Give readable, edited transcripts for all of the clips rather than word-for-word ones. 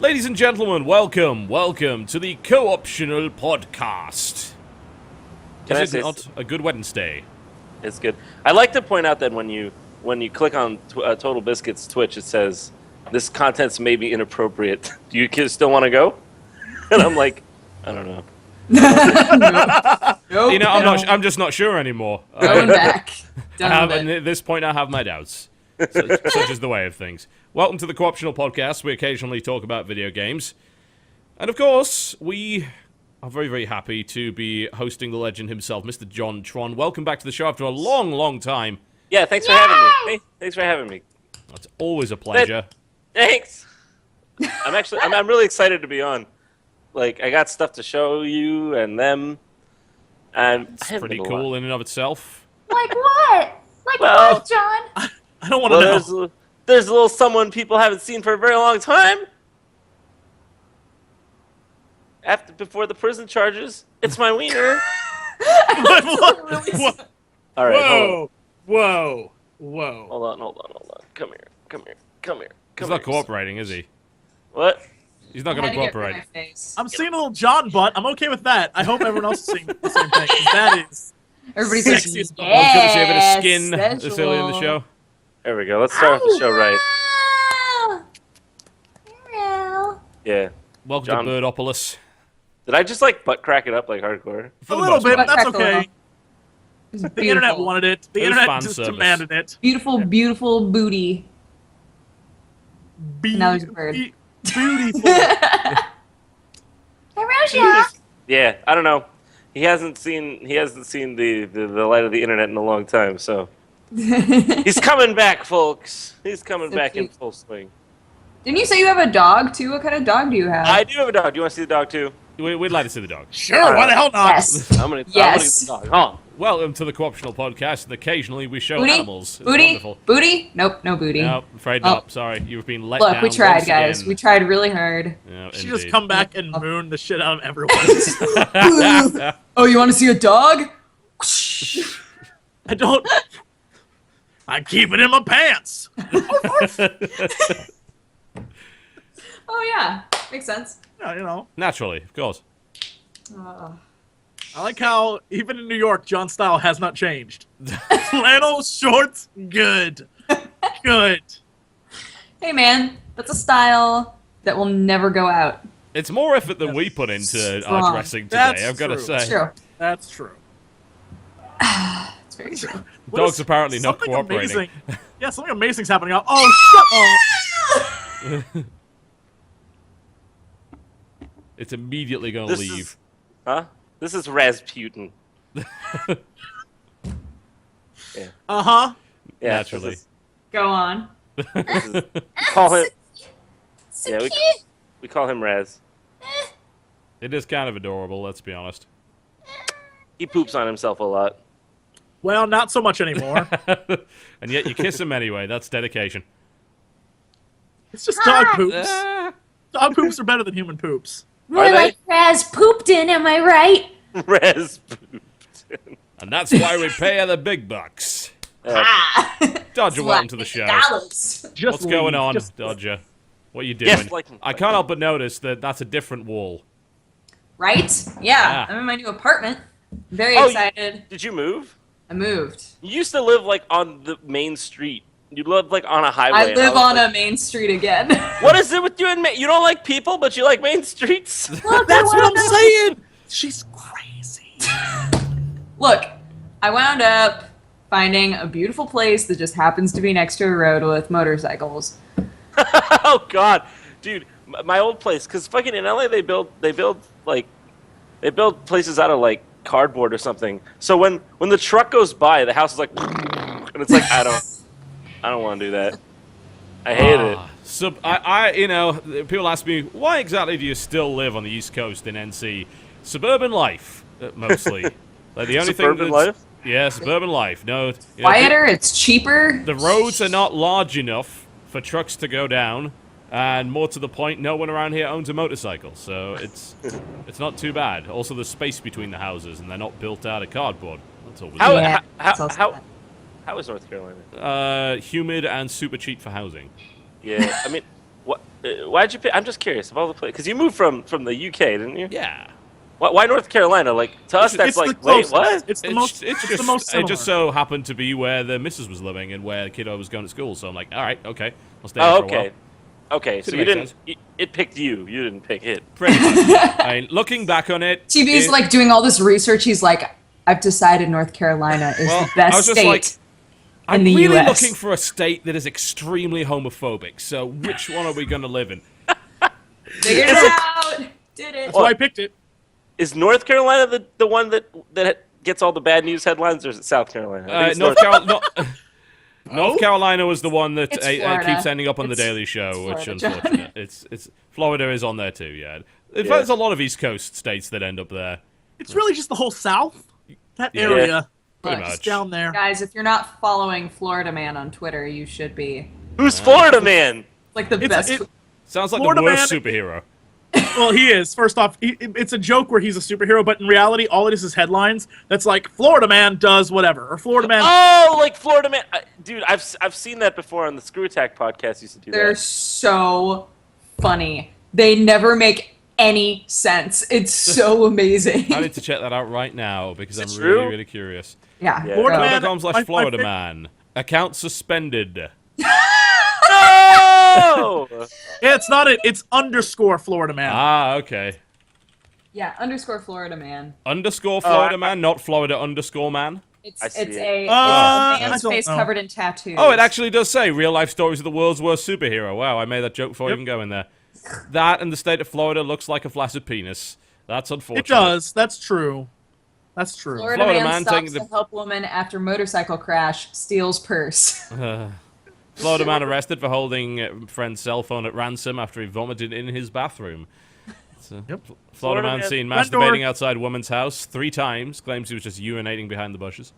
Ladies and gentlemen, welcome to the Co-optional Podcast. Is it not a good Wednesday? It's good. I like to point out that when you click on Total Biscuit's Twitch, it says this content's may be inappropriate. Do you kids still want to go? And I'm like, I don't know. Nope. You know, I'm just not sure anymore. Going back. At this point, I have my doubts. Such is the way of things. Welcome to the Co-optional Podcast. We occasionally talk about video games. And of course, we are very, very happy to be hosting the legend himself, Mr. JonTron. Welcome back to the show after a long, long time. Yeah, thanks for having me. Hey, thanks for having me. It's always a pleasure. Thanks. I'm really excited to be on. Like, I got stuff to show you and them. And it's pretty cool in and of itself. Like what? What, John? I don't want to know. There's a little someone people haven't seen for a very long time. Before the prison charges, it's my wiener. What? All right. Whoa. Hold on. Come here. He's not cooperating, is he? What? He's not going to cooperate. I'm seeing a little John butt. I'm okay with that. I hope everyone else is seeing the same thing. That is Everybody's sexiest. like, Well, it's good to see a bit of skin yes, this early in the show. There we go. Let's start off the show right. Hello. Yeah. Welcome John. to Birdopolis. Did I just like butt crack it up like hardcore? For a the little most bit, part. but that's Butt crack okay. The internet wanted it. The It was internet fan just service. demanded it. Beautiful now there's a bird. Beautiful. Yeah, I don't know. He hasn't seen the light of the internet in a long time, so he's coming back, folks. He's coming So back in cute. full swing. Didn't you say you have a dog too? What kind of dog do you have? I do have a dog. Do you want to see the dog too? We'd like to see the dog. Sure, why the hell not? Yes. I'm gonna get Yes. the dog. Hold on. Welcome to the Co-optional Podcast, and occasionally we show Booty? animals. It's Booty? wonderful. Booty? Nope, no booty. No, afraid Oh. not. Sorry, you've been let down. Look, we tried, once guys. again. We tried really hard. Yeah, She just indeed. come back and moon the shit out of everyone. Oh, you want to see a dog? I don't. I keep it in my pants. Oh yeah, makes sense. Yeah, you know. Naturally, of course. I like how even in New York, John's style has not changed. Flannel shorts, good. Good. Hey man, that's a style that will never go out. It's more effort than we put into our Strong. dressing today, That's I've got to true. say. It's true. That's true. It's very true. What Dog's is- apparently not something cooperating. Amazing. Yeah, something amazing's happening. Oh, shut up. It's immediately going to This leave. is- Huh? This is Rasputin. Uh-huh. Yeah, Naturally. this Go on. is- call him. Yeah, we call him Raz. It is kind of adorable, let's be honest. He poops on himself a lot. Well, not so much anymore. And yet you kiss him anyway, that's dedication. It's just dog poops. Ah. Dog poops are better than human poops. More Are they? like Raz pooped in, am I right? Rasputin. And that's why we pay her the big bucks. Ah. Dodger, welcome to the show. $50. Just What's going leave. on, Just- Dodger? What are you doing? Yes, like- I can't help but notice that that's a different wall. Right? Yeah, Yeah. I'm in my new apartment. Very Oh, excited. Did you move? I moved. You used to live like on the main street. You lived like on a highway. I and live was on like, a main street again. What is it with you and you don't like people, but you like main streets? Look, That's I what I'm wound up- saying. She's crazy. Look, I wound up finding a beautiful place that just happens to be next to a road with motorcycles. Oh God, dude, my old place. Cause fucking in LA they build places out of like cardboard or something. So when the truck goes by, the house is like, and it's like I don't want to do that. I hate it. So I, you know, people ask me, why exactly do you still live on the East Coast in NC? Suburban life, mostly. Like the only Suburban thing that's, life? Yeah, suburban life. No, you know, Quieter, it's cheaper. the roads are not large enough for trucks to go down, and more to the point, no one around here owns a motorcycle, so it's not too bad. Also, there's space between the houses, and they're not built out of cardboard. That's always How, good. Yeah, that's also how, bad. how is North Carolina? Humid and super cheap for housing. Yeah, I mean, What? Why'd you pick? I'm just curious of all the places because you moved from the UK, didn't you? Yeah. Why North Carolina? Like to us, that's It's the like wait, closest. what? It's the most. It's the just, most it similar. just so happened to be where the missus was living and where the kiddo was going to school. So I'm like, all right, okay, I'll stay Oh, here for a okay. while. Okay, so Could you make didn't. sense. It picked you. You didn't pick it. Pretty much. Yeah. I mean, looking back on it, TV's like doing all this research. He's like, I've decided North Carolina is Well, the best I was just state like, I'm in the really U.S. looking for a state that is extremely homophobic. So which one are we going to live in? Figured it out. Did it. That's why I picked it. Is North Carolina the one that gets all the bad news headlines, or is it South Carolina? I think it's North Carolina was the one that It's Florida. keeps ending up on the It's Daily Show, which Florida, John. unfortunate. It's Florida is on there too. Yeah, in fact, Yeah. there's a lot of East Coast states that end up there. It's really just the whole South. That Yeah. area. Pretty Just much. Down there. Guys, if you're not following Florida Man on Twitter, you should be. Who's Florida Man? Like the It's- best. it- Sounds like Florida the worst Man- superhero. Well, he is. First off, it's a joke where he's a superhero, but in reality, all it is headlines. That's like Florida Man does whatever, or Florida Man. Oh, like Florida Man. Dude, I've seen that before on the Screw Attack podcast. Used to do They're that. so funny. They never make any sense. It's so amazing. I need to check that out right now because I'm Is it really, true? really curious. Yeah. Yeah. Florida go. Man- Florida my- Man. Account suspended. No! Yeah, it's not it. It's underscore Florida Man. Ah, okay. Yeah, underscore Florida Man. Underscore Florida I- Man, not Florida underscore man. It's I see it's it. a, I it's a man's don't face know. covered in tattoos. Oh, it actually does say real life stories of the world's worst superhero. Wow, I made that joke before Yep. even going there. That and the state of Florida looks like a flaccid penis. That's unfortunate. It does. That's true. That's true. Florida, Florida man man stops taking to the- help woman after motorcycle crash, steals purse. Florida man arrested for holding friend's cell phone at ransom after he vomited in his bathroom. So, Yep. Florida man man- seen Front door. masturbating outside woman's house 3 times. Claims he was just urinating behind the bushes.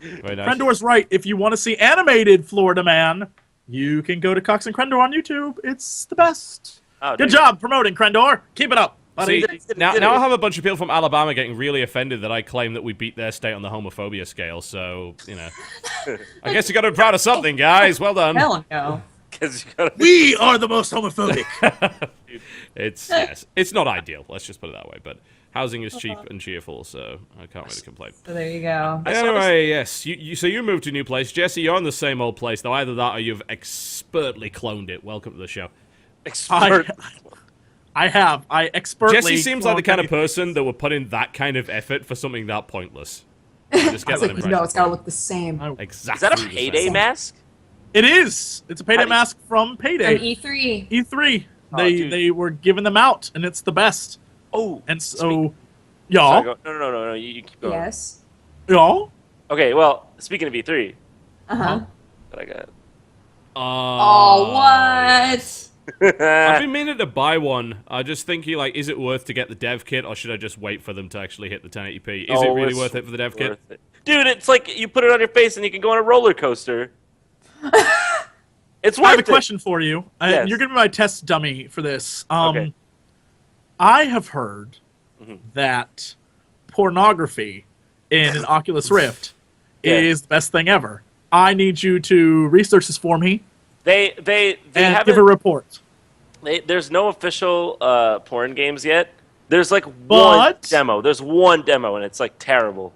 Very nice. Crendor's right. If you want to see animated Florida Man, you can go to Cox and Crendor on YouTube. It's the best. Oh, Good dude. job promoting Crendor. Keep it up, buddy. See, now I have a bunch of people from Alabama getting really offended that I claim that we beat their state on the homophobia scale. So, you know, I guess you got to be proud of something, guys. Well done. Hell no. 'Cause you gotta- We are the most homophobic. It's not ideal. Let's just put it that way. But housing is cheap and cheerful, so I can't really complain. So there you go. Anyway, yes. So you moved to a new place, Jesse. You're in the same old place, though. Either that or you've expertly cloned it. Welcome to the show. Expert. I have. I expertly. Jesse seems like the kind of cloned person that would put in that kind of effort for something that pointless. I just get that impression. No, it's gotta look the same. Exactly. Is that a the payday same. mask? It is. It's a payday How do you- mask from An Payday. E3. E3. Oh, They dude. they were giving them out, and it's the best. Oh. And so, Sorry, y'all, no. You keep going. Yes. y'all. Okay, well, speaking of E3, Uh-huh. what I got. Oh, what? I've been meaning to buy one. I just thinking, like, is it worth to get the dev kit, or should I just wait for them to actually hit the 1080p? Is it really worth it for the dev kit? Worth it. Dude, it's like you put it on your face and you can go on a roller coaster. It's worth I have a it. question for you. Yes. You're gonna be my test dummy for this. Okay. I have heard Mhm. that pornography in an Oculus Rift Yeah. is the best thing ever. I need you to research this for me They and give a haven't. report. There's no official porn games yet. There's like one But- demo. There's one demo and it's like terrible.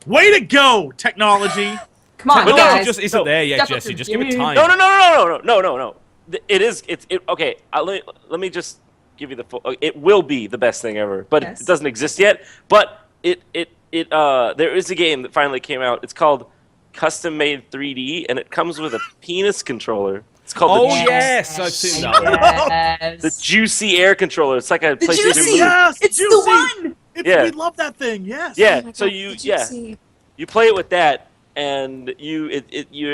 Way to go, technology! Come on, But no, guys. it just isn't there yet, Step up Jesse. your Just give it game. time. No. It is. It's okay. Let me just give you the full. It will be the best thing ever, but Yes. it doesn't exist yet. But there is a game that finally came out. It's called Custom Made 3D, and it comes with a penis controller. It's called Oh, the, yes, I've seen that one. Yes. the Juicy Air controller. It's like a The PlayStation Juicy! Move. Yes, It's juicy. the one! Yeah. We love that thing. Yes. Yeah. Oh my So God, you did yeah see? you play it with that, and you're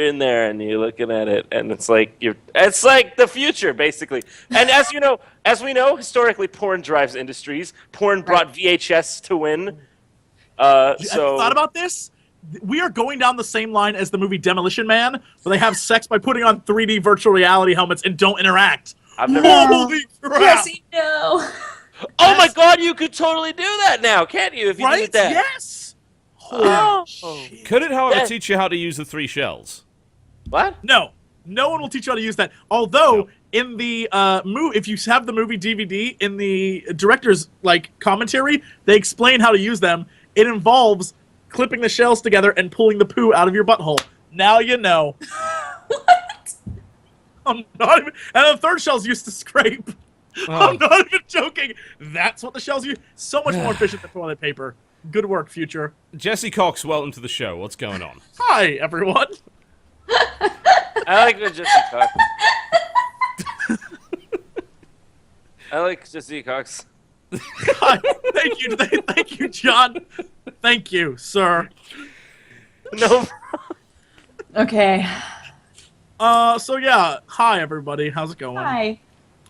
in there and you're looking at it, and it's like the future basically. And as we know, historically, porn drives industries. Porn brought VHS to win. Have you So thought about this? We are going down the same line as the movie Demolition Man, where they have sex by putting on 3D virtual reality helmets and don't interact. I've never. Holy crap! Jesse, no. Oh my God! You could totally do that now, can't you? If you Right? did that. Yes. Holy Oh. shit. Could it, however, Yeah. teach you how to use the 3 shells? What? No. No one will teach you how to use that. Although Nope. in the if you have the movie DVD in the director's commentary, they explain how to use them. It involves clipping the shells together and pulling the poo out of your butthole. Now you know. What? I'm not even, and the third shell's used to scrape. Oh. I'm not even joking. That's what the shells use. So much more efficient than toilet paper. Good work, future. Jesse Cox, welcome to the show. What's going on? Hi, everyone. I like when Jesse Cox. I like Jesse Cox. Hi. Thank you, John. Thank you, sir. No. Okay. So yeah, hi everybody. How's it going? Hi.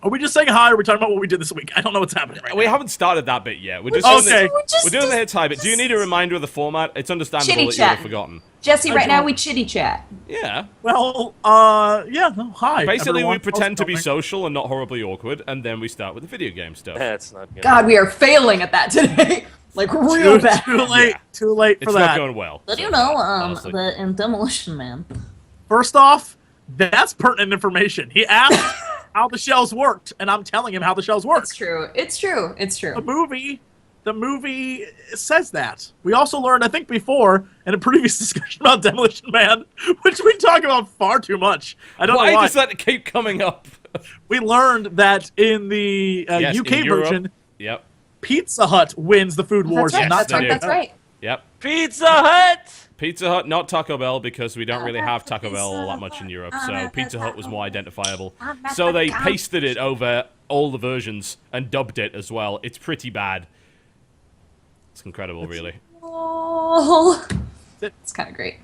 Are we just saying hi, or are we talking about what we did this week? I don't know what's happening right We now. haven't started that bit yet. We're just Okay. we're doing the hits high bit. Do you need a reminder of the format? It's understandable Chitty that you would have chat. forgotten. Jesse, I right now don't- we chitty chat. Yeah. Well, yeah, no, hi. Basically, everyone. we pretend to be How's it social and not horribly awkward, and then we start with the video game stuff. That's not good. God, we are failing at that today. Like real going? bad. Too late. Yeah. Too late for It's not that. going well. Did so you know, far, honestly. in Demolition Man? First off, that's pertinent information. He asked how the shells worked, and I'm telling him how the shells work. It's true. It's true. It's The true. movie says that. We also learned, I think before, in a previous discussion about Demolition Man, which we talk about far too much. I don't know Why why. does that keep coming up? We learned that in the Yes, UK in Europe. version, Yep. Pizza Hut wins the food wars, That's right. not That's right. they do. Taco That's Bell. right. Yep. Pizza Hut. Pizza Hut, not Taco Bell, because we don't really have Taco Bell all that much in Europe, so Pizza Hut was more identifiable. So they pasted it over all the versions and dubbed it as well. It's pretty bad. It's incredible, really. Oh, it's kind of great.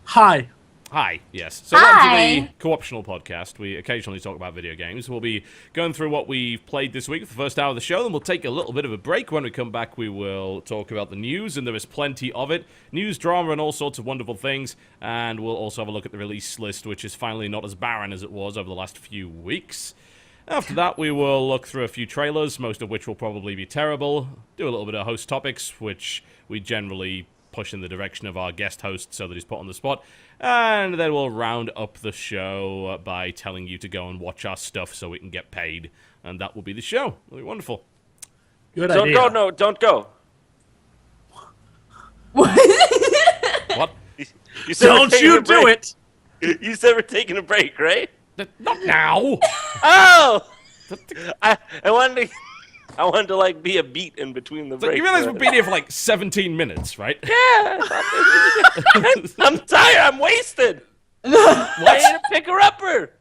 Hi. Hi, yes. So welcome to Hi. the Co-optional podcast. We occasionally talk about video games. We'll be going through what we've played this week for the first hour of the show, then we'll take a little bit of a break. When we come back, we will talk about the news, and there is plenty of it. News, drama, and all sorts of wonderful things. And we'll also have a look at the release list, which is finally not as barren as it was over the last few weeks. After that, we will look through a few trailers, most of which will probably be terrible. Do a little bit of host topics, which we generally push in the direction of our guest host so that he's put on the spot. And then we'll round up the show by telling you to go and watch our stuff so we can get paid. And that will be the show. It'll be wonderful. Good Don't idea. go. No, don't go. What? You said we're Don't taking you a do break. it. You said we're taking a break, right? Not now! Oh! I wanted to like be a beat in between the So breaks. you realize we've been here for like 17 minutes, right? Yeah. I'm tired. I'm wasted. I need a picker-upper.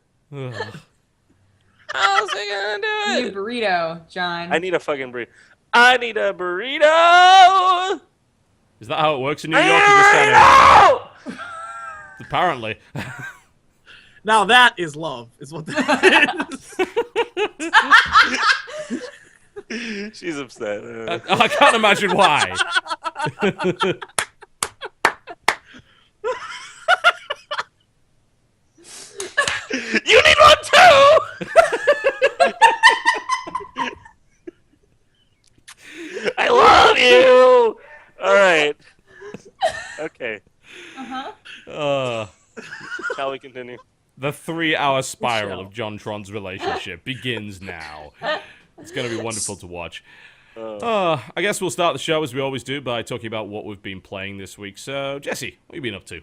How's he gonna do Need a it? burrito, John. I need a fucking burrito. I need a burrito. Is that how it works in New York? You just kind of, Burrito! apparently. Now that is love, is what that is. She's upset. I can't imagine why. You need one too. I love you. All right. Okay. Shall we continue? The 3-hour spiral of JonTron's relationship begins now. It's going to be wonderful to watch. I guess we'll start the show as we always do by talking about what we've been playing this week. So, Jesse, what have you been up to?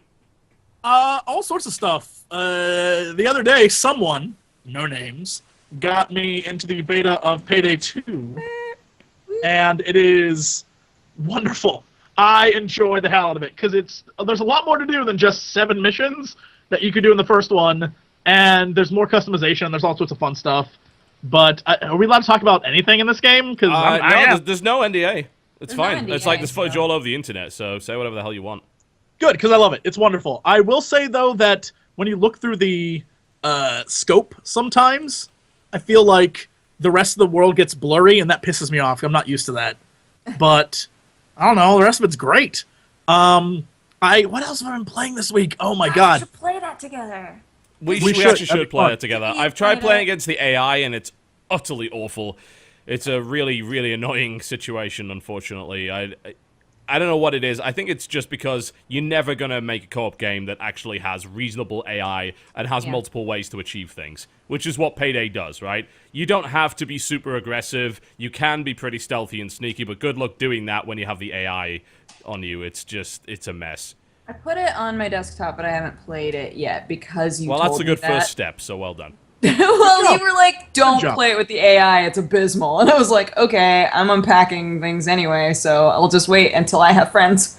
All sorts of stuff. The other day, someone, no names, got me into the beta of Payday 2, and it is wonderful. I enjoy the hell out of it, because there's a lot more to do than just 7 missions that you could do in the first one, and there's more customization, there's all sorts of fun stuff. But are we allowed to talk about anything in this game? Because there's no NDA. It's There's no fine. It's like NDA, there's footage so- all over the internet, so say whatever the hell you want. Good, because I love it. It's wonderful. I will say, though, that when you look through the scope sometimes, I feel like the rest of the world gets blurry, and that pisses me off. I'm not used to that. But, I don't know, the rest of it's great. What else have I been playing this week? Oh, my God. should play that together. We should. actually That'd should be play fun. it together. Please I've tried play playing it. against the AI, and it's utterly awful. It's a really, really annoying situation, unfortunately. I don't know what it is. I think it's just because you're never going to make a co-op game that actually has reasonable AI and has multiple ways to achieve things, which is what Payday does, right? You don't have to be super aggressive. You can be pretty stealthy and sneaky, but good luck doing that when you have the AI on you. It's a mess. I put it on my desktop, but I haven't played it yet because you Well, told that's a me good that. first step, so well done. Well, you were like, don't job. play it with the AI, it's abysmal. And I was like, okay, I'm unpacking things anyway, so I'll just wait until I have friends.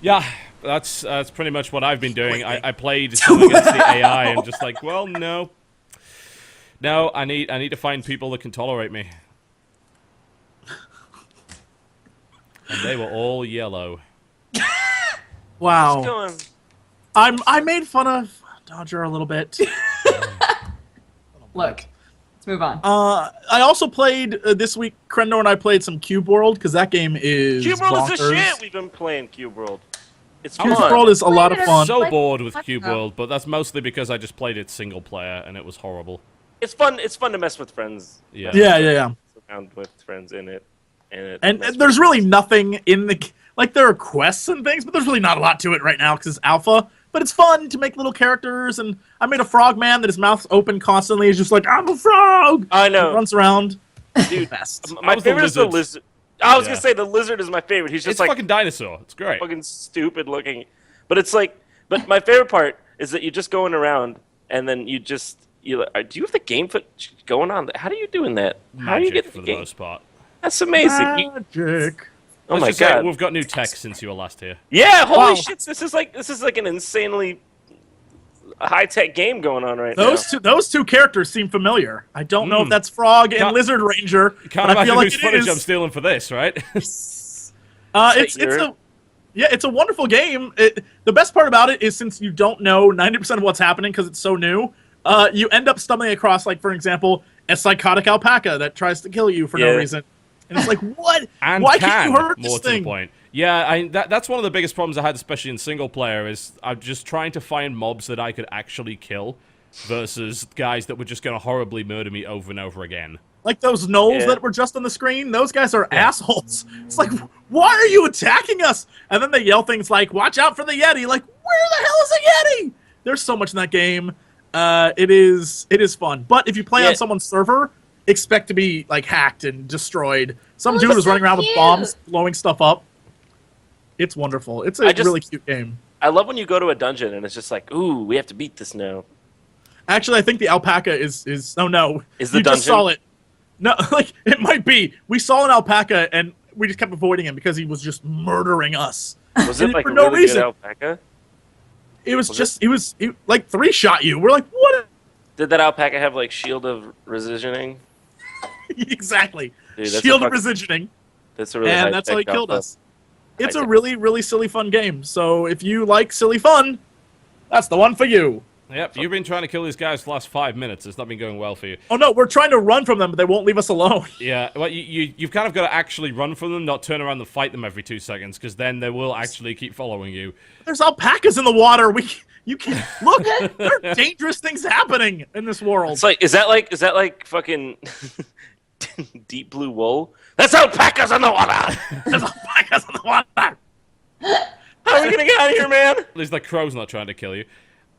Yeah, that's pretty much what I've been doing. I played some against the AI and just like, well, no. No, I need to find people that can tolerate me. And they were all yellow. Wow. Going. I made fun of Dodger a little bit. Look, let's move on. I also played this week. Krendor and I played some Cube World because that game is Cube World is the bonkers. shit. We've been playing Cube World. It's Cube fun. World is a lot of fun. So bored with Cube World, but that's mostly because I just played it single player and it was horrible. It's fun. It's fun to mess with friends. Yeah. Yeah. Around with friends in it, And there's really nothing in the like. There are quests and things, but there's really not a lot to it right now because it's alpha. But it's fun to make little characters, and I made a frog man that his mouth's open constantly. He's just like, I'm a frog. I know. He runs around. Dude, Best. my was the favorite is the lizard. lizard. I was Yeah. gonna say the lizard is my favorite. He's just It's like fucking dinosaur. It's great. fucking stupid looking. But it's like, but my favorite part is that you're just going around, and then do you have the game foot going on? How are you doing that? How do you Magic get for the the game? most part. That's amazing. Magic. Oh Let's my just say god. we've got new tech since you were last here. Yeah, holy Wow. shit! This is like an insanely high tech game going on right Those two characters seem familiar. I don't know if that's Frog and Can't- Lizard Ranger. Can't but I imagine feel like whose it footage is. I'm stealing for this, right? It's a wonderful game. The best part about it is since you don't know 90% of what's happening because it's so new, you end up stumbling across, like, for example, a psychotic alpaca that tries to kill you for no Yeah. reason. And it's like, what? And Why can, can't you hurt more this to thing? the point. Yeah, that's one of the biggest problems I had, especially in single player, is I'm just trying to find mobs that I could actually kill versus guys that were just going to horribly murder me over and over again. Like those gnolls Yeah. that were just on the screen, those guys are assholes. It's like, why are you attacking us? And then they yell things like, watch out for the Yeti. Like, where the hell is a Yeti? There's so much in that game. It is fun. But if you play Yeah. on someone's server, expect to be like hacked and destroyed. Some Oh, dude it's was so running around with cute. bombs, blowing stuff up. It's wonderful. It's a I just- really cute game. I love when you go to a dungeon and it's just like, ooh, we have to beat this now. Actually, I think the alpaca is oh no. Is the you just dungeon? saw it. No, like it might be. We saw an alpaca and we just kept avoiding him because he was just murdering us. Was it And like for a no really reason. good alpaca? It was Was just it like 3-shot you. We're like, what? Did that alpaca have like shield of resistioning? Exactly. Dude, that's a Shield of fuck- resistioning. That's a really And that's how he high-tech killed alpha. us. It's a High-tech. really, really silly fun game. So if you like silly fun, that's the one for you. Yep, you've been trying to kill these guys for the last 5 minutes. It's not been going well for you. Oh no, we're trying to run from them, but they won't leave us alone. Yeah, well, you've kind of got to actually run from them, not turn around and fight them every 2 seconds, because then they will actually keep following you. There's alpacas in the water. You can look. There are dangerous things happening in this world. It's like, is that like fucking deep blue wool? That's alpacas in the water. There's alpacas in the water. How are we gonna get out of here, man? At least the crow's not trying to kill you.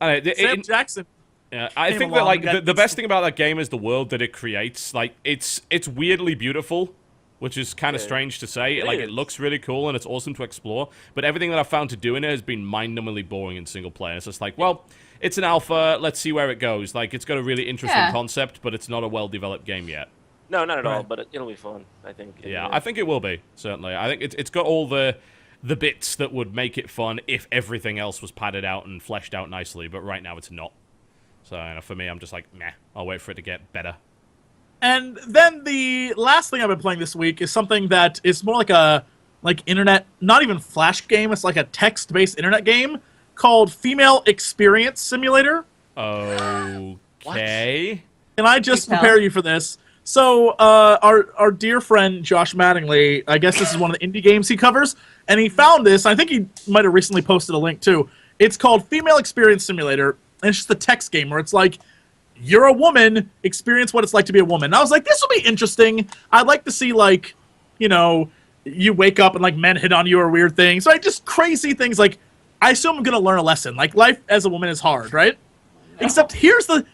Sam Jackson. Yeah, I came think that along like and got the best thing about that game is the world that it creates. Like it's weirdly beautiful, which is kind of Yeah. strange to say. It Like is. it looks really cool and it's awesome to explore. But everything that I've found to do in it has been mind-numbingly boring in single player. It's just like, well, it's an alpha. Let's see where it goes. Like it's got a really interesting Yeah. concept, but it's not a well-developed game yet. No, not at all. Right. But it'll be fun, I think. Yeah, I think it will be, certainly. I think it's got all the bits that would make it fun if everything else was padded out and fleshed out nicely, but right now it's not. So, you know, for me, I'm just like, meh, I'll wait for it to get better. And then the last thing I've been playing this week is something that is more like internet, not even flash game. It's like a text-based internet game called Female Experience Simulator. Okay. Can I just Please tell. prepare you for this? So, our dear friend Josh Mattingly, I guess this is one of the indie games he covers, and he found this. I think he might have recently posted a link too. It's called Female Experience Simulator, and it's just a text game where it's like, you're a woman, experience what it's like to be a woman. And I was like, this will be interesting. I'd like to see, like, you know, you wake up and like men hit on you or weird things, right? Just crazy things. Like, I assume I'm gonna learn a lesson. Like, life as a woman is hard, right? Except here's the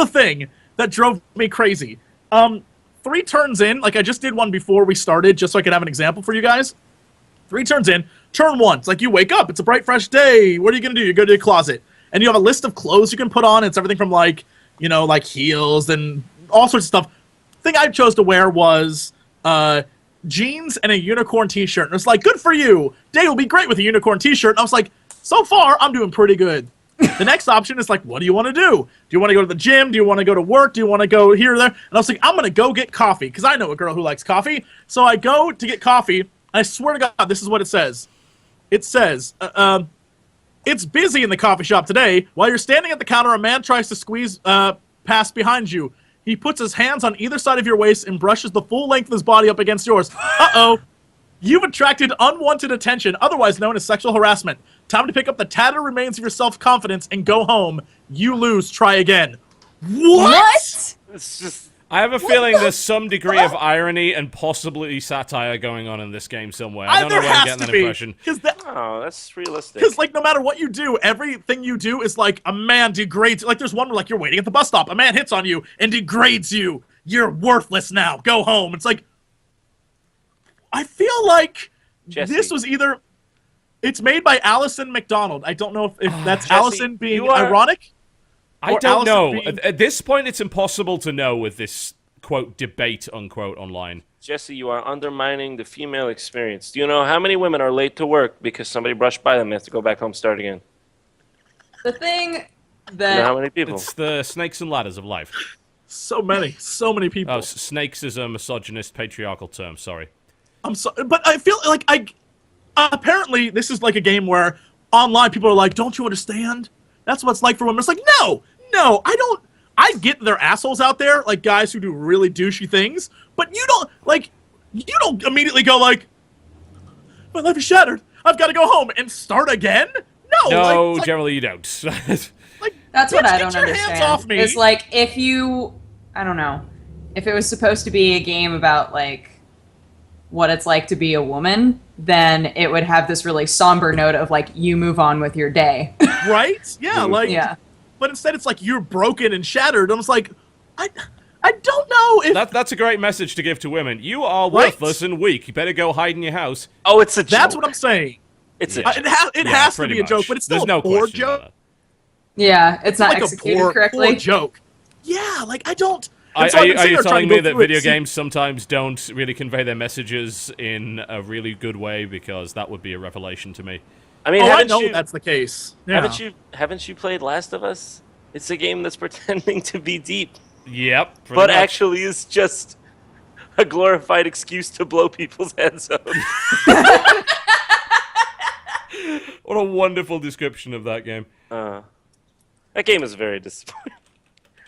thing that drove me crazy. 3 turns in, like I just did one before we started, just so I could have an example for you guys. 3 turns in, turn 1, it's like you wake up, it's a bright, fresh day. What are you gonna do? You go to your closet, and you have a list of clothes you can put on. It's everything from like, you know, like heels and all sorts of stuff. The thing I chose to wear was jeans and a unicorn t-shirt. And it's like, good for you. Day will be great with a unicorn t-shirt. And I was like, so far, I'm doing pretty good. The next option is like, what do you want to do? Do you want to go to the gym? Do you want to go to work? Do you want to go here or there? And I was like, I'm going to go get coffee because I know a girl who likes coffee. So I go to get coffee. And I swear to God, this is what it says. It says, it's busy in the coffee shop today. While you're standing at the counter, a man tries to squeeze past behind you. He puts his hands on either side of your waist and brushes the full length of his body up against yours. Uh-oh. You've attracted unwanted attention, otherwise known as sexual harassment. Time to pick up the tattered remains of your self-confidence and go home. You lose. Try again. What? It's just I have a feeling there's some degree of irony and possibly satire going on in this game somewhere. I don't know There where I'm has getting to that be. impression. oh, that's realistic. Because, like, no matter what you do, everything you do is like a man degrades. Like, there's one where, like, you're waiting at the bus stop. A man hits on you and degrades you. You're worthless now. Go home. It's like, I feel like Jesse. this was either. It's made by Allison McDonald. I don't know if that's Jesse, Allison being you are- ironic. I Or don't Allison know. being- At this point, it's impossible to know with this, quote, debate, unquote, online. Jesse, you are undermining the female experience. Do you know how many women are late to work because somebody brushed by them and have to go back home start again? The thing You know how that many people? It's the snakes and ladders of life. So many people. Oh, snakes is a misogynist, patriarchal term, sorry. I'm sorry, but I feel like apparently this is like a game where online people are like, "Don't you understand? That's what it's like for women." It's like, no, I don't. I get there are assholes out there, like guys who do really douchey things, but you don't immediately go like, "My life is shattered. I've got to go home and start again." No, it's like, generally you don't. that's what bitch, I get don't your hands understand. off me. It's like if you, I don't know, if it was supposed to be a game about like what it's like to be a woman, then it would have this really somber note of like you move on with your day. right? Yeah, like Yeah. But instead, it's like you're broken and shattered. And I was like, I don't know if That's a great message to give to women. You are Right? worthless and weak. You better go hide in your house. Oh, it's a joke. that's what I'm saying. It's Yeah. a joke. It Yeah, has to pretty be a joke, much. but it's still There's no a poor question about joke. that. Yeah, it's not Like a executed poor correctly. joke. Yeah, like I don't. Are, and so I've been are sitting you there trying telling to me go that through it, video see- games sometimes don't really convey their messages in a really good way? Because that would be a revelation to me. I mean, Oh, I haven't know you that's the case. Yeah. haven't you played Last of Us? It's a game that's pretending to be deep, Yep. pretty but much. actually is just a glorified excuse to blow people's heads off. What a wonderful description of that game. That game is very disappointing.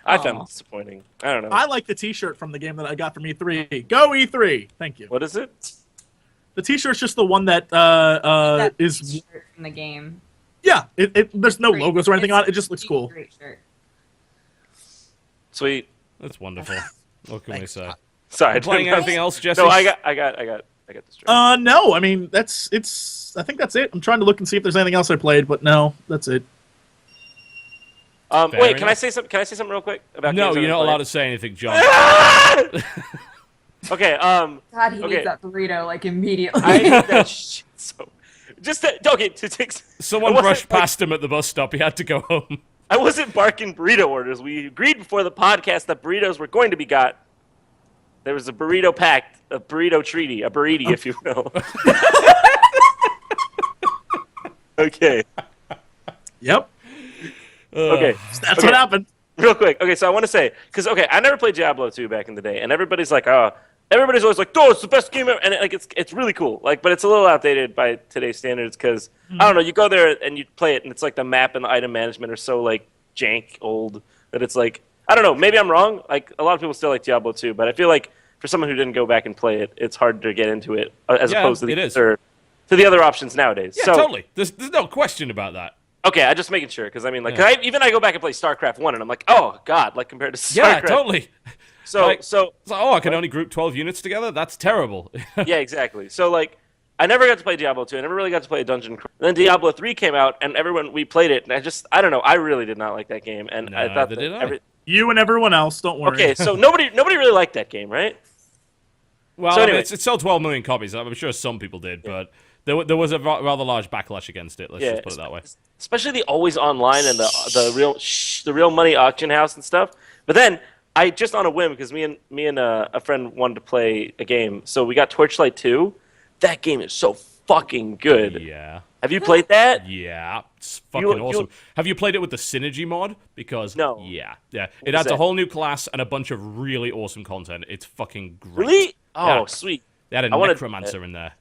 I found it disappointing. I don't know. I like the T-shirt from the game that I got from E3. Go E3! Thank you. What is it? The T-shirt's just the one that That is. shirt from the game. Yeah, there's no Great. logos or anything It's on it. It just looks cool. Great shirt. Sweet. That's wonderful. What can we say? Sorry. I Playing didn't- anything else, Jesse? No, I got distracted. No, I mean I think that's it. I'm trying to look and see if there's anything else I played, but no, that's it. Fair Wait, can enough. I say something? Can I say something real quick about? No, games you're I've not played? allowed to say anything, John. Okay. God, he Okay. needs that burrito like immediately. I hate that shit so. To take. Someone I wasn't, brushed like, past him at the bus stop. He had to go home. I wasn't barking burrito orders. We agreed before the podcast that burritos were going to be got. There was a burrito pact, a burrito treaty, a burrito, if you will. Okay. Yep, Okay. that's Okay. what happened. Real quick. Okay, so I want to say, because, okay, I never played Diablo 2 back in the day, and everybody's like, everybody's always like, oh, it's the best game ever. And it's really cool. Like, but it's a little outdated by today's standards because, I don't know, you go there and you play it, and it's like the map and the item management are so, like, jank old that it's like, I don't know, maybe I'm wrong. Like, a lot of people still like Diablo 2, but I feel like for someone who didn't go back and play it, it's hard to get into it as Yeah, opposed to it is. the other options nowadays. Yeah, so, totally. There's no question about that. Okay, I'm just making sure because I mean, like, Yeah. 'cause I go back and play StarCraft 1, and I'm like, oh god, like compared to StarCraft. Yeah, totally. So Like, so it's like, oh, I can only group 12 units together? That's terrible. yeah, exactly. So like, I never got to play Diablo 2. I never really got to play Dungeon Crawl. And then Diablo 3 came out, and we played it, and I don't know. I really did not like that game, and I thought Neither did I. that You and everyone else, don't worry. okay. So nobody really liked that game, right? Well, So I mean, anyway. it sold 12 million copies. I'm sure some people did, but there was a rather large backlash against it. Let's just put it that way. Especially the always online and the real money auction house and stuff. But then I just on a whim because me and a friend wanted to play a game, so we got Torchlight 2. That game is so fucking good. Yeah. Have you played that? Yeah, it's fucking awesome. Have you played it with the Synergy mod? Because No. yeah, it is adds a that? whole new class and a bunch of really awesome content. It's fucking great. Really? Oh, Yeah. sweet. They had a I wanna- necromancer in there.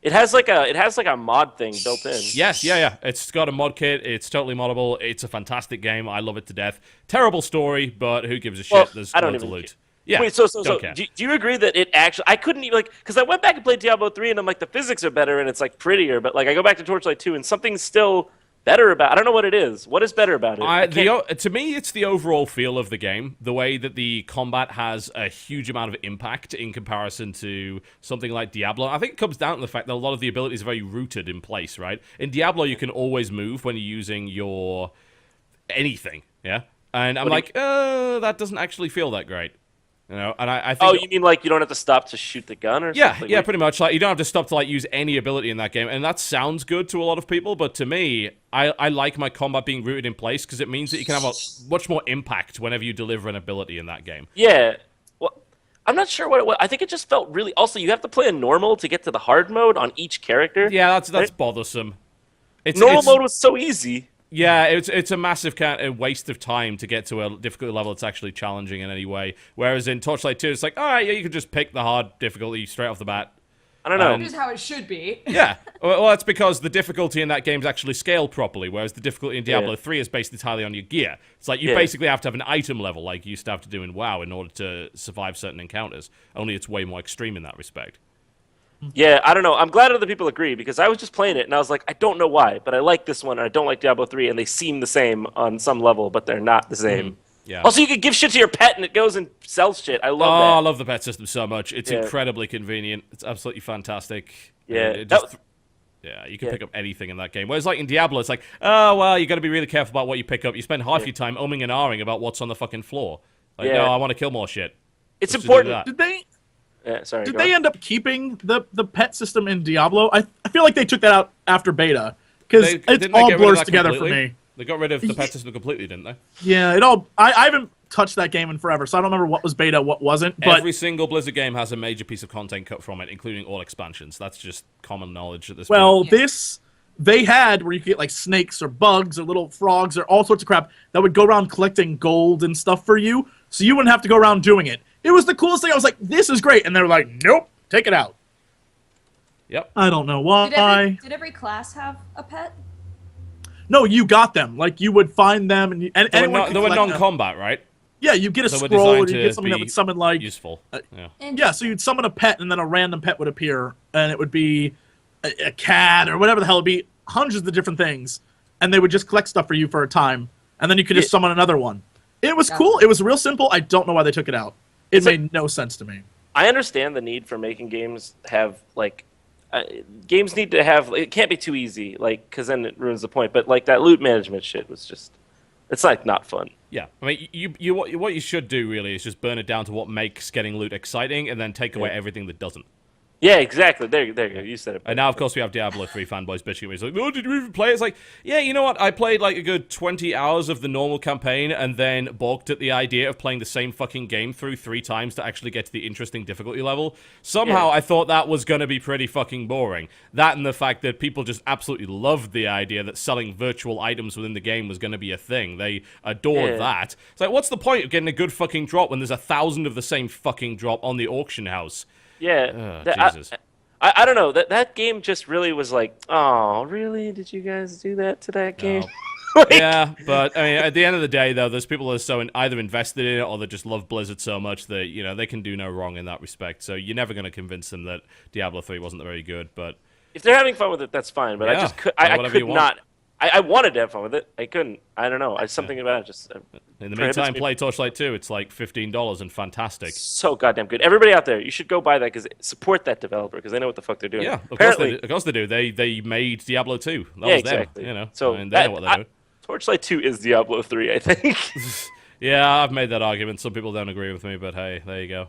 It has like a mod thing built in. Yes, yeah. It's got a mod kit. It's totally moddable. It's a fantastic game. I love it to death. Terrible story, but who gives a shit? Well, There's I don't loads of even loot. Yeah. Wait, so don't care. do you agree that it actually? I couldn't even because I went back and played Diablo 3 and I'm like the physics are better and it's like prettier, but like I go back to Torchlight 2 and something's still better about. I don't know what it is. What is better about it? To me, it's the overall feel of the game. The way that the combat has a huge amount of impact in comparison to something like Diablo. I think it comes down to the fact that a lot of the abilities are very rooted in place, right? In Diablo, you can always move when you're using your anything, yeah? And I'm like, that doesn't actually feel that great. You know, and I think. Oh, you mean like you don't have to stop to shoot the gun or Yeah, something? yeah, pretty much. Like you don't have to stop to like use any ability in that game, and that sounds good to a lot of people. But to me, I like my combat being rooted in place because it means that you can have a much more impact whenever you deliver an ability in that game. Yeah. Well, I'm not sure what it was. I think it just felt really. Also, you have to play a normal to get to the hard mode on each character. Yeah, that's bothersome. Normal mode was so easy. Yeah, it's a massive waste of time to get to a difficulty level that's actually challenging in any way. Whereas in Torchlight 2, it's like, all right, yeah, you can just pick the hard difficulty straight off the bat. I don't know. Here's how it should be. Yeah, well, that's because the difficulty in that game is actually scaled properly, whereas the difficulty in Diablo 3 is based entirely on your gear. It's like you basically have to have an item level like you used to have to do in WoW in order to survive certain encounters, only it's way more extreme in that respect. Yeah, I don't know. I'm glad other people agree because I was just playing it and I was like, I don't know why, but I like this one and I don't like Diablo 3 and they seem the same on some level, but they're not the same. Yeah. Also, you can give shit to your pet and it goes and sells shit. I love Oh, that. I love the pet system so much. It's incredibly convenient. It's absolutely fantastic. Yeah. It just, you can pick up anything in that game. Whereas like in Diablo, it's like, oh, well, you got to be really careful about what you pick up. You spend half your time umming and ahhing about what's on the fucking floor. Like, no, I want to kill more shit. It's Let's just do important. that. Did they end up keeping the pet system in Diablo? I feel like they took that out after beta because it Didn't they all get rid of blurs that together for completely? me. They got rid of the pet system completely, didn't they? Yeah, it all. I haven't touched that game in forever, so I don't remember what was beta, what wasn't. But Every single Blizzard game has a major piece of content cut from it, including all expansions. That's just common knowledge at this point. this they had where you could get like snakes or bugs or little frogs or all sorts of crap that would go around collecting gold and stuff for you, so you wouldn't have to go around doing it. It was the coolest thing. I was like, this is great, and they were like, nope, take it out. Yep. I don't know why. Did every class have a pet? No, you got them. Like you would find them, and They anyone were, could they were collect them. non-combat, right? Yeah, you get a They were scroll, or designed you to get something that be would summon like useful. Yeah. yeah. So you'd summon a pet, and then a random pet would appear, and it would be a cat or whatever the hell it'd be. Hundreds of different things, and they would just collect stuff for you for a time, and then you could just summon another one. It was cool. It was real simple. I don't know why they took it out. It made no sense to me. I understand the need for making games have like games need to have it can't be too easy like because then it ruins the point. But like that loot management shit was just it's like not fun. Yeah, I mean, what you should do really is just burn it down to what makes getting loot exciting, and then take away everything that doesn't. Yeah, exactly. There you go. You said it. And now, of course, we have Diablo 3 fanboys bitching at me. It's like, oh, did you even play it? It's like, yeah, you know what? I played like a good 20 hours of the normal campaign and then balked at the idea of playing the same fucking game through 3 times to actually get to the interesting difficulty level. Somehow, I thought that was going to be pretty fucking boring. That and the fact that people just absolutely loved the idea that selling virtual items within the game was going to be a thing. They adored that. It's like, what's the point of getting a good fucking drop when there's 1,000 of the same fucking drop on the auction house? Yeah, Jesus. I don't know. That game just really was like, oh, really? Did you guys do that to that game? Yeah, but I mean, at the end of the day, though, there's people that are so either invested in it or they just love Blizzard so much that they can do no wrong in that respect. So you're never going to convince them that Diablo 3 wasn't very good. But if they're having fun with it, that's fine. But I just could, I could not. I wanted to have fun with it. I couldn't. I don't know. Something about it just. In the meantime, play Torchlight 2. It's like $15 and fantastic. So goddamn good. Everybody out there, you should go buy that because support that developer because they know what the fuck they're doing. Yeah, Apparently, of course they do. They made Diablo 2. That yeah, was them, exactly. you know. So I mean, they know what they're doing. Torchlight 2 is Diablo 3, I think. Yeah, I've made that argument. Some people don't agree with me, but hey, there you go.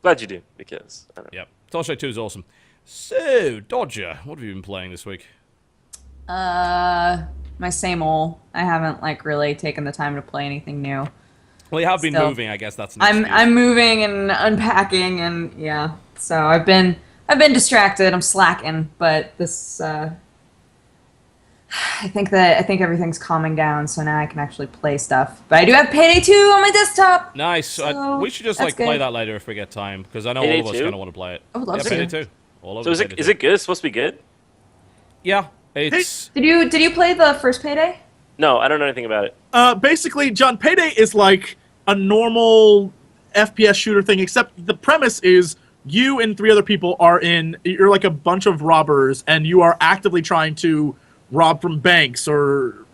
Glad you do because I don't know. Yep. Torchlight 2 is awesome. So, Dodger, what have you been playing this week? My same old. I haven't like really taken the time to play anything new. Well, you have been Still, moving. I guess that's an excuse. I'm moving and unpacking and yeah. So I've been distracted. I'm slacking, but this I think everything's calming down, so now I can actually play stuff. But I do have Payday 2 on my desktop. Nice. So We should just that's like play good. that later if we get time, because I know Payday all of us 2? kind of want to play it. I would love yeah, to. Payday 2. All over So is Payday 2. it good? It's supposed to be good? Yeah, it's. Did you play the first Payday? No, I don't know anything about it. Basically, John, Payday is like a normal FPS shooter thing, except the premise is you and 3 other people you're like a bunch of robbers, and you are actively trying to rob from banks or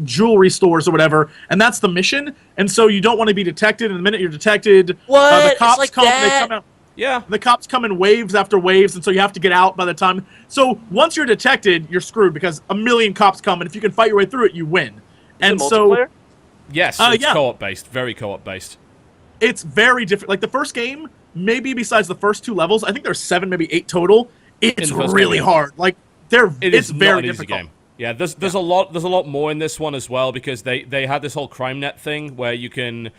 jewelry stores or whatever, and that's the mission. And so you don't want to be detected, and the minute you're detected, What? the cops It's like come, that? they come out. Yeah. The cops come in waves after waves, and so you have to get out by the time. So once you're detected, you're screwed because a million cops come, and if you can fight your way through it, you win. Is And it so multiplayer? Yes, it's yeah. co-op based. Very co-op based. it's very different. Like the first game, maybe besides the first 2 levels, I think there's 7, maybe 8 total. It's In the first really game. hard. Like it's Not very an easy difficult. game. Yeah, there's a lot more in this one as well, because they had this whole crime net thing where you can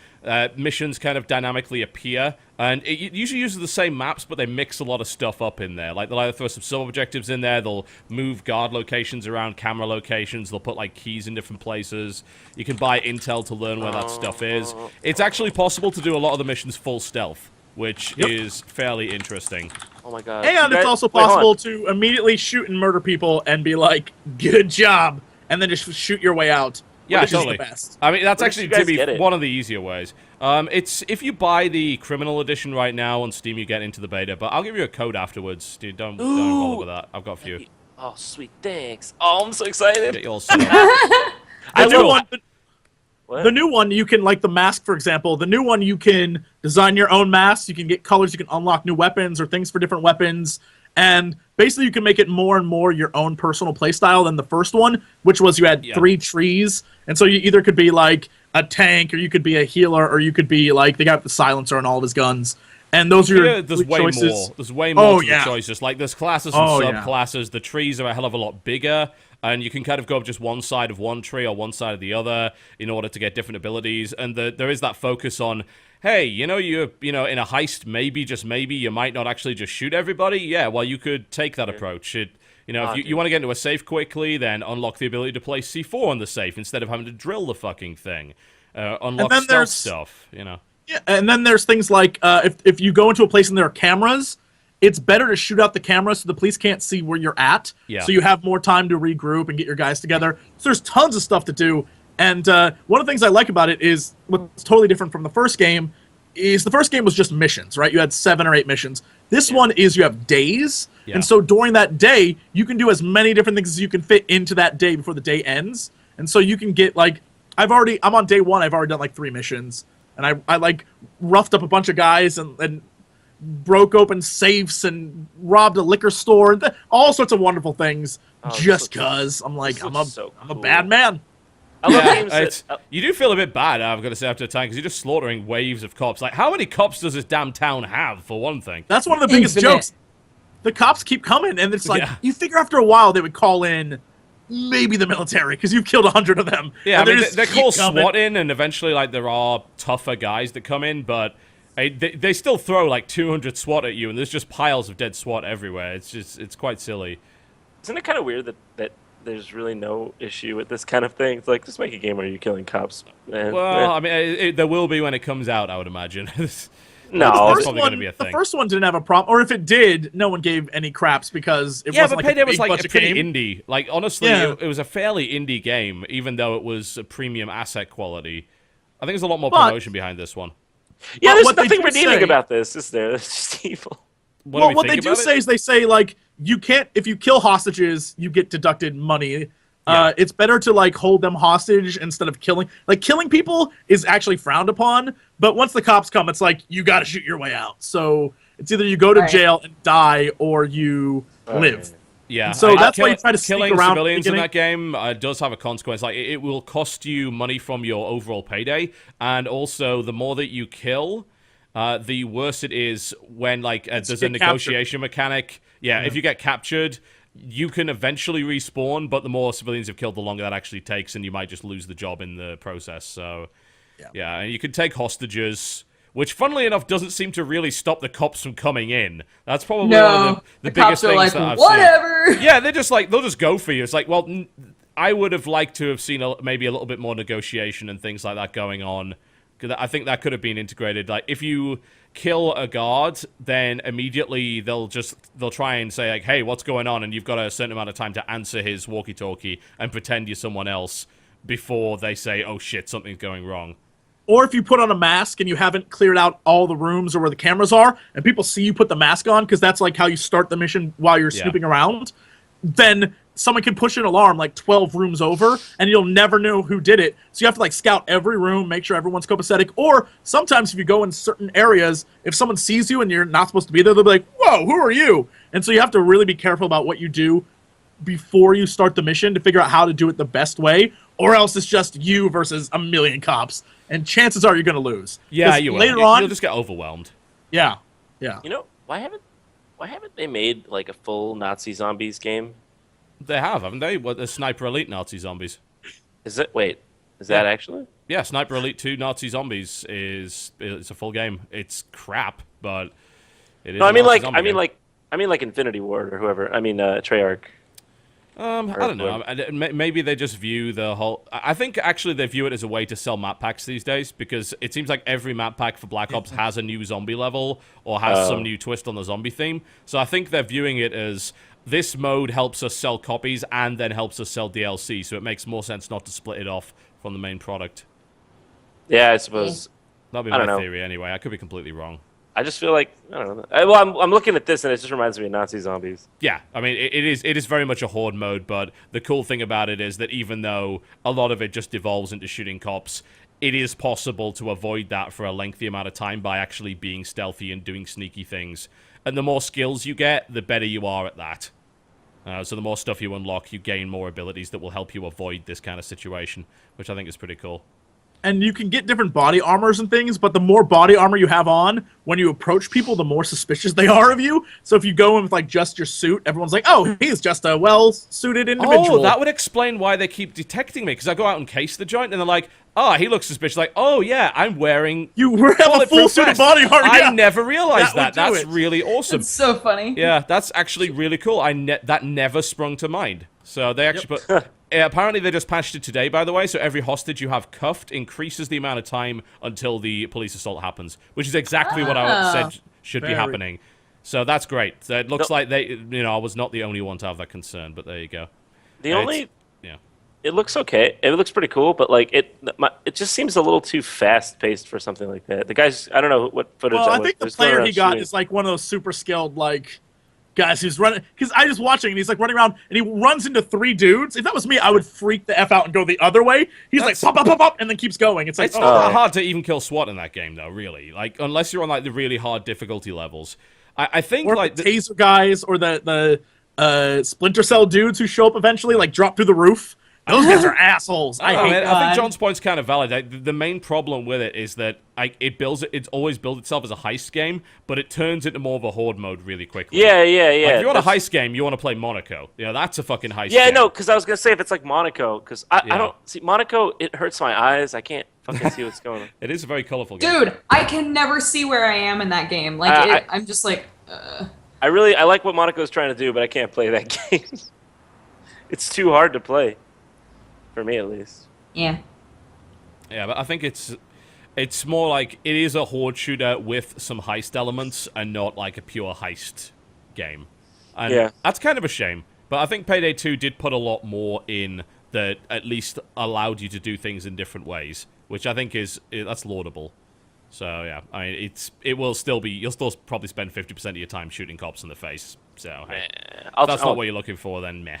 missions kind of dynamically appear, and it usually uses the same maps, but they mix a lot of stuff up in there. Like they'll either throw some sub objectives in there, they'll move guard locations around camera locations, they'll put like keys in different places. You can buy intel to learn where that stuff is. It's actually possible to do a lot of the missions full stealth, which is fairly interesting. Oh my god. And You it's guys- also wait, hold on. possible to immediately shoot and murder people and be like, "Good job," and then just shoot your way out. Yeah, which totally. is the best. I mean, that's Where did actually you guys to be get it? one of the easier ways. It's if you buy the criminal edition right now on Steam, you get into the beta. But I'll give you a code afterwards, dude. Don't bother with that. I've got a few. Oh, sweet, thanks. Oh, I'm so excited. Get you all set up. The That's new cool. one, What? the new one, you can, like the mask, for example, the new one, you can design your own masks, you can get colors, you can unlock new weapons or things for different weapons, and basically you can make it more and more your own personal playstyle than the first one, which was you had 3 trees, and so you either could be like a tank, or you could be a healer, or you could be like, they got the silencer on all of his guns, and those are your There's 3 way choices. more. There's way more to yeah. the choices. Like there's classes and Oh, yeah. subclasses. The trees are a hell of a lot bigger, and you can kind of go up just one side of one tree or one side of the other in order to get different abilities. And there is that focus on, hey, you're in a heist, maybe just maybe you might not actually just shoot everybody. Yeah, well, you could take that approach. If you want to get into a safe quickly, then unlock the ability to place C4 on the safe instead of having to drill the fucking thing. Unlock then stealth there's- stuff. Yeah, and then there's things like if you go into a place and there are cameras, it's better to shoot out the camera so the police can't see where you're at. Yeah. So you have more time to regroup and get your guys together. So there's tons of stuff to do. And one of the things I like about it is what's totally different from the first game is the first game was just missions, right? You had 7 or 8 missions. This one is you have days. Yeah. And so during that day, you can do as many different things as you can fit into that day before the day ends. And so you can get like, I'm on day 1, I've already done like 3 missions. And I like roughed up a bunch of guys and broke open safes and robbed a liquor store, and all sorts of wonderful things. this Just looks- cause I'm like this I'm looks so a cool. bad man. I love Yeah, games that, you do feel a bit bad, I've got to say, after a time, because you're just slaughtering waves of cops. Like, how many cops does this damn town have, for one thing? That's one of the biggest Infinite. jokes. The cops keep coming, and it's like Yeah. you figure after a while they would call in maybe the military because you've killed 100 of them. Yeah, and I mean, just they keep call coming. SWAT in, and eventually, like, there are tougher guys that come in, but they still throw, like, 200 SWAT at you, and there's just piles of dead SWAT everywhere. It's quite silly. isn't it kind of weird that there's really no issue with this kind of thing? It's like, just make a game where you're killing cops. And, Well, I mean, there will be when it comes out, I would imagine. no, The That's first probably one, gonna be a the thing. first one didn't have a problem, or if it did, no one gave any craps because it Yeah, wasn't but like Payday a was big like a budget pretty game. indie. Like, honestly, Yeah. it was a fairly indie game, even though it was a premium asset quality. I think there's a lot more But- promotion behind this one. yeah, Well, there's what they nothing do redeeming say- about this, is there? It's just evil. What do Well, we what they think do about say it? is they say like you can't, if you kill hostages, you get deducted money, Yeah. It's better to like hold them hostage instead of killing. Like killing people is actually frowned upon, but once the cops come, it's like you got to shoot your way out. So it's either you go to Right. jail and die or you live. Yeah, And so that's why you try to sneak killing around civilians in beginning. that game does have a consequence. Like it will cost you money from your overall payday, and also the more that you kill, the worse it is when like there's a get negotiation mechanic. Yeah, if you get captured, you can eventually respawn, but the more civilians you've killed, the longer that actually takes, and you might just lose the job in the process. So, yeah, and you can take hostages, which, funnily enough, doesn't seem to really stop the cops from coming in. That's probably one of the biggest cops are things like, that I've whatever. seen. Yeah, they're just like, they'll just go for you. It's like, well, I would have liked to have seen maybe a little bit more negotiation and things like that going on. 'Cause I think that could have been integrated. Like, if you kill a guard, then immediately they'll try and say, like, hey, what's going on? And you've got a certain amount of time to answer his walkie-talkie and pretend you're someone else before they say, oh shit, something's going wrong. Or if you put on a mask and you haven't cleared out all the rooms or where the cameras are, and people see you put the mask on, because that's like how you start the mission while you're snooping around, then someone can push an alarm like 12 rooms over, and you'll never know who did it. So you have to like scout every room, make sure everyone's copacetic. Or sometimes if you go in certain areas, if someone sees you and you're not supposed to be there, they'll be like, whoa, who are you? And so you have to really be careful about what you do before you start the mission to figure out how to do it the best way, or else it's just you versus a million cops, and chances are you're going to lose. Yeah, you will. Later on, You'll just get overwhelmed. yeah. You know, why haven't they made like a full Nazi zombies game? They have, haven't they? What, the Sniper Elite Nazi Zombies. Is that actually? Yeah, Sniper Elite 2 Nazi Zombies it's a full game. It's crap, but it is. No, I mean a Nazi like zombie I mean game. like I mean like Infinity Ward or whoever. I mean Treyarch. I don't know. Maybe they just view the whole... I think actually they view it as a way to sell map packs these days, because it seems like every map pack for Black Ops has a new zombie level or has some new twist on the zombie theme. So I think they're viewing it as this mode helps us sell copies and then helps us sell DLC, so it makes more sense not to split it off from the main product. Yeah, I suppose. That'd be I don't my know. theory anyway. I could be completely wrong. I just feel like I don't know. Well, I'm looking at this and it just reminds me of Nazi zombies. Yeah, I mean, it is very much a horde mode, but the cool thing about it is that even though a lot of it just devolves into shooting cops, it is possible to avoid that for a lengthy amount of time by actually being stealthy and doing sneaky things. And the more skills you get, the better you are at that. So the more stuff you unlock, you gain more abilities that will help you avoid this kind of situation, which I think is pretty cool. And you can get different body armors and things, but the more body armor you have on, when you approach people, the more suspicious they are of you. So if you go in with like just your suit, everyone's like, oh, he's just a well-suited individual. Oh, that would explain why they keep detecting me, because I go out and case the joint, and they're like, oh, he looks suspicious. Like, oh, yeah, I'm wearing... You have a full bulletproof suit of vest. body armor. I yeah. never realized That that. would do That's it. really awesome. It's so funny. Yeah, that's actually really cool. That never sprung to mind. So they actually put... apparently they just patched it today, by the way, so every hostage you have cuffed increases the amount of time until the police assault happens, which is exactly what I said should be Very- happening. So that's great. So it looks like they... I was not the only one to have that concern, but there you go. The only Yeah. it looks okay. It looks pretty cool, but like it just seems a little too fast paced for something like that. The guy's I don't know what footage. Well, I was- think the was going player around he got shooting. is like one of those super skilled like guys who's running. Because I just watching and he's like running around and he runs into 3 dudes. If that was me, I would freak the f out and go the other way. He's like pop, pop, pop, pop, and then keeps going. It's like It's not that Oh. hard to even kill SWAT in that game, though, really. Like, unless you're on, like, the really hard difficulty levels. I think, or like... the taser guys or the Splinter Cell dudes who show up eventually, like drop through the roof. Those guys are assholes. I hate man, that. I think John's point's kind of valid. The main problem with it is that it's always built itself as a heist game, but it turns into more of a horde mode really quickly. Yeah. Like, if you want a That's- heist game, you want to play Monaco. Yeah, that's a fucking heist Yeah, game. no, because I was gonna say if it's like Monaco, because I Yeah. don't see Monaco. It hurts my eyes. I can't fucking see what's going on. It is a very colorful game. Dude, I can never see where I am in that game. Like, I'm just like, I like what Monaco's trying to do, but I can't play that game. It's too hard to play, for me at least. yeah. Yeah, but I think it's more like it is a horde shooter with some heist elements and not like a pure heist game. And Yeah. that's kind of a shame. But I think Payday 2 did put a lot more in that at least allowed you to do things in different ways, which I think that's laudable. So yeah, I mean you'll still probably spend 50% of your time shooting cops in the face. So hey, if that's not what you're looking for, then meh.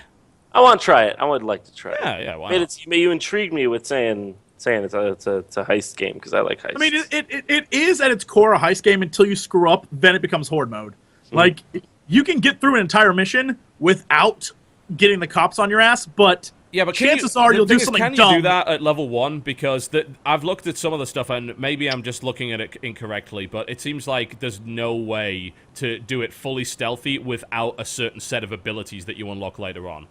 I want to try it. I would like to try it. Yeah, why not? You intrigued me with saying it's a heist game because I like heists. I mean, it is at its core a heist game until you screw up, then it becomes horde mode. Like, you can get through an entire mission without getting the cops on your ass, but Yeah, but chances are you'll do something dumb. dumb. Can you do that at level 1? Because I've looked at some of the stuff, and maybe I'm just looking at it incorrectly, but it seems like there's no way to do it fully stealthy without a certain set of abilities that you unlock later on.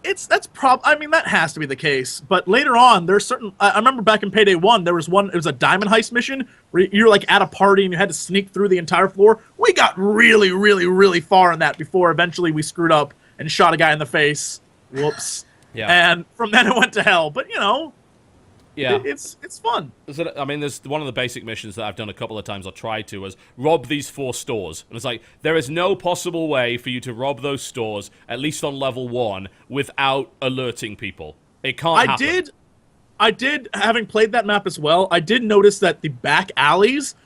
I mean, that has to be the case. But later on, there's certain. I remember back in Payday 1, there was one. It was a diamond heist mission where you're like at a party and you had to sneak through the entire floor. We got really, really, really far in that before eventually we screwed up and shot a guy in the face. Whoops. Yeah. And from then it went to hell. But Yeah. it's fun. I mean, there's one of the basic missions that I've done a couple of times, or tried to, was rob these 4 stores. And it's like, there is no possible way for you to rob those stores, at least on level 1, without alerting people. It can't happen. I did, having played that map as well, I did notice that the back alleys,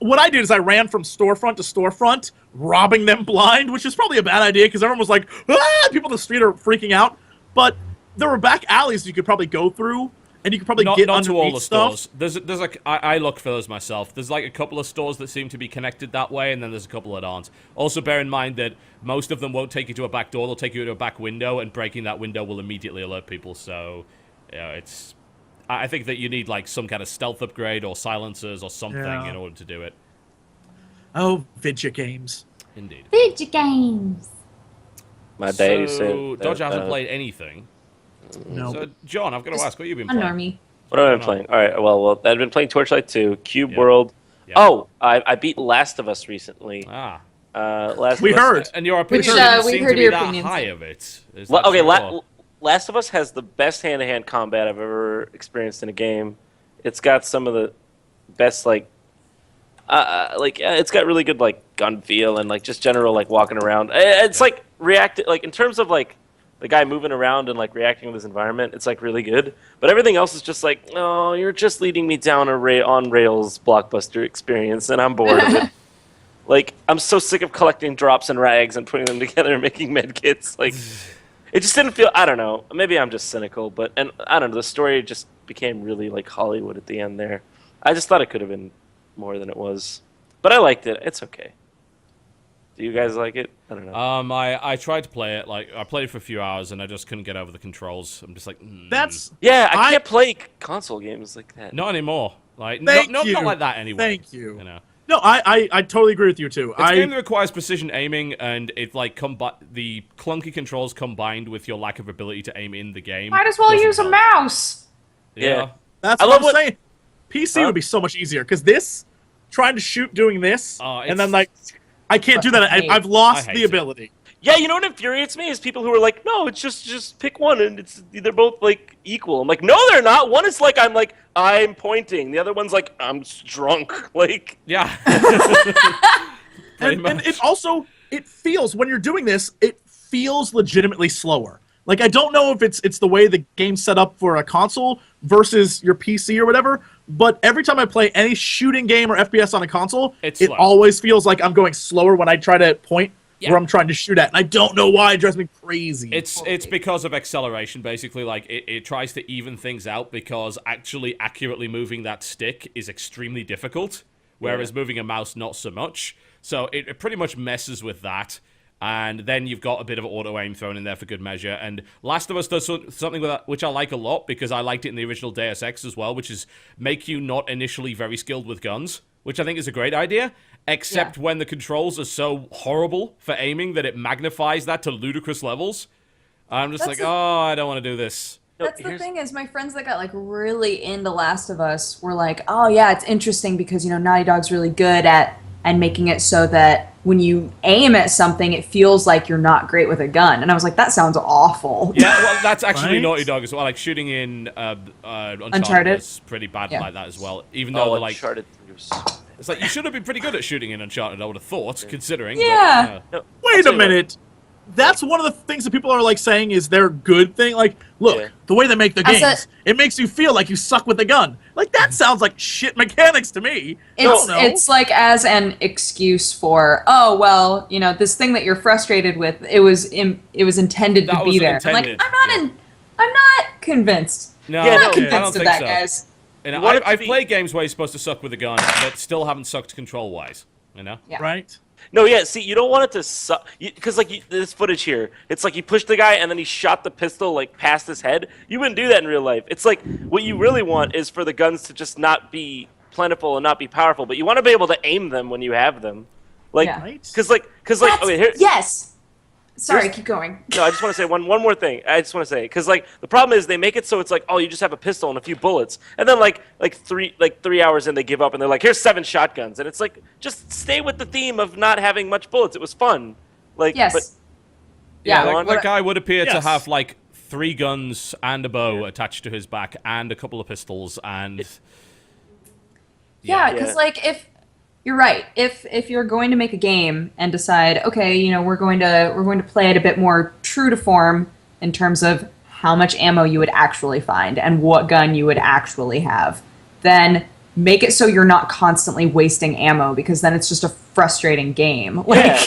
what I did is I ran from storefront to storefront, robbing them blind, which is probably a bad idea, because everyone was like, ah! People in the street are freaking out. But there were back alleys you could probably go through, and you could probably get not to all the stuff. stores. There's like I look for those myself. There's like a couple of stores that seem to be connected that way, and then there's a couple that aren't. Also, bear in mind that most of them won't take you to a back door. They'll take you to a back window, and breaking that window will immediately alert people. So, it's. I think that you need like some kind of stealth upgrade or silencers or something in order to do it. Oh, video games. Indeed. Video games. My daddy So, said Dodger hasn't played anything. No. So, John, I've got to ask, what have you been A playing? normie. What have I been playing? All right, well, I've been playing Torchlight 2, Cube Yeah. World. Yeah. Oh, I beat Last of Us recently. We heard. And your opinion Which, didn't we seem heard to be your that opinions. high of it. Is Well, that okay, true, or- Last of Us has the best hand-to-hand combat I've ever experienced in a game. It's got some of the best it's got really good like gun feel and like just general like walking around. It's like reacting like in terms of like the guy moving around and like reacting to this environment. It's like really good, but everything else is just like, oh, you're just leading me down a on rails blockbuster experience, and I'm bored of it. Like, I'm so sick of collecting drops and rags and putting them together and making med kits. Like, it just didn't feel. I don't know. Maybe I'm just cynical, but I don't know. The story just became really like Hollywood at the end there. I just thought it could have been more than it was, but I liked it. It's okay. Do you guys like it? I don't know. I tried to play it. Like, I played it for a few hours and I just couldn't get over the controls. I'm just like, Yeah, I can't play console games like that. not anymore. Like, Thank not you. like that anyway. Thank you. You know, No, I totally agree with you too. it's a game that requires precision aiming, and it like the clunky controls combined with your lack of ability to aim in the game. Might as well doesn't use a help. mouse. Yeah. That's I what love I'm what- saying. PC would be so much easier because this, trying to shoot doing this, and then like, I can't do that. I've lost I hate the it. ability. Yeah, you know what infuriates me is people who are like, no, it's just pick one and they're both like equal. I'm like, no, they're not. One is like I'm pointing. The other one's like I'm drunk. Like, Yeah. And it feels, when you're doing this, it feels legitimately slower. Like, I don't know if it's the way the game's set up for a console versus your PC or whatever, but every time I play any shooting game or FPS on a console, It's it slow. always feels like I'm going slower when I try to point Yeah. where I'm trying to shoot at. And I don't know why. It drives me crazy. It's because of acceleration, basically. Like, it tries to even things out because actually accurately moving that stick is extremely difficult, whereas moving a mouse, not so much. So it pretty much messes with that. And then you've got a bit of auto-aim thrown in there for good measure. And Last of Us does something with that, which I like a lot, because I liked it in the original Deus Ex as well, which is make you not initially very skilled with guns, which I think is a great idea, except when the controls are so horrible for aiming that it magnifies that to ludicrous levels. I'm just That's I don't want to do this. That's the thing is, my friends that got like really into Last of Us were like, oh yeah, it's interesting because, you know, Naughty Dog's really good at making it so that when you aim at something, it feels like you're not great with a gun. And I was like, that sounds awful. Yeah, well, that's actually Right? Naughty Dog as well. Like, shooting in Uncharted Uncharted? was pretty bad Yeah. like that as well. Even though, like, Uncharted 3 was- it's like, you should have been pretty good at shooting in Uncharted, I would have thought, considering. Yeah. But, Wait a minute. that's one of the things that people are like saying is their good thing. Like, look, Yeah. the way they make the As games, it makes you feel like you suck with a gun. Like that sounds like shit mechanics to me. I don't know. It's like as an excuse for, oh well, this thing that you're frustrated with, it was intended That to was be there. intended, I'm not convinced. No, Yeah, I'm no, not I don't convinced of think that, so. guys. And You want it to I've be- played games where you're supposed to suck with a gun, but still haven't sucked control-wise. Yeah. Right? No, yeah. See, you don't want it to suck because this footage here, it's like you pushed the guy and then he shot the pistol like past his head. You wouldn't do that in real life. It's like what you really want is for the guns to just not be plentiful and not be powerful, but you want to be able to aim them when you have them, like Yeah. Right? because okay here. Yes. Sorry, Here's- keep going. No, I just want to say one more thing. I just want to say because the problem is they make it so it's like, oh, you just have a pistol and a few bullets, and then like 3 hours in they give up and they're like, here's 7 shotguns, and it's like just stay with the theme of not having much bullets. It was fun. Like Yes. but Yeah, Like, that guy would appear to Yes. have like 3 guns and a bow attached to his back and a couple of pistols and Yeah, because Yeah. if you're right, if you're going to make a game and decide, okay, we're going to play it a bit more true to form in terms of how much ammo you would actually find and what gun you would actually have, then make it so you're not constantly wasting ammo because then it's just a frustrating game. Like, yeah.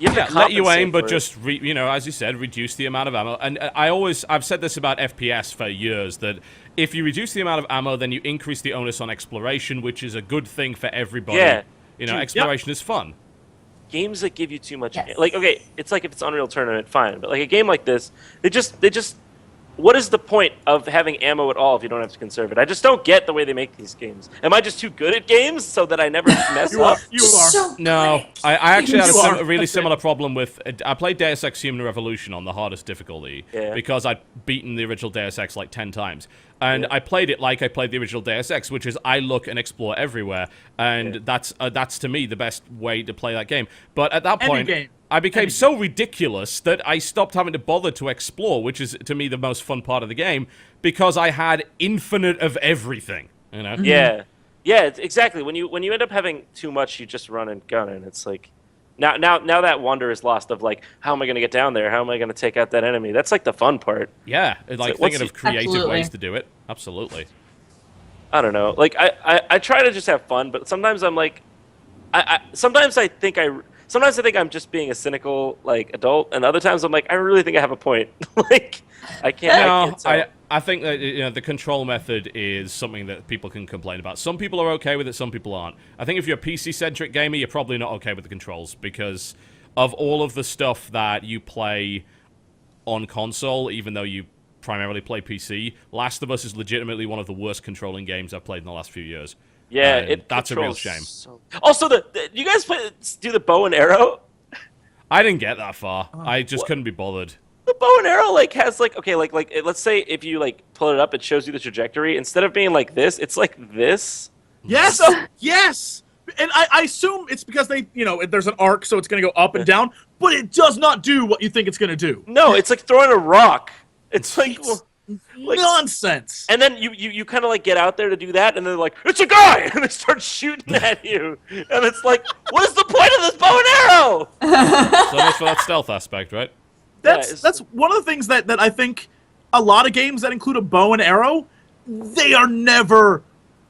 You have to let you compensate aim, but for it. just as you said, reduce the amount of ammo. And I've said this about FPS for years that if you reduce the amount of ammo, then you increase the onus on exploration, which is a good thing for everybody. Yeah. Exploration is fun. games that give you too much Yes. like okay, it's like if it's Unreal Tournament, fine, but like a game like this, they just what is the point of having ammo at all if you don't have to conserve it? I just don't get the way they make these games. Am I just too good at games so that I never mess You up? are. You are. So No, good. I actually had You are. a really That's it. similar problem with. I played Deus Ex Human Revolution on the hardest difficulty Yeah. because I'd beaten the original Deus Ex like 10 times. And I played it like I played the original Deus Ex, which is I look and explore everywhere. And that's to me the best way to play that game. But at that Any point, game. I became so ridiculous that I stopped having to bother to explore, which is to me the most fun part of the game, because I had infinite of everything. You know? Yeah, yeah, exactly. When you end up having too much, you just run and gun, and it's like now that wonder is lost of like, how am I going to get down there? How am I going to take out that enemy? That's like the fun part. Yeah, like what's thinking of creative Absolutely. ways to do it. Absolutely. I don't know. Like I try to just have fun, but sometimes I'm like, sometimes I think I'm just being a cynical like adult, and other times I'm like, I really think I have a point. Like I can't. No, tell. I think that the control method is something that people can complain about. Some people are okay with it, some people aren't. I think if you're a PC-centric gamer, you're probably not okay with the controls because of all of the stuff that you play on console, even though you primarily play PC. Last of Us is legitimately one of the worst controlling games I've played in the last few years. Yeah, And that's a real controls shame. Also, you guys do the bow and arrow? I didn't get that far. I just couldn't be bothered. The bow and arrow like has like okay like let's say if you like pull it up, it shows you the trajectory. Instead of being like this, it's like this. Yes, yes. And I assume it's because they, there's an arc, so it's going to go up and down, but it does not do what you think it's going to do. No, it's like throwing a rock. It's like, like Nonsense. and then you kind of like get out there to do that, and they're like, it's a guy, and they start shooting at you, and it's like, what is the point of this bow and arrow? So much for that stealth aspect, right? That's Yeah, one of the things that I think a lot of games that include a bow and arrow, they are never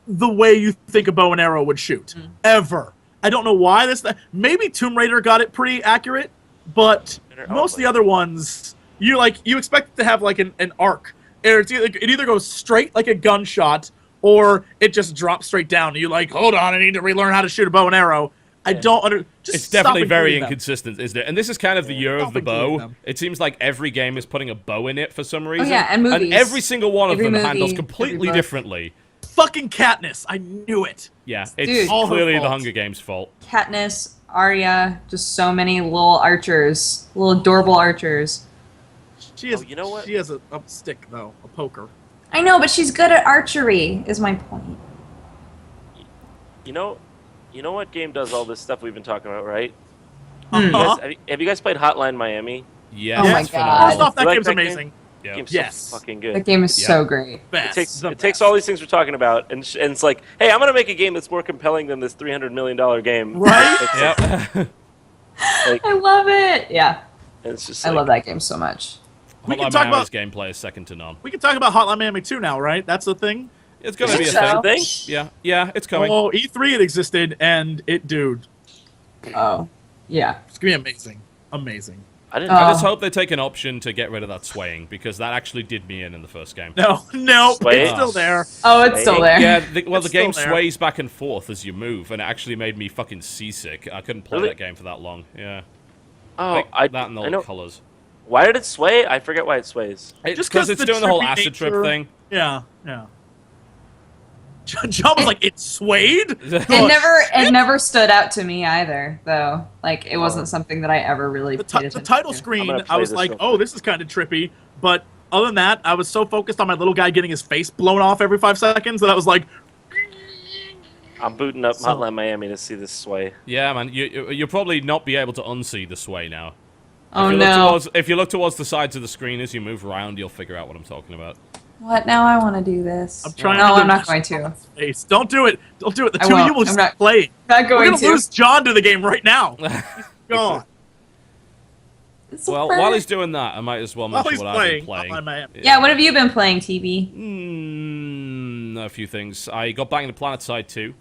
the way you think a bow and arrow would shoot. Ever. I don't know why maybe Tomb Raider got it pretty accurate, but most of the other ones, you expect it to have like an arc. Or it either goes straight like a gunshot, or it just drops straight down. And you're like, hold on, I need to relearn how to shoot a bow and arrow. I don't just It's stop definitely very including them. inconsistent, isn't it? And this is kind of the year of Stop the including bow. them. It seems like every game is putting a bow in it for some reason. yeah, and movies. every single one of Every them movie, handles every completely book. differently. Fucking Katniss. I knew it. Yeah, Dude. it's All her clearly the fault. Hunger Games' fault. Katniss, Arya, just so many little archers, little adorable archers. She has, you know what? She has a stick, though. A poker. I know, but she's good at archery, is my point. You know what game does all this stuff we've been talking about, right? Uh-huh. Have you guys played Hotline Miami? Yes, Oh my it's God. phenomenal. First off, that You like game's that game? amazing. Yeah. Game's Yes. so fucking good. That game is Yeah. so great. Best. It takes all these things we're talking about, and it's like, hey, I'm gonna make a game that's more compelling than this $300 million game. Right? It's Yep. like, I love it. Yeah. And it's just I like, love that game so much. We can Hotline talk Miami's about- gameplay is second to none. We can talk about Hotline Miami 2 now, right? That's the thing. It's gonna be a So- thing. thing. Yeah, it's coming. Oh, E3 it existed, and dude, Oh, yeah. it's gonna be amazing. Amazing. I didn't. I just Oh. hope they take an option to get rid of that swaying, because that actually did me in the first game. No, Sway? it's still there. Oh, it's still there. Yeah, the It's game still there. sways back and forth as you move, and it actually made me fucking seasick. I couldn't play Really? that game for that long. Yeah, Oh, like that and all I know. the colors. Why did it sway? I forget why it sways. Just Because it's the doing the whole trippy acid trip nature- thing. Yeah. John was like, it swayed? It never stood out to me either, though. Like it wasn't something that I ever really The, paid the attention title to. screen, I'm gonna I play was this like, real oh, quick. this is kind of trippy. But other than that, I was so focused on my little guy getting his face blown off every 5 seconds that I was like, I'm booting up So- Hotline Miami to see this sway. Yeah, man, you'll probably not be able to unsee the sway now. Oh If you look no! towards, if you look towards the sides of the screen as you move around, you'll figure out what I'm talking about. What? Now I want to do this. I'm trying No, to I'm not going to. face. Don't do it. Don't do it. The I two of won't. you will I'm just not- play. Not We're going going to to. lose John to the game right now. God. It's Well, fun. while he's doing that, I might as well While mention he's what I've playing, been playing. Hotline Miami. Yeah, what have you been playing, TB? A few things. I got back into PlanetSide 2.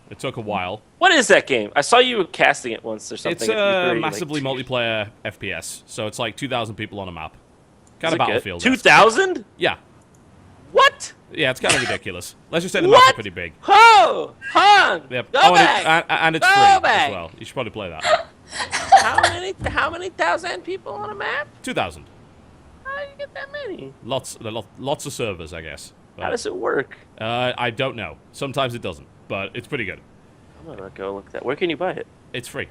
It took a while. What is that game? I saw you casting it once or something. It's at a E3, like, massively multiplayer FPS, so it's like 2,000 people on a map. Kind is of it good? Battlefield. 2,000? Yeah. What? Yeah, it's kind of ridiculous. Let's just say the What? maps are pretty big. Ho! Han! Yep. Go Oh, back! and it's Go free as back! well. You should probably play that. How many thousand people on a map? 2,000. How do you get that many? Lots of servers, I guess. But, How does it work? I don't know. Sometimes it doesn't, but it's pretty good. I'm gonna go look that. Where can you buy it? It's free.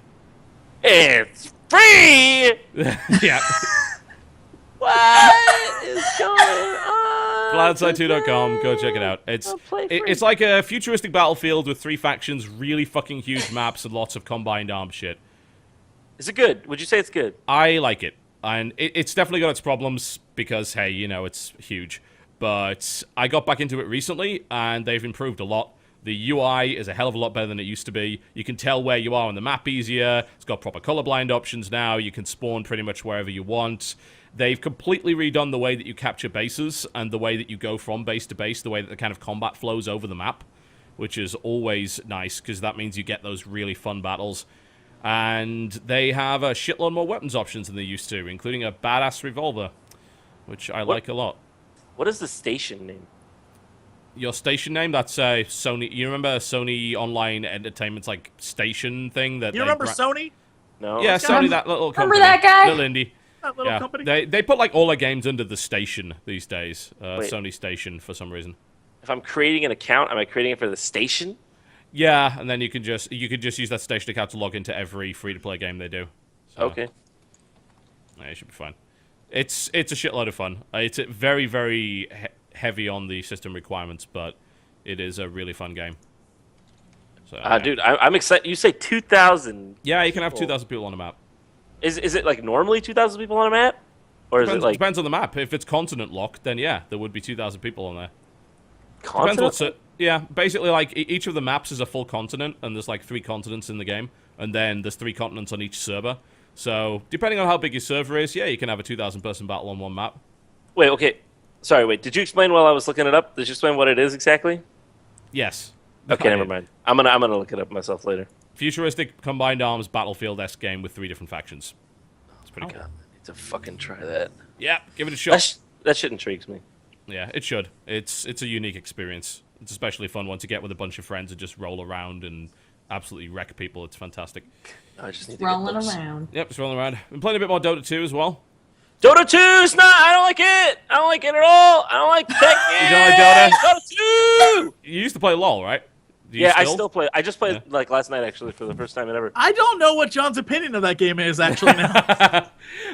It's free. Yeah. What is going on? PlanetSide2.com. Go check it out. I'll play It's free. like a futuristic battlefield with 3 factions, really fucking huge maps, and lots of combined arms shit. Is it good? Would you say it's good? I like it. And it's definitely got its problems because, hey, you know, it's huge. But I got back into it recently, and they've improved a lot. The UI is a hell of a lot better than it used to be. You can tell where you are on the map easier. It's got proper colorblind options now. You can spawn pretty much wherever you want. They've completely redone the way that you capture bases and the way that you go from base to base, the way that the kind of combat flows over the map, which is always nice because that means you get those really fun battles. And they have a shitload more weapons options than they used to, including a badass revolver, which I like a lot. What is the station name? Your station name? That's Sony. You remember Sony Online Entertainment's like station thing that You they remember bra- Sony? No. Yeah, Sony, that little company. Remember that guy? Little indie. That little Yeah, company? they put like all their games under the station these days. Wait. Sony Station for some reason. If I'm creating an account, am I creating it for the station? Yeah, and then you could just use that station account to log into every free-to-play game they do. So, Okay. yeah, it should be fine. It's a shitload of fun. It's very very heavy on the system requirements, but it is a really fun game. So, yeah. Dude, I'm excited. You say 2,000. Yeah, you can have Cool. 2,000 people on a map. Is it like normally 2,000 people on a map? Or is Depends, it like depends on the map. If it's continent locked, then yeah, there would be 2,000 people on there. Depends continent? what's it. Yeah, basically, like each of the maps is a full continent, and there's like 3 continents in the game, and then there's 3 continents on each server. So depending on how big your server is, yeah, you can have a 2,000 person battle on one map. Wait, okay. Sorry, wait. Did you explain while I was looking it up? Did you explain what it is exactly? Yes. Okay, I never did. mind. I'm gonna look it up myself later. Futuristic combined arms battlefield-esque game with 3 different factions. It's pretty cool. God, I need to fucking try that. Yeah, give it a shot. That shit intrigues me. Yeah, it should. It's a unique experience. It's especially fun once you get with a bunch of friends and just roll around and absolutely wreck people. It's fantastic. I just need to Rolling get those. around. Yep, just rolling around. Been playing a bit more Dota 2 as well. Dota 2's not. I don't like it. I don't like it at all. I don't like the tech. You don't like Dota 2. You used to play LoL, right? Do you Yeah, I still play. I just played Yeah. like last night actually for the first time in ever. I don't know what John's opinion of that game is actually now.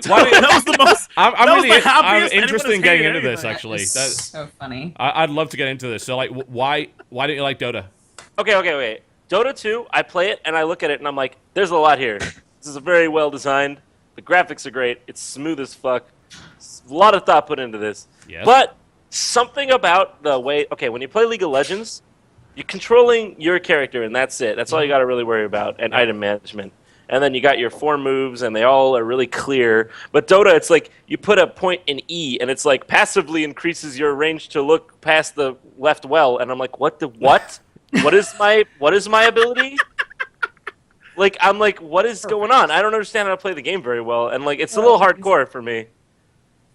Why do you- that was the most. I'm that was really the I'm happiest interested in anyone has getting hated into this, anything. actually. That is so funny. I'd love to get into this. So, like, why don't you like Dota? Okay, wait. Dota 2, I play it and I look at it and I'm like, there's a lot here. This is a very well designed. The graphics are great. It's smooth as fuck. A lot of thought put into this. Yes. But something about the way, okay, when you play League of Legends, you're controlling your character and that's it. That's all you got to really worry about, and item management. and then you got your 4 moves, and they all are really clear. But Dota, it's like you put a point in E, and it's like passively increases your range to look past the left well, and I'm like, what? What is my ability? Like, I'm like, what is going on? I don't understand how to play the game very well, and like, it's a little hardcore for me.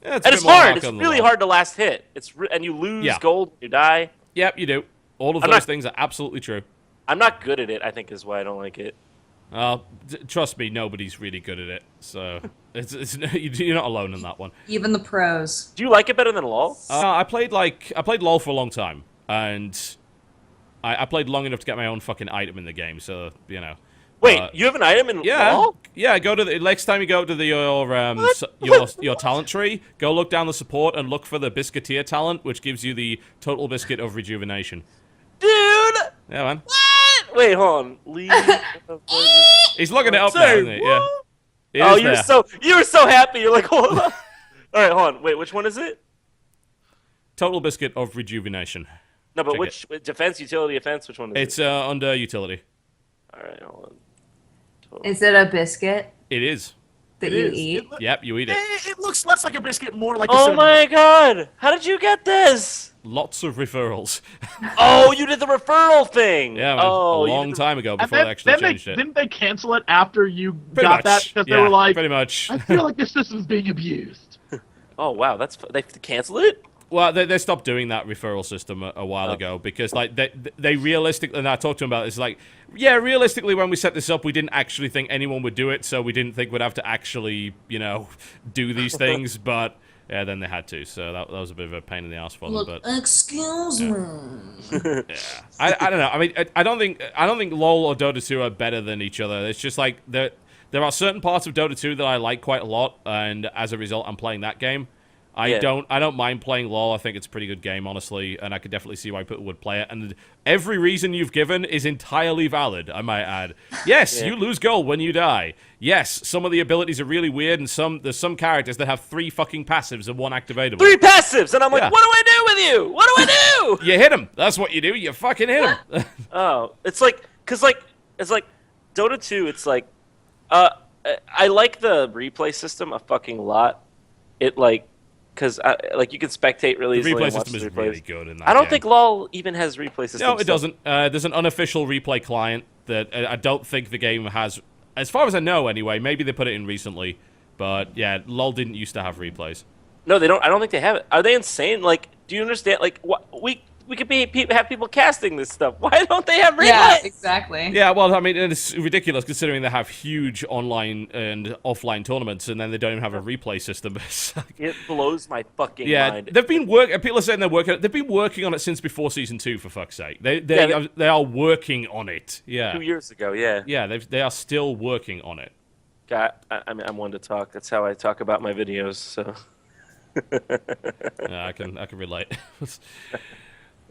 Yeah, And it's hard. It's really hard to last hit. And you lose gold, you die. Yep, you do. All of those things are absolutely true. I'm not good at it, I think, is why I don't like it. Trust me, nobody's really good at it. So you're not alone in that one. Even the pros. Do you like it better than LoL? I played LoL for a long time, and I played long enough to get my own fucking item in the game. So you know. Wait, you have an item in LoL? Yeah. Go to the next time you go to your talent tree. Go look down the support and look for the Biscuiteer talent, which gives you the total biscuit of rejuvenation. Dude! Yeah, man. What? Wait, hold on. Leave. He's looking it up now, isn't he? Yeah. You're so happy. You're like, hold on. All right, hold on. Wait, which one is it? Total biscuit of rejuvenation. No, but Check which defense, utility, offense? Which one is it? It's under utility. All right, hold on. Is it a biscuit It is. that you eat? Yep, you eat it. It looks less like a biscuit, more like a Oh cinnamon. my god! How did you get this? Lots of referrals. Oh, you did the referral thing. Yeah, man. Oh, a long time ago And before they actually changed it. Didn't they cancel it after you Pretty got much. that? Because Yeah, they were like, pretty much. I feel like this system's being abused. Oh wow, they have to cancel it. Well, they stopped doing that referral system a while ago because, like, they realistically, and I talked to them about this, like, yeah, realistically, when we set this up, we didn't actually think anyone would do it, so we didn't think we'd have to actually, you know, do these things, but, yeah, then they had to, so that was a bit of a pain in the ass for them, but... Excuse me. Yeah. I don't know, I mean, I don't think LoL or Dota 2 are better than each other. It's just, like, there are certain parts of Dota 2 that I like quite a lot, and as a result, I'm playing that game. I don't mind playing LoL. I think it's a pretty good game, honestly, and I could definitely see why people would play it. And every reason you've given is entirely valid, I might add. Yes, you lose gold when you die. Yes, some of the abilities are really weird, and there's some characters that have 3 fucking passives and 1 activatable. 3 passives, and I'm like, Yeah. what do I do with you? What do I do? You hit him. That's what you do. You fucking hit him. Oh, it's like, it's like Dota 2. It's like, I like the replay system a fucking lot. It because like you can spectate really The easily. replay and watch system is the replays. really good in that I don't game. think LoL even has replay system. No, it doesn't. There's an unofficial replay client that I don't think the game has, as far as I know anyway. Maybe they put it in recently, but yeah, LoL didn't used to have replays. No, they don't. I don't think they have it. Are they insane? Like, do you understand? Like, what we could have people casting this stuff. Why don't they have replays? Yeah, exactly. Yeah, well, I mean, it's ridiculous considering they have huge online and offline tournaments, and then they don't even have a replay system. It blows my fucking mind. they've been people are saying they're working. They've been working on it since before season 2, for fuck's sake. They are working on it. Yeah, 2 years ago. Yeah. yeah, they are still working on it. God, I mean, I'm one to talk. That's how I talk about my videos. So. Yeah, I can relate.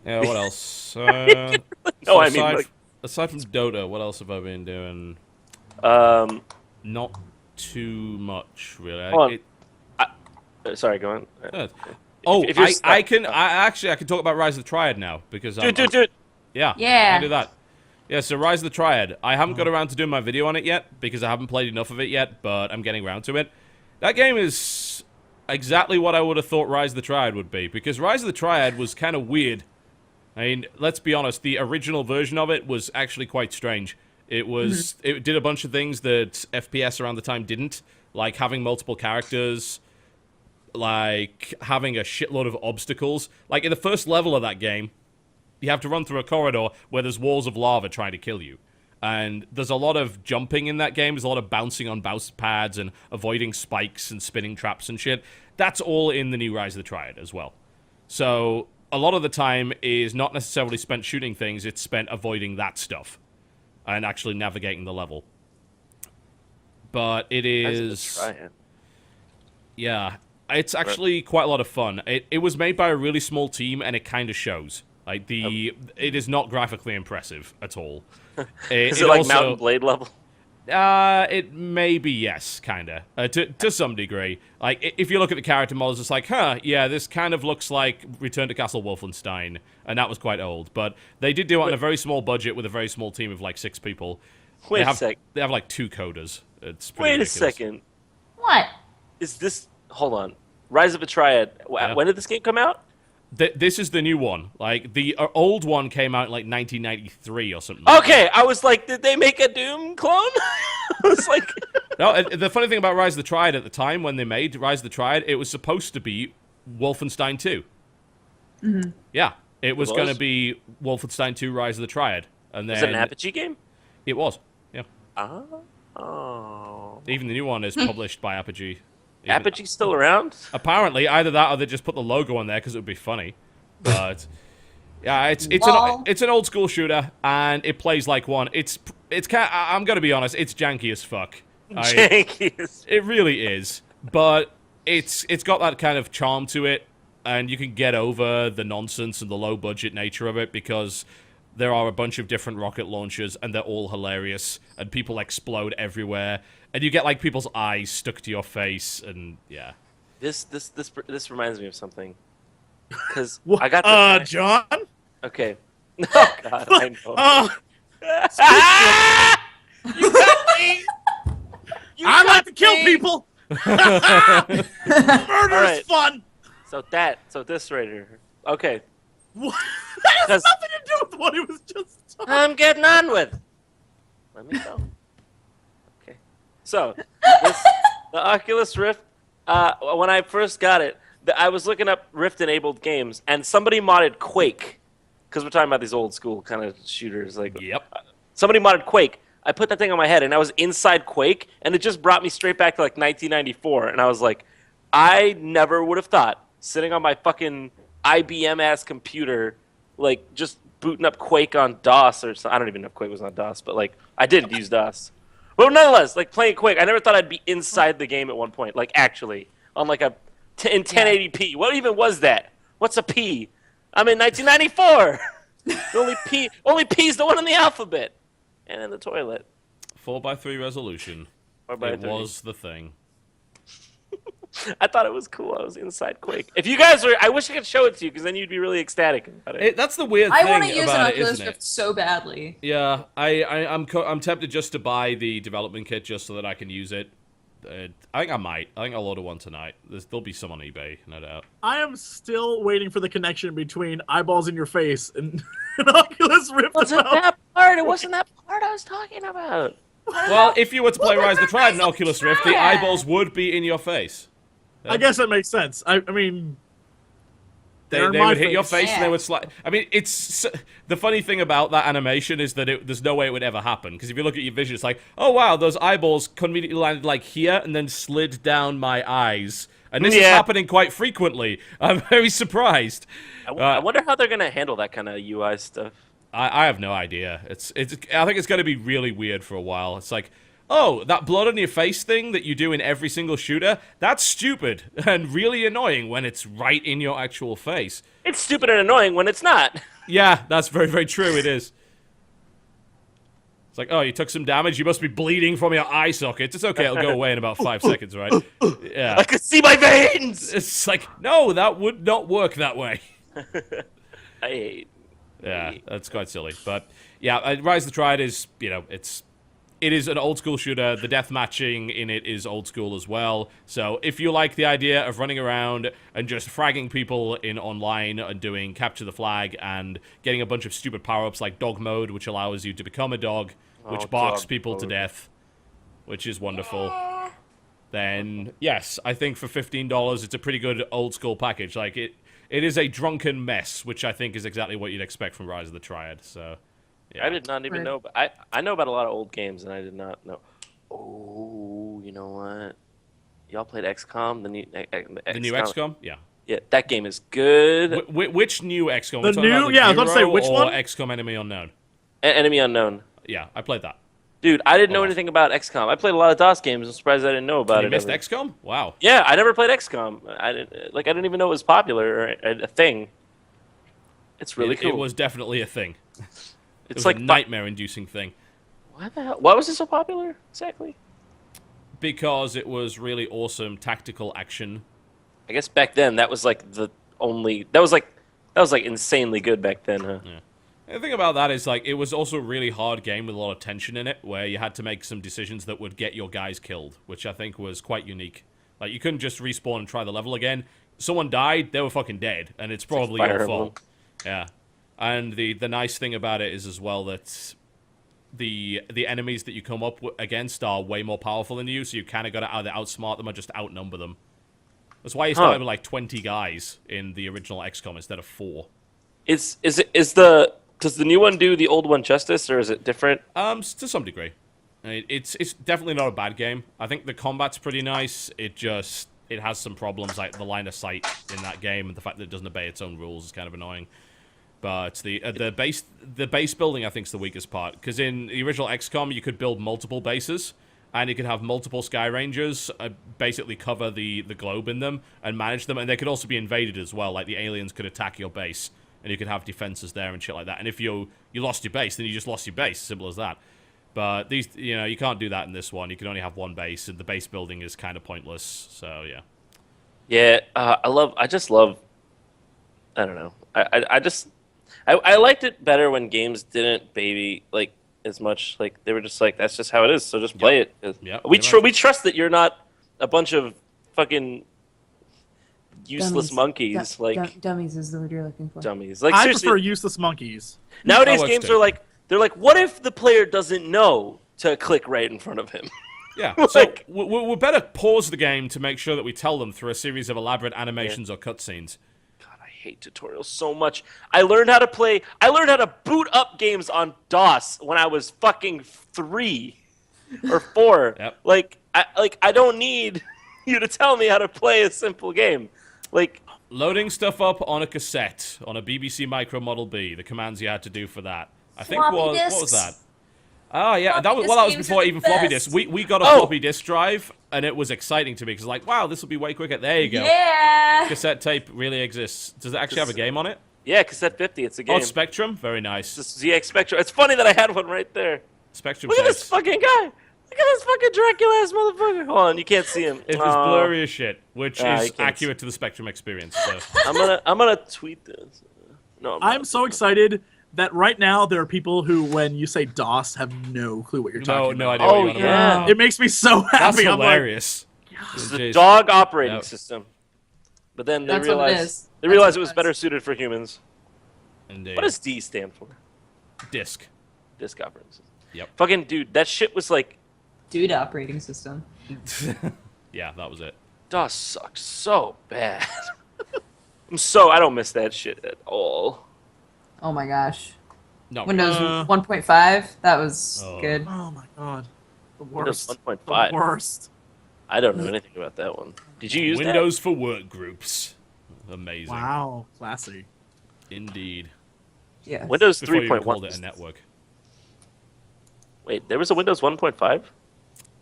Yeah, what else? No, I mean, like- aside from Dota, what else have I been doing? Not too much, really. Hold on. Sorry, go on. Oh, if you're I stuck- can talk about Rise of the Triad now because Do it. yeah, Yeah. I do that. Yeah, so Rise of the Triad. I haven't got around to doing my video on it yet because I haven't played enough of it yet, but I'm getting around to it. That game is exactly what I would have thought Rise of the Triad would be because Rise of the Triad was kind of weird. I mean, let's be honest, the original version of it was actually quite strange. It did a bunch of things that FPS around the time didn't, like having multiple characters, like having a shitload of obstacles. Like in the first level of that game, you have to run through a corridor where there's walls of lava trying to kill you. And there's a lot of jumping in that game. There's a lot of bouncing on bounce pads and avoiding spikes and spinning traps and shit. That's all in the new Rise of the Triad as well. So a lot of the time is not necessarily spent shooting things, it's spent avoiding that stuff and actually navigating the level. But it is... Yeah, it's actually quite a lot of fun. It was made by a really small team, and it kind of shows. Like, it is not graphically impressive at all. Is it like also, Mountain Blade level? It may be, yes, kind of. To some degree. Like, if you look at the character models, it's like, huh, yeah, this kind of looks like Return to Castle Wolfenstein, and that was quite old. But they did do it on a very small budget with a very small team of, like, 6 people. Wait a sec. They have like 2 coders. It's pretty Wait a ridiculous. second. What? Is this? Hold on. Rise of a Triad. Yeah. When did this game come out? This is the new one. Like, the old one came out in like 1993 or something. Okay, I was like, did they make a Doom clone? I was like, No, the funny thing about Rise of the Triad at the time when they made Rise of the Triad, it was supposed to be Wolfenstein 2. Mm-hmm. Yeah, it was was? going to be Wolfenstein 2 Rise of the Triad. And then is it an Apogee game? It was, yeah. Oh. Even the new one is published by Apogee. Apogee's still around? Apparently, either that or they just put the logo on there because it would be funny. But yeah, it's an old school shooter and it plays like one. I'm gonna be honest, it's janky as fuck. Janky. It really is, but it's got that kind of charm to it, and you can get over the nonsense and the low budget nature of it because there are a bunch of different rocket launchers and they're all hilarious and people explode everywhere and you get like people's eyes stuck to your face and yeah. This reminds me of something. Because What? I got the John? Okay. Oh God, I know. You got me! I like to kill people! Murder Alright. is fun! So this right here. Okay. What? That has nothing to do with what he was just talking I'm getting on with. Let me go. Okay. So, the Oculus Rift, when I first got it, I was looking up Rift-enabled games, and somebody modded Quake, because we're talking about these old school kind of shooters. Like, Yep. Somebody modded Quake. I put that thing on my head, and I was inside Quake, and it just brought me straight back to, like, 1994, and I was like, I never would have thought, sitting on my fucking IBM-ass computer, like, just booting up Quake on DOS or something. I don't even know if Quake was on DOS, but, like, I did use DOS. But nonetheless, like, playing Quake, I never thought I'd be inside the game at one point, like, actually, on, like, in 1080p. What even was that? What's a P? I'm in 1994! only P's the one in the alphabet. And in the toilet. 4:3 resolution. 4:3. It was the thing. I thought it was cool. I was inside Quake. If you guys were, I wish I could show it to you because then you'd be really ecstatic about it. That's the weird I thing want to use an about it, Oculus isn't Rift it? so badly. Yeah, I'm tempted just to buy the development kit just so that I can use it. I think I might. I think I'll order one tonight. There'll be some on eBay, no doubt. I am still waiting for the connection between eyeballs in your face and an Oculus Rift. Wasn't that part? It wasn't that part I was talking about. Well, if you were to play Rise of the Triad and Oculus Rift, the Triad? eyeballs would be in your face. I guess that makes sense. I mean, They they're in my would hit your face. face and they would slide. I mean, the funny thing about that animation is that there's no way it would ever happen. Because if you look at your vision, it's like, oh wow, those eyeballs conveniently landed like here and then slid down my eyes. And this is happening quite frequently. I'm very surprised. I wonder how they're gonna handle that kind of UI stuff. I have no idea. I think it's going to be really weird for a while. It's like, oh, that blood on your face thing that you do in every single shooter, that's stupid and really annoying when it's right in your actual face. It's stupid and annoying when it's not. Yeah, that's very, very true. It is. It's like, oh, you took some damage. You must be bleeding from your eye sockets. It's okay. It'll go away in about 5 seconds, right? Yeah. I can see my veins. It's like, no, that would not work that way. I hate. Yeah, that's quite silly. But yeah, Rise of the Triad is, it is an old school shooter. The death matching in it is old school as well. So if you like the idea of running around and just fragging people in online and doing capture the flag and getting a bunch of stupid power-ups like dog mode, which allows you to become a dog, which barks people to death, which is wonderful, then yes, I think for $15 it's a pretty good old school package. Like it is a drunken mess, which I think is exactly what you'd expect from Rise of the Triad. So, yeah. I did not even know. But I know about a lot of old games, and I did not know. Oh, you know what? Y'all played XCOM, the new XCOM? Yeah. Yeah, that game is good. Which new XCOM? The new, yeah, I was about to say, which one? XCOM Enemy Unknown. Enemy Unknown. Yeah, I played that. Dude, I didn't know anything about XCOM. I played a lot of DOS games. I'm surprised I didn't know about You it. missed XCOM? Wow. Yeah, I never played XCOM. I didn't even know it was popular or a thing. It's really cool. It was definitely a thing. It was like a nightmare-inducing thing. Why the hell? Why was it so popular exactly? Because it was really awesome tactical action. I guess back then that was like the only that was like insanely good back then, huh? Yeah. The thing about that is, like, it was also a really hard game with a lot of tension in it, where you had to make some decisions that would get your guys killed, which I think was quite unique. Like, you couldn't just respawn and try the level again. Someone died, they were fucking dead, and it's probably your fault. Yeah. And the nice thing about it is as well that the enemies that you come up against are way more powerful than you, so you kind of got to either outsmart them or just outnumber them. That's why you started with like 20 guys in the original XCOM instead of 4. Does the new one do the old one justice, or is it different? To some degree. It's definitely not a bad game. I think the combat's pretty nice. It has some problems, like the line of sight in that game, and the fact that it doesn't obey its own rules is kind of annoying. But the base building, I think, is the weakest part. Because in the original XCOM, you could build multiple bases, and you could have multiple Sky Rangers basically cover the globe in them and manage them. And they could also be invaded as well. Like, the aliens could attack your base, and you could have defenses there and shit like that. And if you lost your base, then you just lost your base. Simple as that. But these, you can't do that in this one. You can only have one base, and the base building is kind of pointless. So, yeah. Yeah, I don't know. I liked it better when games didn't baby like as much. Like, they were just like, that's just how it is, so just play it. Yep, we trust that you're not a bunch of fucking useless monkeys. Dummies is the word you're looking for. Dummies. Like, I seriously, prefer useless monkeys. nowadays games are like, they're like, what if the player doesn't know to click right in front of him? Yeah, so we better pause the game to make sure that we tell them through a series of elaborate animations or cutscenes. I hate tutorials so much. I learned how to boot up games on DOS when I was fucking 3 or 4. Yep. I don't need you to tell me how to play a simple game. Like, loading stuff up on a cassette on a BBC Micro Model B, the commands you had to do for that. I think what was that? Oh, yeah, that was before even floppy disks. We got a floppy disk drive, and it was exciting to me, because like, wow, this will be way quicker. There you go. Yeah! Cassette tape really exists. Does it actually have a game on it? Yeah, Cassette 50, it's a game. Oh, Spectrum? Very nice. It's ZX Spectrum. It's funny that I had one right there. Spectrum Look at this fucking guy! Look at this fucking Dracula-ass motherfucker! Hold on, you can't see him. It was blurry as shit, which is accurate to the Spectrum experience. So. I'm gonna tweet this. No, I'm so excited that right now there are people who, when you say DOS, have no clue what you're talking about. No idea what you want about. It makes me so happy. That's hilarious. It's the dog operating system. But then they realized it was better suited for humans. Indeed. What does D stand for? Disk. Disk operating system. Yep. Fucking dude, that shit was like... Dude operating system. Yeah, that was it. DOS sucks so bad. I don't miss that shit at all. Oh my gosh. No. Windows 1.5, that was good. Oh my god. The worst. Windows 1.5. The worst. I don't know anything about that one. Did you use Windows for work groups? Amazing. Wow, classy. Indeed. Yeah. Windows Before you 3.1. called it a network. Wait, there was a Windows 1.5?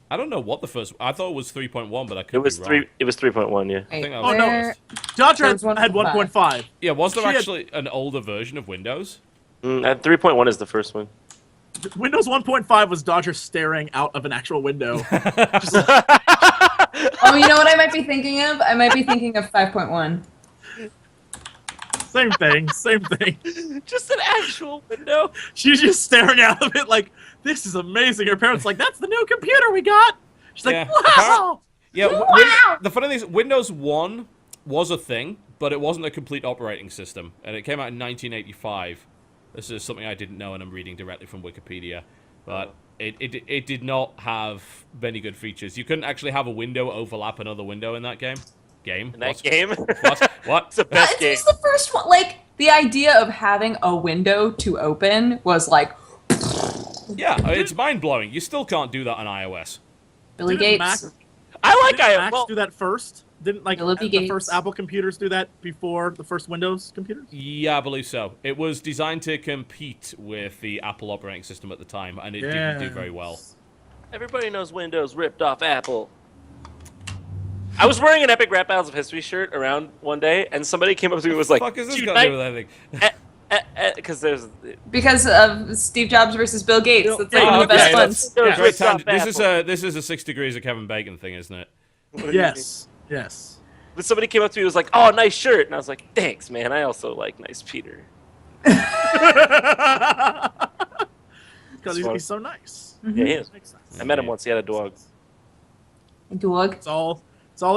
I don't know what the first... I thought it was 3.1, but I could It was be wrong. It was 3.1, yeah. I think I Oh was no, honest. JonTron had 1.5. Yeah, was there She had- actually an older version of Windows? 3.1 is the first one. Windows 1.5 was Dodger staring out of an actual window. Oh, you know what I might be thinking of? I might be thinking of 5.1. Same thing. Just an actual window? She's just staring out of it like, this is amazing. Her parents like, that's the new computer we got. She's like, Yeah. wow. Yeah, Wow! the funny thing is, Windows 1 was a thing, but it wasn't a complete operating system, and it came out in 1985. This is something I didn't know, and I'm reading directly from Wikipedia. But it did not have many good features. You couldn't actually have a window overlap another window in that game. In that What? game? What? It's the best game. It's the first one. Like, the idea of having a window to open was like, Yeah, it's mind-blowing. You still can't do that on iOS. Billy Didn't Gates. Mac- I like Didn't I Macs do that first? Didn't like Billy the Gates. first Apple computers do that before the first Windows computers? Yeah, I believe so. It was designed to compete with the Apple operating system at the time, and it didn't do very well. Everybody knows Windows ripped off Apple. I was wearing an Epic Rap Battles of History shirt around one day, and somebody came up to me and was like, What the fuck is this "Dude, got to do with anything? because there's Because of Steve Jobs versus Bill Gates. That's like Oh, one of the okay, best ones. that's- Great ripped off tangent. This is a 6 degrees of Kevin Bacon thing, isn't it? Yes. Yes. But somebody came up to me and was like, "Oh, nice shirt," and I was like, "Thanks, man. I also like nice Peter." Because he's so nice. Yeah, he is. I met him once. He had a dog. Dog. That's all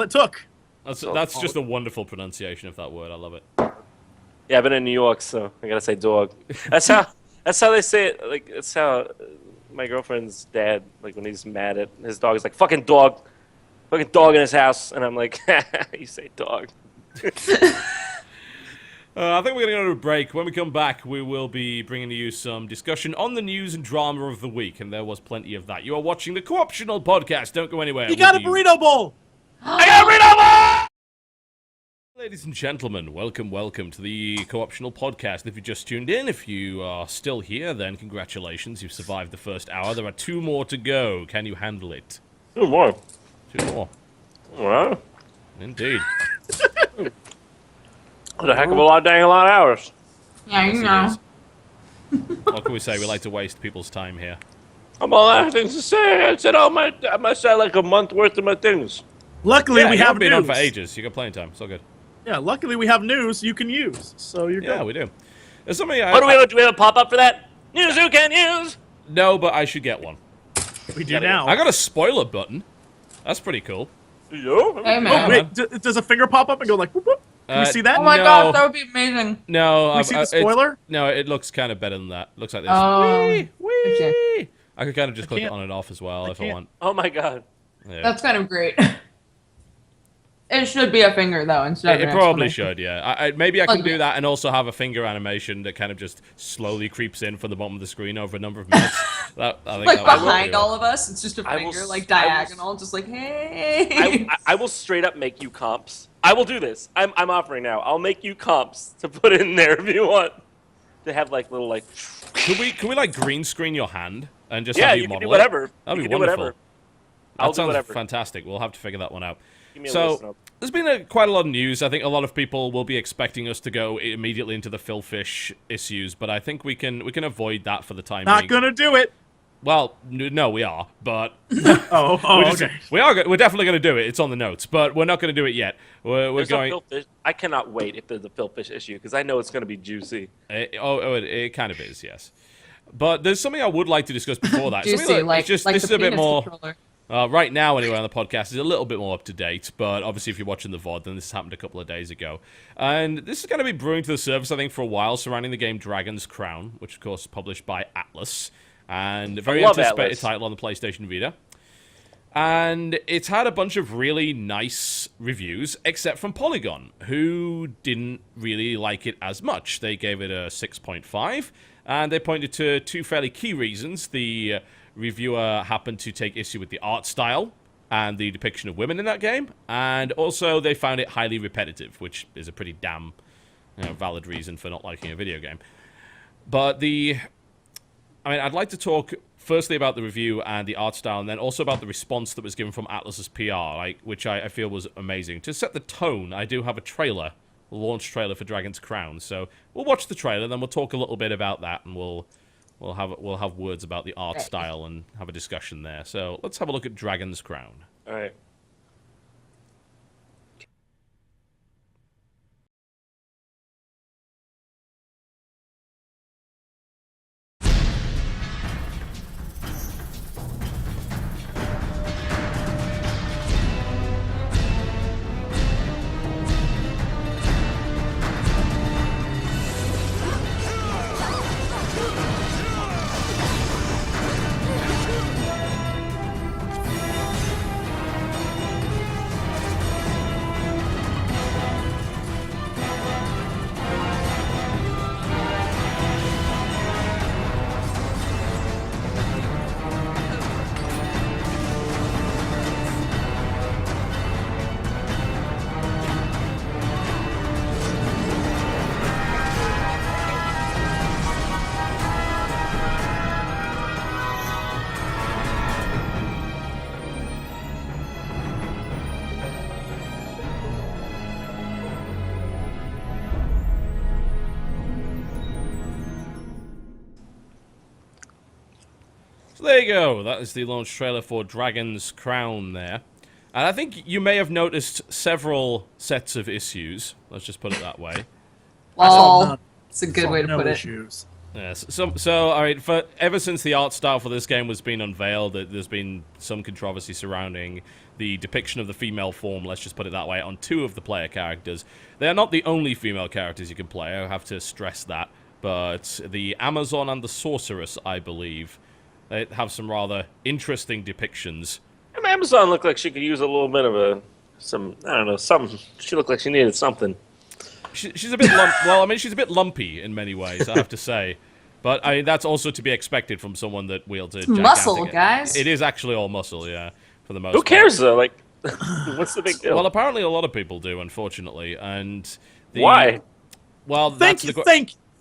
it took. That's just a wonderful pronunciation of that word. I love it. Yeah, I've been in New York, so I gotta say dog. That's how they say it. Like, it's how my girlfriend's dad, like, when he's mad at his dog, is like, fucking dog in his house, and I'm like, you say dog. I think we're going to go to a break. When we come back, we will be bringing you some discussion on the news and drama of the week, and there was plenty of that. You are watching the Co-optional Podcast. Don't go anywhere. You got a burrito bowl! I got a burrito bowl! Ladies and gentlemen, welcome to the Co-optional Podcast. If you just tuned in, if you are still here, then congratulations, you've survived the first hour. There are 2 more to go. Can you handle it? 2 more. 2 more. All right. Indeed. What a heck of a lot of hours. Yeah, you Yes, know. it is. What can we say? We like to waste people's time here. I'm all out of things to say. I said I must say like a month worth of my things. Luckily, we you have been news. on for ages. You got plenty of time. It's all good. Yeah, luckily we have news you can use, so you're good. Yeah, we do. There's something What do we have? Do we have a pop-up for that? News you can use! No, but I should get one. We do now. I got a spoiler button. That's pretty cool. Yo. Hey, Oh, man. wait, does a finger pop up and go like, whoop, whoop? Can we see that? Oh my No. gosh, that would be amazing. No, Can we see the spoiler? No, it looks kind of better than that. Looks like this. Oh, Whee! okay. I could kind of just click it can't- on and off as well if I can't. want. Oh my god. Yeah. That's kind of great. It should be a finger, though, instead of It an probably exclamation. should, yeah. Maybe I can Like- do that and also have a finger animation that kind of just slowly creeps in from the bottom of the screen over a number of minutes. I think Like that would behind work. all of us, it's just a I will finger, s- like I will diagonal, just like, hey. I will straight up make you comps. I will do this. I'm offering now. I'll make you comps to put in there if you want. To have like little like. Can we like green screen your hand and just Yeah, have you you can model do whatever. it? That'd You be can do wonderful. whatever. That I'll do sounds whatever. fantastic. We'll have to figure that one out. Give me a listen So up. there's been quite a lot of news. I think a lot of people will be expecting us to go immediately into the Phil Fish issues, but I think we can avoid that for the time Not being. gonna do it. Well, no, we are, but Oh, okay. we're definitely going to do it. It's on the notes, but we're not going to do it yet. We're There's going. a Phil Fish. I cannot wait if there's a Phil Fish issue because I know it's going to be juicy. It kind of is, yes. But there's something I would like to discuss before that. Juicy, Something like, this like is the a bit penis more. controller. Right now, anyway, on the podcast, is a little bit more up to date, but obviously, if you're watching the VOD, then this happened a couple of days ago. And this is going to be brewing to the surface, I think, for a while, surrounding the game Dragon's Crown, which, of course, is published by Atlas, and a very love anticipated Atlas. title on the PlayStation Vita. And it's had a bunch of really nice reviews, except from Polygon, who didn't really like it as much. They gave it a 6.5, and they pointed to 2 fairly key reasons. The reviewer happened to take issue with the art style and the depiction of women in that game, and also they found it highly repetitive, which is a pretty damn valid reason for not liking a video game. But I'd like to talk firstly about the review and the art style, and then also about the response that was given from Atlas's PR, which I feel was amazing. To set the tone, I do have a trailer, a launch trailer for Dragon's Crown. So we'll watch the trailer, then we'll talk a little bit about that, and we'll have words about the art style and have a discussion there. So let's have a look at Dragon's Crown. All right. So there you go. That is the launch trailer for Dragon's Crown there. And I think you may have noticed several sets of issues. Let's just put it that way. I saw Lol. none. It's a good way to no put it. issues. Yes. So all right. Ever since the art style for this game was being unveiled, there's been some controversy surrounding the depiction of the female form. Let's just put it that way on 2 of the player characters. They are not the only female characters you can play. I have to stress that. But the Amazon and the Sorceress, I believe, they have some rather interesting depictions. And Amazon looked like she could use a little bit of something. She looked like she needed something. She's a bit well, I mean, she's a bit lumpy in many ways, I have to say. But I mean, that's also to be expected from someone that wields a gigantic... muscle, guys. It is actually all muscle, yeah, for the most Who part. cares, though? Like, what's the big deal? Well, apparently a lot of people do, unfortunately, and... Why? Well, Thank you.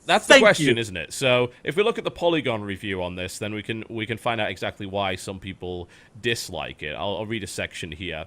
That's the question, isn't it? So, if we look at the Polygon review on this, then we can find out exactly why some people dislike it. I'll read a section here.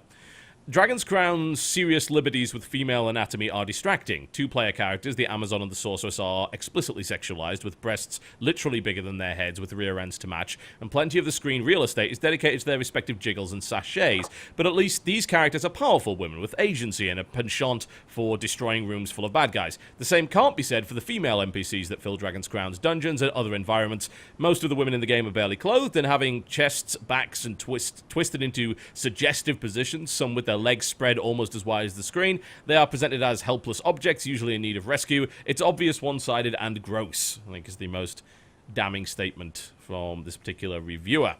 Dragon's Crown's serious liberties with female anatomy are distracting. 2 player characters, the Amazon and the Sorceress, are explicitly sexualized, with breasts literally bigger than their heads, with rear ends to match, and plenty of the screen real estate is dedicated to their respective jiggles and sachets. But at least these characters are powerful women, with agency and a penchant for destroying rooms full of bad guys. The same can't be said for the female NPCs that fill Dragon's Crown's dungeons and other environments. Most of the women in the game are barely clothed and having chests, backs, and twisted into suggestive positions, some with their legs spread almost as wide as the screen. They are presented as helpless objects, usually in need of rescue. It's obvious, one-sided, and gross, I think is the most damning statement from this particular reviewer.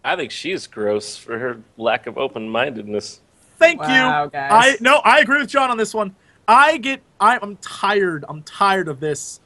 I think she's gross for her lack of open-mindedness. Thank Wow, you. guys. I agree with John on this one. I'm tired of this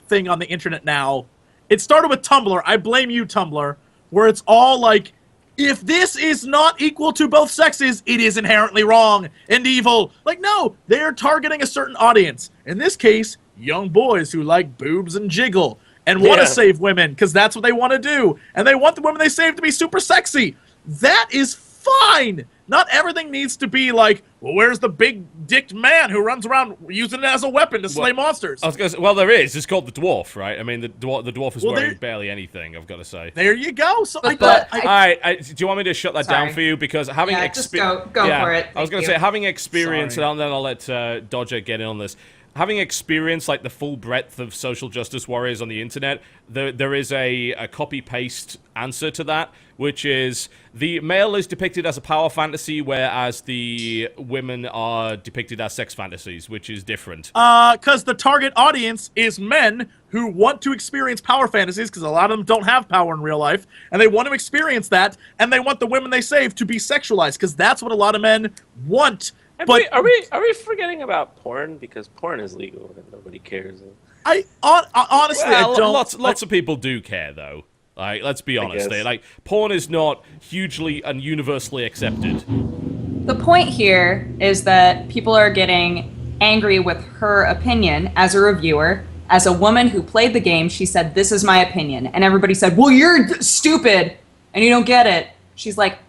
thing on the internet now. It started with Tumblr. I blame you, Tumblr, where it's all like, if this is not equal to both sexes, it is inherently wrong and evil. Like, no, they are targeting a certain audience. In this case, young boys who like boobs and jiggle and want to save women because that's what they want to do. And they want the women they save to be super sexy. That is fine. Not everything needs to be like, well, where's the big-dicked man who runs around using it as a weapon to slay monsters? I was gonna say, well, there is. It's called the dwarf, right? I mean, the dwarf is wearing barely anything, I've got to say. There you go. So But All right, do you want me to shut that down for you? Because having just go for it. I was going to Thank say, having experience, and then I'll let Dodger get in on this. Having experienced like the full breadth of social justice warriors on the internet, there is a copy-paste answer to that, which is the male is depicted as a power fantasy, whereas the women are depicted as sex fantasies, which is different. Because the target audience is men who want to experience power fantasies, because a lot of them don't have power in real life, and they want to experience that, and they want the women they save to be sexualized, because that's what a lot of men want. But are we forgetting about porn? Because porn is legal and nobody cares. Honestly, Well, I don't. Lots of people do care, though. Like, let's be honest. guess. Like, porn is not hugely and universally accepted. The point here is that people are getting angry with her opinion as a reviewer. As a woman who played the game, she said, "This is my opinion." And everybody said, "Well, you're stupid and you don't get it." She's like,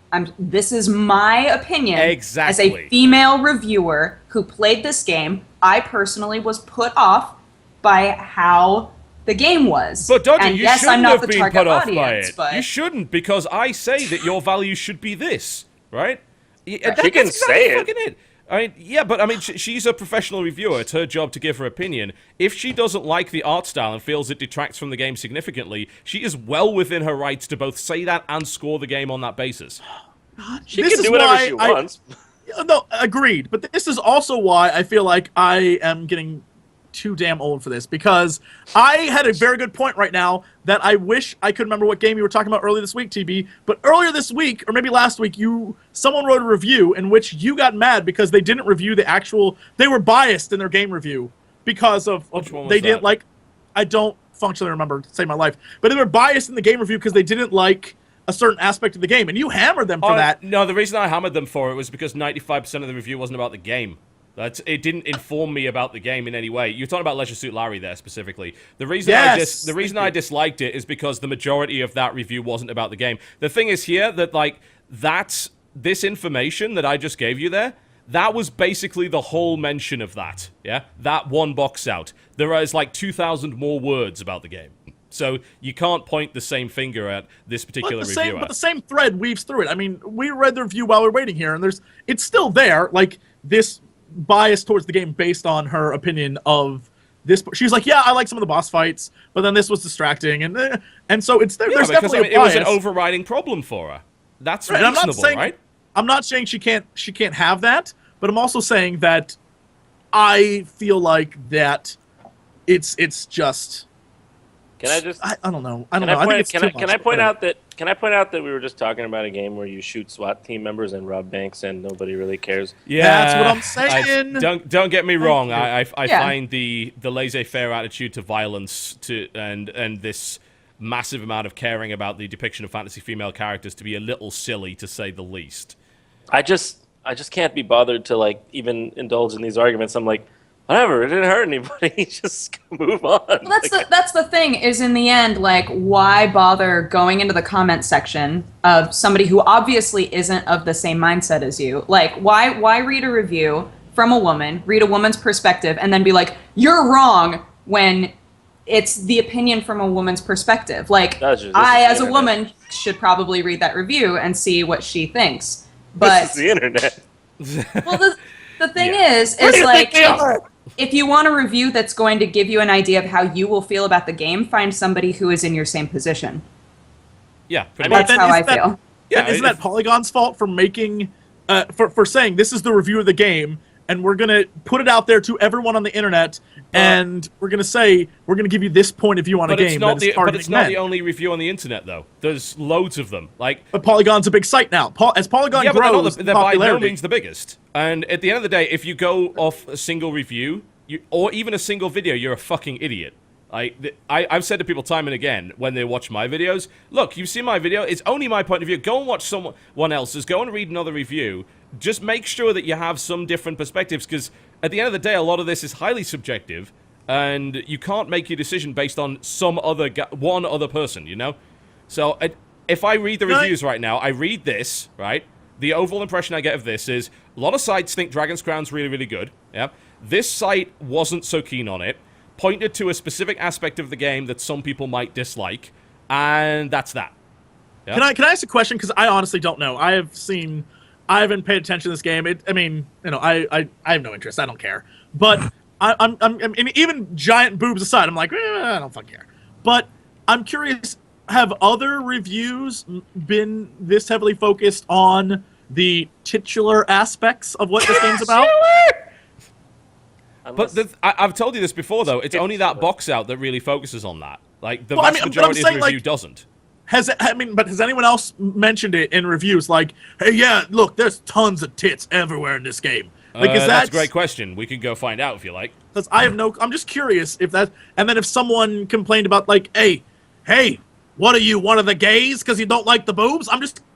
this is my opinion. Exactly. As a female reviewer who played this game, I personally was put off by how the game was. But Dodger, and you yes, shouldn't I'm not have the been target put off audience, by it. But You shouldn't, because I say that your value should be this, right? She can say it. It. I mean, yeah, but I mean, she's a professional reviewer. It's her job to give her opinion. If she doesn't like the art style and feels it detracts from the game significantly, she is well within her rights to both say that and score the game on that basis. She can do whatever she wants. No, agreed. But this is also why I feel like I am getting too damn old for this, because I had a very good point right now that I wish I could remember what game you were talking about earlier this week, TB. But earlier this week, or maybe last week, someone wrote a review in which you got mad because they didn't review the actual. They were biased in their game review because of they didn't like. I don't functionally remember to save my life, but they were biased in the game review because they didn't like a certain aspect of the game, and you hammered them for that. No, the reason I hammered them for it was because 95% of the review wasn't about the game. It didn't inform me about the game in any way. You're talking about Leisure Suit Larry there specifically. The reason I disliked it is because the majority of that review wasn't about the game. The thing is here that this information that I just gave you there, that was basically the whole mention of that. Yeah, that one box out. There is like 2,000 more words about the game. So you can't point the same finger at this particular reviewer. But the same thread weaves through it. I mean, we read the review while we were waiting here, and it's still there, like this bias towards the game based on her opinion of this. She's like, yeah, I like some of the boss fights, but then this was distracting, and so it's there's because definitely it was an bias. overriding problem for her. That's Right, and reasonable, right? I'm not saying she can't have that, but I'm also saying that I feel like that it's just. Can I just? I don't know. I don't know. I think it's too much. Can I point out that we were just talking about a game where you shoot SWAT team members and rob banks and nobody really cares? Yeah, That's what I'm saying. Don't get me wrong. you. I Yeah. find the laissez-faire attitude to violence and this massive amount of caring about the depiction of fantasy female characters to be a little silly, to say the least. I just can't be bothered to like even indulge in these arguments. I'm like, whatever, it didn't hurt anybody. Just move on. Well, that's the thing, is in the end, like, why bother going into the comment section of somebody who obviously isn't of the same mindset as you? Like, why read a review from a woman, read a woman's perspective, and then be like, you're wrong, when it's the opinion from a woman's perspective? Like, This is I, the as a internet. woman, should probably read that review and see what she thinks. This But is the internet. well, the thing Yeah. is Where do you like, think we are? if you want a review that's going to give you an idea of how you will feel about the game, find somebody who is in your same position. Yeah, pretty I mean, much. That's then how I isn't that- feel. Yeah, isn't that Polygon's fault for making, for saying this is the review of the game, and we're gonna put it out there to everyone on the internet, and we're gonna say we're gonna give you this point of view on a But it's game not that is the targeting men. only review on the internet, though. There's loads of them. Like, But Polygon's a big site now. As Polygon yeah, but grows, they're by no popularity. means the biggest. And at the end of the day, if you go off a single review, or even a single video, you're a fucking idiot. I've said to people time and again when they watch my videos, look, you've seen my video, it's only my point of view. Go and watch someone else's, go and read another review. Just make sure that you have some different perspectives, because at the end of the day, a lot of this is highly subjective, and you can't make your decision based on one other person, you know? So if I read the reviews right now, I read this, right? The overall impression I get of this is a lot of sites think Dragon's Crown's really, really good. Yeah. This site wasn't so keen on it, pointed to a specific aspect of the game that some people might dislike, and that's that. Yeah? Can I ask a question? Because I honestly don't know. I haven't paid attention to this game. I have no interest. I don't care. But I mean, even giant boobs aside, I'm like, I don't fucking care. But I'm curious, have other reviews been this heavily focused on the titular aspects of what this game's about? But I've told you this before, though. It's only that box out that really focuses on that. Like, the Well, I vast mean, but I'm majority of the saying, review like, doesn't. But has anyone else mentioned it in reviews? Like, hey, yeah, look, there's tons of tits everywhere in this game. Like, is That's a great question. We could go find out if you like. Because I'm just curious if that. And then if someone complained about, like, hey, what are you, one of the gays? Because you don't like the boobs?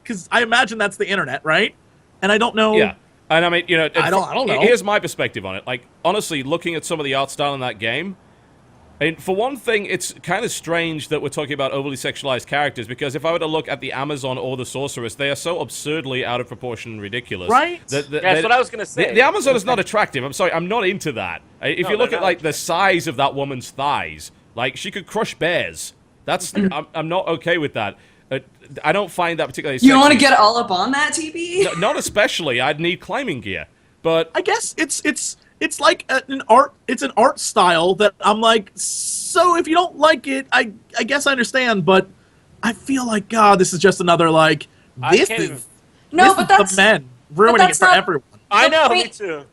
Because I imagine that's the internet, right? And I don't know. Yeah. And I mean, you know, I don't know. Here's my perspective on it. Like, honestly, looking at some of the art style in that game, I mean, for one thing, it's kind of strange that we're talking about overly sexualized characters, because if I were to look at the Amazon or the Sorceress, they are so absurdly out of proportion and ridiculous. Right? That's what I was going to say. The Amazon is not attractive. I'm sorry, I'm not into that. If you look they're at, not like, the size of that woman's thighs, like, she could crush bears. That's, I'm not okay with that. I don't find that particularly sexy. You want to get all up on that, TB? No, not especially. I'd need climbing gear. But I guess it's like an art style that I'm like, so if you don't like it, I guess I understand, but I feel like, God, this is just another, like, I this can't even- is No, this but is that's the men ruining it that's for not- everyone. I know, Wait. me too.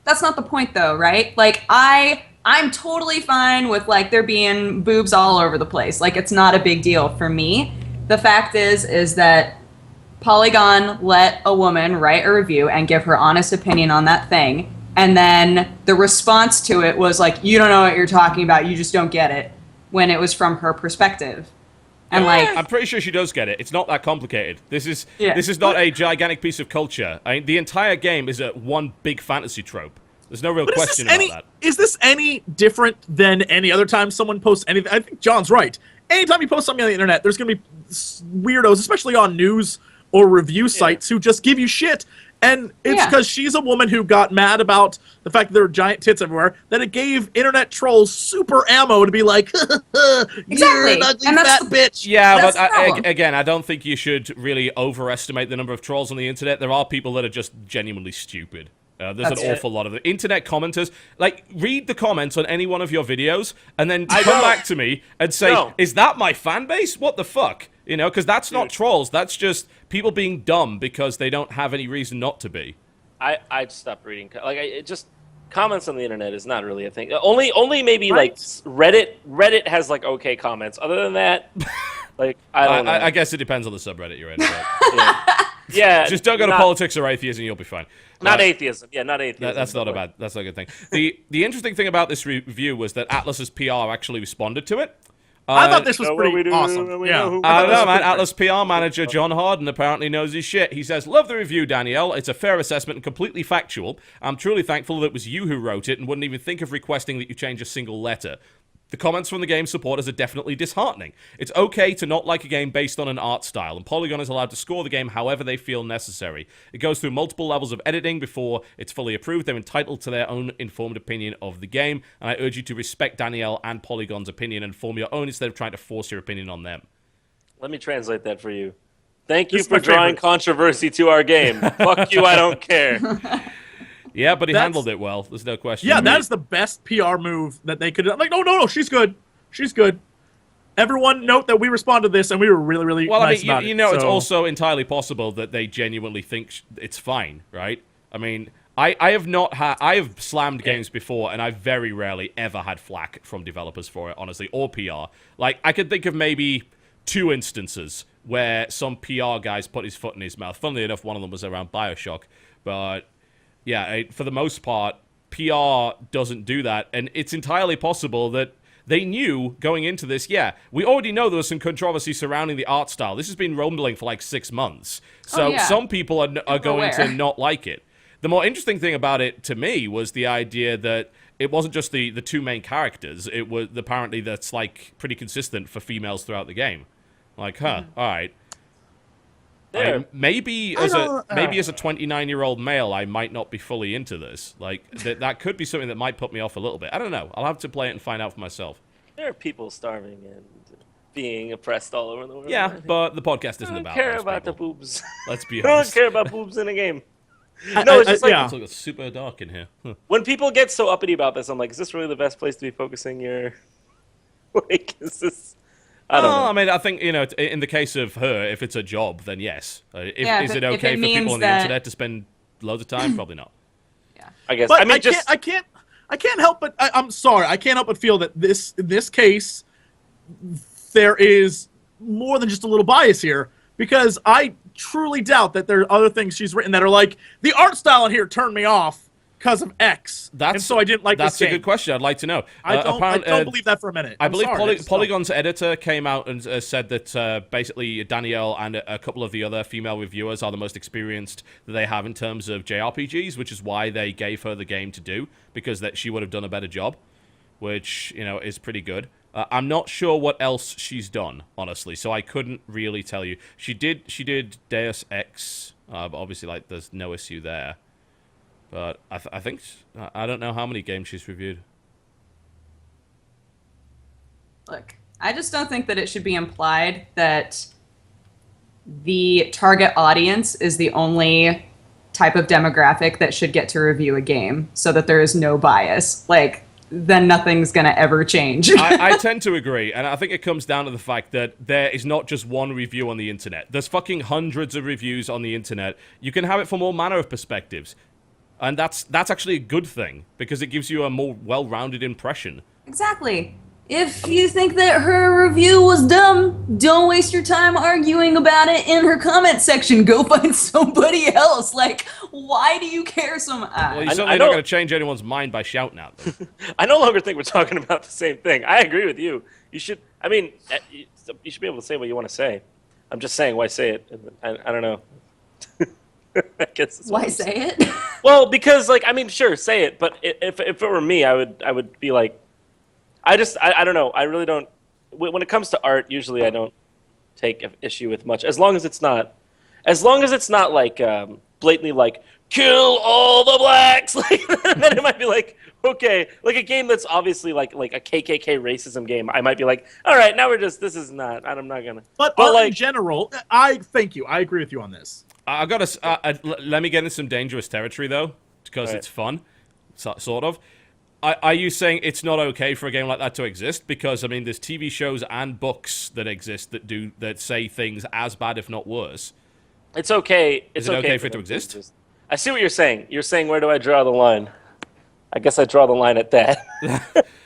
that's not the point, though, right? Like, I'm totally fine with, like, there being boobs all over the place. Like, it's not a big deal for me. The fact is that Polygon let a woman write a review and give her honest opinion on that thing, and then the response to it was like, you don't know what you're talking about, you just don't get it, when it was from her perspective. And like, I'm pretty sure she does get it. It's not that complicated. This is Yeah. this is not a gigantic piece of culture. I mean, the entire game is one big fantasy trope. There's no real But question about that. is this any different than any other time someone posts anything? I think John's right. Anytime you post something on the internet, there's going to be weirdos, especially on news or review sites, who just give you shit. And it's Yeah. because she's a woman who got mad about the fact that there were giant tits everywhere, that it gave internet trolls super ammo to be like, you're Exactly. an ugly And that's fat the- bitch. Yeah, That's but the problem. again, I don't think you should really overestimate the number of trolls on the internet. There are people that are just genuinely stupid. There's That's an it. awful lot of the internet commenters. Like, read the comments on any one of your videos, and then come back to me and say, is that my fan base? What the fuck? You know, because that's not trolls. That's just people being dumb because they don't have any reason not to be. I'd stop reading. Like, it just comments on the internet is not really a thing. Only maybe like Reddit. Reddit has like okay comments. Other than that, like I don't know. I guess it depends on the subreddit you're in. But yeah, just don't go to politics or atheism, you'll be fine. Not atheism. Yeah, not atheism. That's not a bad. That's not a good thing. The interesting thing about this review was that Atlas's PR actually responded to it. I thought this was pretty awesome. Yeah. I don't know, man. Atlas PR manager John Harden apparently knows his shit. He says, love the review, Danielle. It's a fair assessment and completely factual. I'm truly thankful that it was you who wrote it and wouldn't even think of requesting that you change a single letter. The comments from the game supporters are definitely disheartening. It's okay to not like a game based on an art style, and Polygon is allowed to score the game however they feel necessary. It goes through multiple levels of editing before it's fully approved. They're entitled to their own informed opinion of the game, and I urge you to respect Danielle and Polygon's opinion and form your own instead of trying to force your opinion on them. Let me translate that for you. Thank you for drawing controversy to our game. Fuck you, I don't care. Yeah, but he handled it well. There's no question. Yeah, that is the best PR move that they could have. Like, no, she's good. She's good. Everyone note that we responded to this, and we were really, really nice about it. You know, it's also entirely possible that they genuinely think it's fine, right? I mean, I have slammed games before, and I've very rarely ever had flack from developers for it, honestly, or PR. Like, I could think of maybe 2 instances where some PR guy's put his foot in his mouth. Funnily enough, one of them was around BioShock, but yeah, for the most part, PR doesn't do that, and it's entirely possible that they knew going into this, we already know there was some controversy surrounding the art style. This has been rumbling for like 6 months, so some people are going to not like it. The more interesting thing about it to me was the idea that it wasn't just the 2 main characters. It was apparently that's like pretty consistent for females throughout the game. Like, all right. Maybe as a 29-year-old male, I might not be fully into this. Like that could be something that might put me off a little bit. I don't know. I'll have to play it and find out for myself. There are people starving and being oppressed all over the world. Yeah, but the podcast isn't about. I don't care about the boobs. Let's be honest. I don't care about boobs in a game. No, it's just like it's super dark in here. When people get so uppity about this, I'm like, is this really the best place to be focusing your? Like, is this? I don't know. I mean, I think, you know, in the case of her, if it's a job, then yes. Is it okay for people on the internet to spend loads of time? Probably not. Yeah, I guess. But I mean, I can't help but. I'm sorry. I can't help but feel that in this case, there is more than just a little bias here, because I truly doubt that there are other things she's written that are like, the art style in here turned me off because of X, and so I didn't like this game. That's a good question. I'd like to know. I don't believe that for a minute. I believe Polygon's editor came out and said that basically Danielle and a couple of the other female reviewers are the most experienced that they have in terms of JRPGs, which is why they gave her the game to do, because that she would have done a better job, which, you know, is pretty good. I'm not sure what else she's done, honestly, so I couldn't really tell you. She did Deus Ex, but obviously, like, there's no issue there. But I think I don't know how many games she's reviewed. Look, I just don't think that it should be implied that the target audience is the only type of demographic that should get to review a game, so that there is no bias. Like, then nothing's going to ever change. I tend to agree, and I think it comes down to the fact that there is not just one review on the internet. There's fucking hundreds of reviews on the internet. You can have it from all manner of perspectives. And that's actually a good thing, because it gives you a more well-rounded impression. Exactly. If you think that her review was dumb, don't waste your time arguing about it in her comment section. Go find somebody else. Like, why do you care so much? Well, you're certainly not going to change anyone's mind by shouting at them. I no longer think we're talking about the same thing. I agree with you. You should. I mean, you should be able to say what you want to say. I'm just saying, why say it? I don't know. I guess why say it? Well, because, like, I mean, sure, say it, but if it were me, I would be like, I don't know. I really don't. When it comes to art, usually I don't take issue with much, as long as it's not like blatantly like kill all the blacks. Like, then it might be like, okay, like a game that's obviously like a KKK racism game. I might be like, all right, now this is not. I'm not gonna. But like, in general, I thank you. I agree with you on this. I gotta let me get in some dangerous territory though, because Right. it's fun, sort of. Are you saying it's not okay for a game like that to exist? Because I mean, there's TV shows and books that exist that say things as bad, if not worse. It's okay. It's Is it okay for it them to exist? I see what you're saying. You're saying, where do I draw the line? I guess I draw the line at that.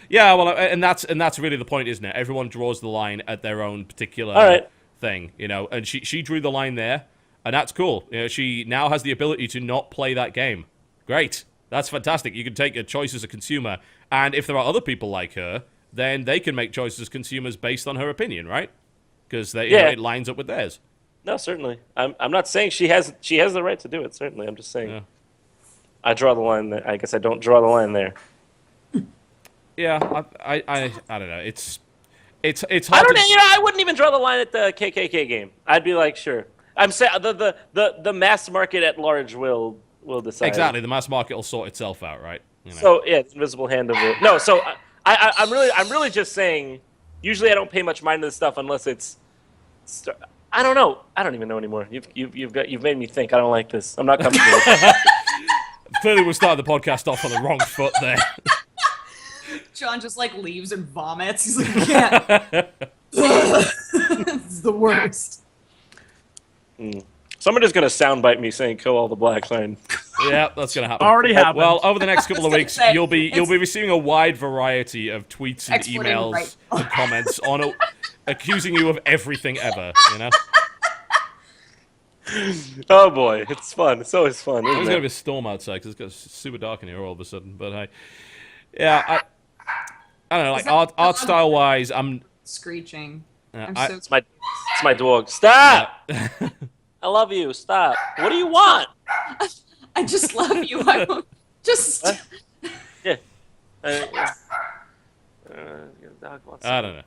Yeah, well, and that's really the point, isn't it? Everyone draws the line at their own particular All right. thing, and she drew the line there, and that's cool. She now has the ability to not play that game. Great. That's fantastic. You can take a choice as a consumer, and if there are other people like her, then they can make choices as consumers based on her opinion, right? Because it lines up with theirs. No, certainly. I'm not saying she has the right to do it. Certainly, I'm just saying. Yeah. I draw the line there. I guess I don't draw the line there. Yeah, I don't know. It's hard. I don't. I wouldn't even draw the line at the KKK game. I'd be like, sure. I'm saying the mass market at large will decide. Exactly. The mass market will sort itself out, right? So yeah, it's invisible hand of it. No, so I'm really just saying. Usually, I don't pay much mind to this stuff unless it's. I don't know. I don't even know anymore. You've made me think. I don't like this. I'm not coming to it. Clearly, we started the podcast off on the wrong foot there. John just like leaves and vomits. He's like, yeah. It's the worst. Somebody's gonna soundbite me saying "kill all the blacks." Yeah, that's gonna happen. Already happened. Well, over the next couple of weeks, say, you'll be receiving a wide variety of tweets and Exporting emails right. and comments on accusing you of everything ever. Oh boy, it's fun. It's always fun. There's Isn't gonna it? be a storm outside because it's got super dark in here all of a sudden. But hey, yeah, I don't know. Like art style wise, I'm Screeching. I- I'm so It's my dog. Stop! I love you. Stop. What do you want? I just love you. I won't just. What? Yeah. Dog wants I don't know.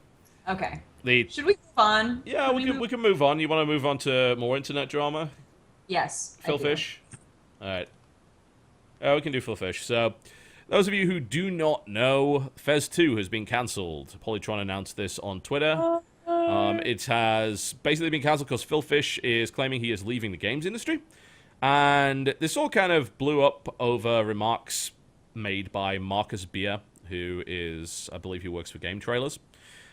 Okay. The Should we move on? yeah, Can we can move on. You want to move on to more internet drama? Yes. I Phil do. Fish. All right. We can do Phil Fish. So, those of you who do not know, Fez 2 has been cancelled. Polytron announced this on Twitter. It has basically been cancelled because Phil Fish is claiming he is leaving the games industry. And this all kind of blew up over remarks made by Marcus Beer, who is, I believe he works for Game Trailers.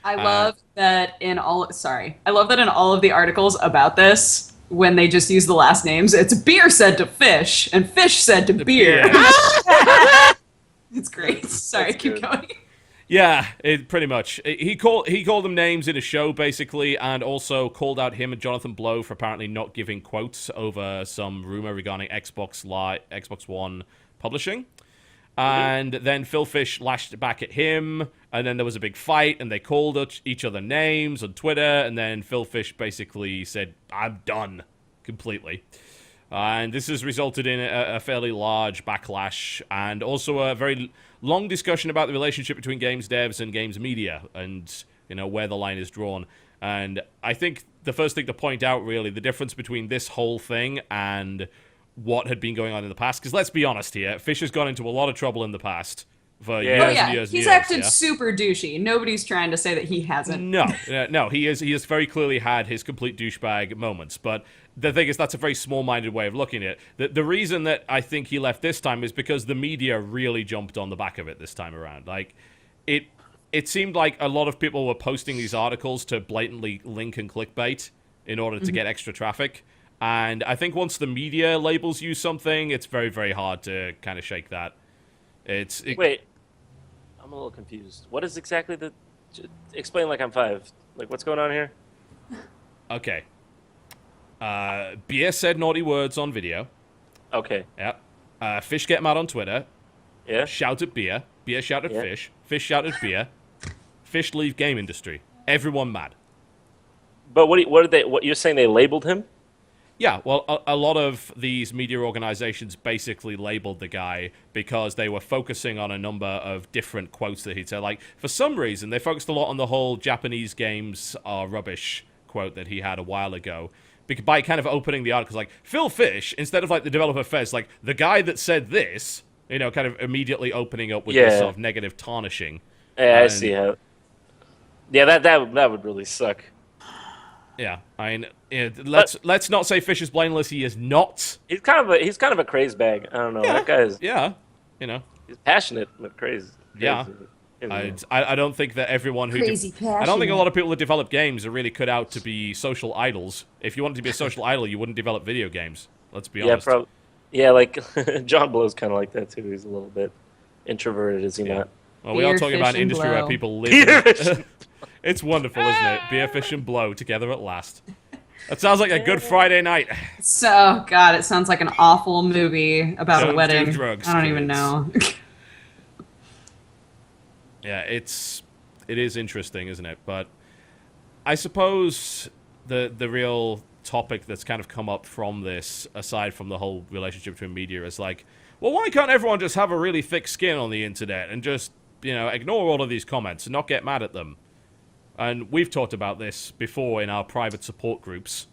I love that in all of the articles about this, when they just use the last names, it's Beer said to Fish and Fish said to Beer. It's great. Sorry, That's keep good. going. Yeah, pretty much. He called them names in a show, basically, and also called out him and Jonathan Blow for apparently not giving quotes over some rumor regarding Xbox One publishing. And then Phil Fish lashed back at him, and then there was a big fight, and they called each other names on Twitter, and then Phil Fish basically said, "I'm done," completely. And this has resulted in a fairly large backlash, and also a very long discussion about the relationship between games devs and games media, and where the line is drawn. And I think the first thing to point out, really, the difference between this whole thing and what had been going on in the past, because let's be honest here, Fish has gone into a lot of trouble in the past for years Oh and yeah, years and he's years. acted yeah? super douchey. Nobody's trying to say that he hasn't. No, he has very clearly had his complete douchebag moments, but the thing is, that's a very small-minded way of looking at it. The reason that I think he left this time is because the media really jumped on the back of it this time around. Like, it seemed like a lot of people were posting these articles to blatantly link and clickbait in order to get extra traffic, and I think once the media labels you something, it's very, very hard to kind of shake that. Wait, I'm a little confused. What is exactly explain like I'm 5. Like, what's going on here? Okay. Beer said naughty words on video. Okay. Yeah. Fish get mad on Twitter. Yeah. Shout at Beer. Beer shout at Yeah. Fish. Fish shout at Beer. Fish leave game industry. Everyone mad. But what you're saying? They labeled him? Yeah, well, a lot of these media organizations basically labeled the guy because they were focusing on a number of different quotes that he'd said. Like, for some reason, they focused a lot on the whole Japanese games are rubbish quote that he had a while ago. By kind of opening the articles like, Phil Fish, instead of like the developer Fez, like, the guy that said this, kind of immediately opening up with this sort of negative tarnishing. Yeah, I see how. Yeah, that would really suck. Yeah, I mean, let's not say Fish is blameless. He is not. He's kind of a craze bag. I don't know. That guy is. Yeah, you know. He's passionate but crazy. Yeah. I don't think that everyone who Crazy I don't think a passionate. lot of people that develop games are really cut out to be social idols. If you wanted to be a social idol, you wouldn't develop video games. Let's be honest. Yeah, like John Blow's kind of like that too. He's a little bit introverted, is he not? Well, we are Beer, talking fish, about an and industry where blow. people live. Beer, fish, It's wonderful, isn't it? Beer, fish, and blow together at last. That sounds like a good Friday night. So, God, it sounds like an awful movie about Don't a do wedding. drugs, I don't even kids. know. Yeah, it is interesting, isn't it? But I suppose the real topic that's kind of come up from this, aside from the whole relationship between media, is like, well, why can't everyone just have a really thick skin on the internet and just, ignore all of these comments and not get mad at them? And we've talked about this before in our private support groups.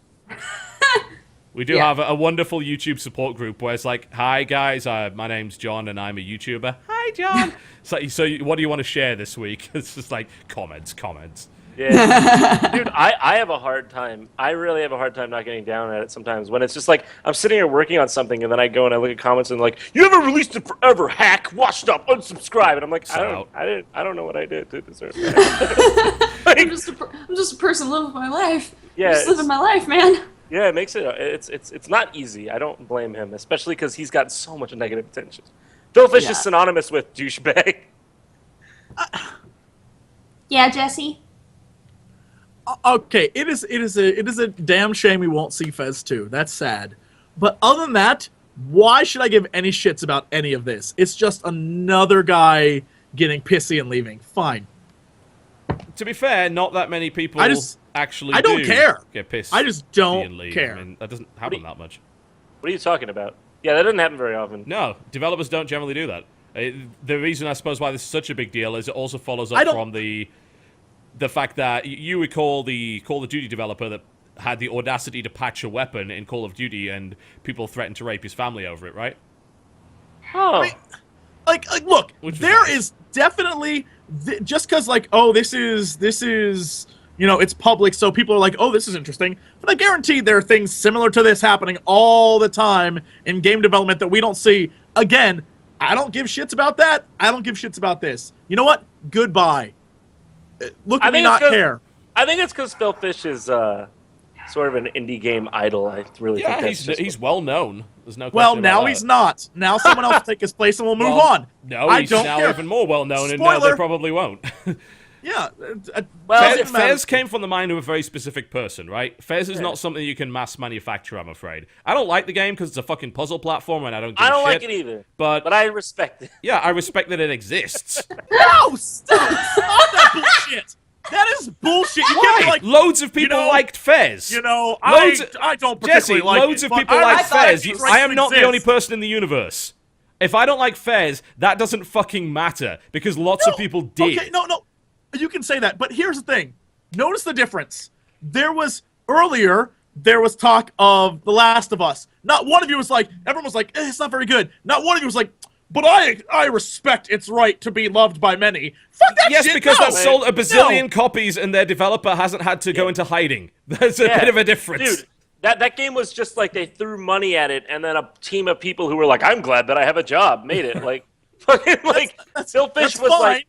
We do have a wonderful YouTube support group where it's like, hi guys, my name's John and I'm a YouTuber. Hi John. So what do you want to share this week? It's just like comments. Yeah, dude, I have a hard time. I really have a hard time not getting down at it sometimes. When it's just like I'm sitting here working on something, and then I go and I look at comments and like, you haven't released it forever, hack. Watch stop, unsubscribe, and I'm like, I don't know what I did to deserve that. I'm just a person living my life. Yeah, I'm just living my life, man. Yeah, it makes it's not easy. I don't blame him, especially because he's got so much negative attention. Phil Fish is synonymous with douchebag. Yeah, Jesse. Okay, it is a damn shame we won't see Fez 2. That's sad. But other than that, why should I give any shits about any of this? It's just another guy getting pissy and leaving. Fine. To be fair, not that many people actually I don't care. Get pissed. I just don't and leave. care. I mean, that doesn't happen that much. What are you talking about? Yeah, that doesn't happen very often. No, developers don't generally do that. The reason, I suppose, why this is such a big deal is it also follows up from the fact that you recall the Call of Duty developer that had the audacity to patch a weapon in Call of Duty and people threatened to rape his family over it, right? Oh. Like look, there nice. is definitely just because this is it's public, so people are like, oh, this is interesting. But I guarantee there are things similar to this happening all the time in game development that we don't see. Again, I don't give shits about that. I don't give shits about this. You know what? Goodbye. Look at me not care. I think it's because Phil Fish is sort of an indie game idol. I really think that's he's well known. There's no question Well, about now that. he's not. Now someone else will take his place and we'll move Well, on. No, I he's don't now care. even more well known, and now they Spoiler. probably won't. Yeah. Fez came from the mind of a very specific person, right? Fez is not something you can mass manufacture, I'm afraid. I don't like the game because it's a fucking puzzle platform, and I don't give a shit. like it either. But I respect it. Yeah, I respect that it exists. No! Stop that bullshit! That is bullshit. You can't be like, Loads of people liked Fez. I don't particularly like loads it, of but people I like thought Fez. it I am not the only exists. person in the universe. If I don't like Fez, that doesn't fucking matter, because lots of people did. Okay, no. You can say that, but here's the thing. Notice the difference. There was talk of The Last of Us. Not one of you was like, everyone was like, it's not very good. Not one of you was like, but I respect its right to be loved by many. Fuck that Yes, shit. because no. that sold a bazillion No. copies and their developer hasn't had to go into hiding. There's a bit of a difference. Dude, that game was just like they threw money at it, and then a team of people who were like, I'm glad that I have a job, made it. Like, fucking, like, Phil Fish That's was fine. like,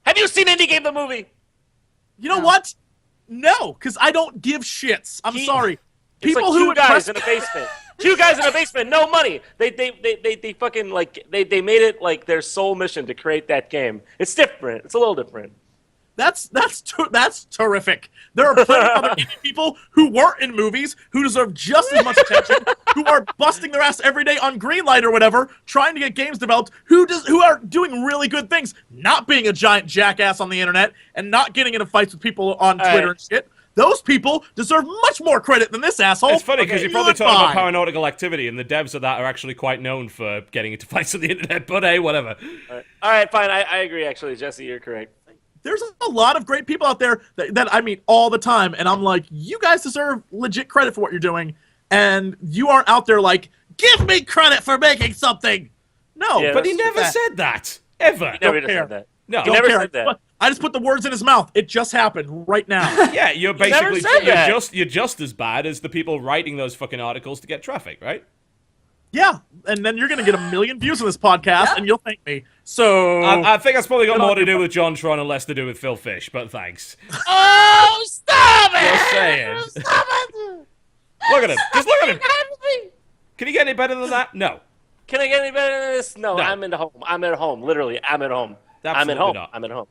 have you seen Indie Game the movie? You know what? No, because I don't give shits. I'm sorry. It's People like who two guys impress- in a basement. Two guys in a basement, no money. They fucking like they made it like their sole mission to create that game. It's different. It's a little different. That's terrific. There are plenty of other indie people who weren't in movies who deserve just as much attention, who are busting their ass every day on Greenlight or whatever, trying to get games developed, who are doing really good things, not being a giant jackass on the internet and not getting into fights with people on Twitter and shit. Those people deserve much more credit than this asshole. It's funny because you're probably talking about Goodbye. paranautical activity, and the devs of that are actually quite known for getting into fights on the internet, but hey, whatever. All right, fine. I agree, actually. Jesse, you're correct. There's a lot of great people out there that I meet all the time, and I'm like, you guys deserve legit credit for what you're doing, and you aren't out there like, give me credit for making something. No, Yeah, But he that's never said that. Ever. He never Don't care. said that. No. He never said that. But I just put the words in his mouth. It just happened right now. Yeah, you're never basically said that. you're just as bad as the people writing those fucking articles to get traffic, right? Yeah, and then you're gonna get 1 million views on this podcast, and you'll thank me. So I think that's probably got Get more on to your do with JonTron and less to do with Phil Fish, but thanks. Oh, stop it! Just saying. Stop it! Look at him. Just look at him. Can he get any better than that? No. Can I get any better than this? No, No. I'm at home. I'm at home. Literally, I'm at home. I'm Absolutely at home. not. I'm at home.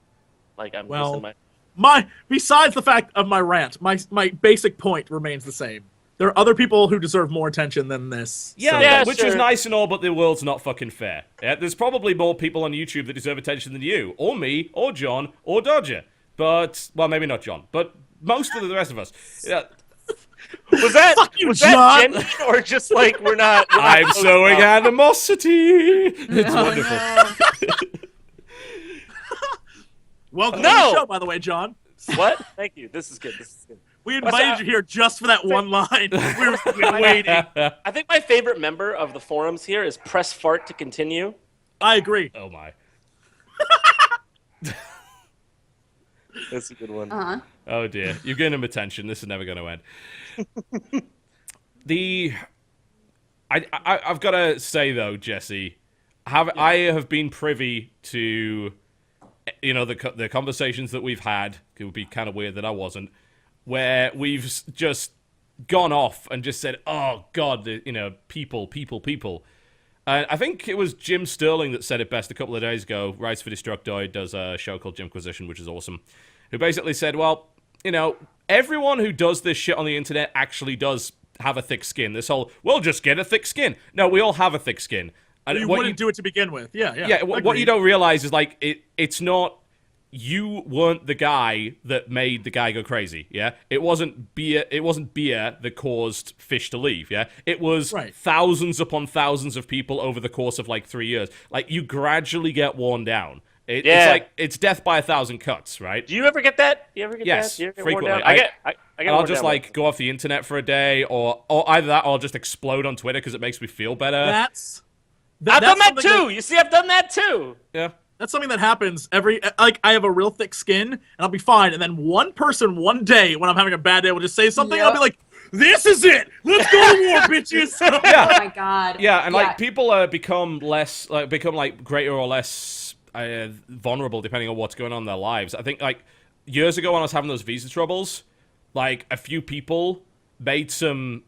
Like I'm Well, just in my. besides the fact of my rant, my basic point remains the same. There are other people who deserve more attention than this. Yeah, so- Yeah, which sure. is nice and all, but the world's not fucking fair. Yeah, there's probably more people on YouTube that deserve attention than you, or me, or John, or Dodger. But, well, maybe not John, but most of the rest of us. Yeah, Was that Fuck you, was John! that genuine or just like we're not? I'm close sowing enough? animosity. It's wonderful. Welcome No! to the show, by the way, John. What? Thank you. This is good. This is good. We What's invited that? you here just for that one line. We've been waiting. I think my favorite member of the forums here is press fart to continue. I agree. Oh my. That's a good one. Oh dear. You're giving him attention. This is never going to end. I've got to say though, Jesse, I have been privy to, the conversations that we've had. It would be kind of weird that I wasn't, where we've just gone off and just said, "Oh God, people." I think it was Jim Sterling that said it best a couple of days ago. Rise for Destructoid does a show called Jimquisition, which is awesome. Who basically said, well, everyone who does this shit on the internet actually does have a thick skin. This whole, we'll just get a thick skin. No, we all have a thick skin. And You wouldn't do it to begin with. Yeah. yeah, what you Agreed. don't realize is, like, it's not, you weren't the guy that made the guy go crazy, yeah? It wasn't beer that caused Fish to leave, yeah? It was Right. thousands upon thousands of people over the course of, like, 3 years. Like, you gradually get worn down. It's Yeah. like, it's death by 1,000 cuts, right? Do you ever get that? Do you ever get Yes, that? Do you ever get worn frequently. down? I get And I'll worn just, down like, go off the internet for a day, or either that, or I'll just explode on Twitter because it makes me feel better. I've I've done that too. You see, I've done that too. Yeah. That's something that happens I have a real thick skin, and I'll be fine. And then one person one day, when I'm having a bad day, will just say something, and I'll be like, this is it! Let's go to war, bitches! Oh my god. Yeah, and like people become greater or less vulnerable depending on what's going on in their lives. I think like years ago when I was having those visa troubles, like a few people made some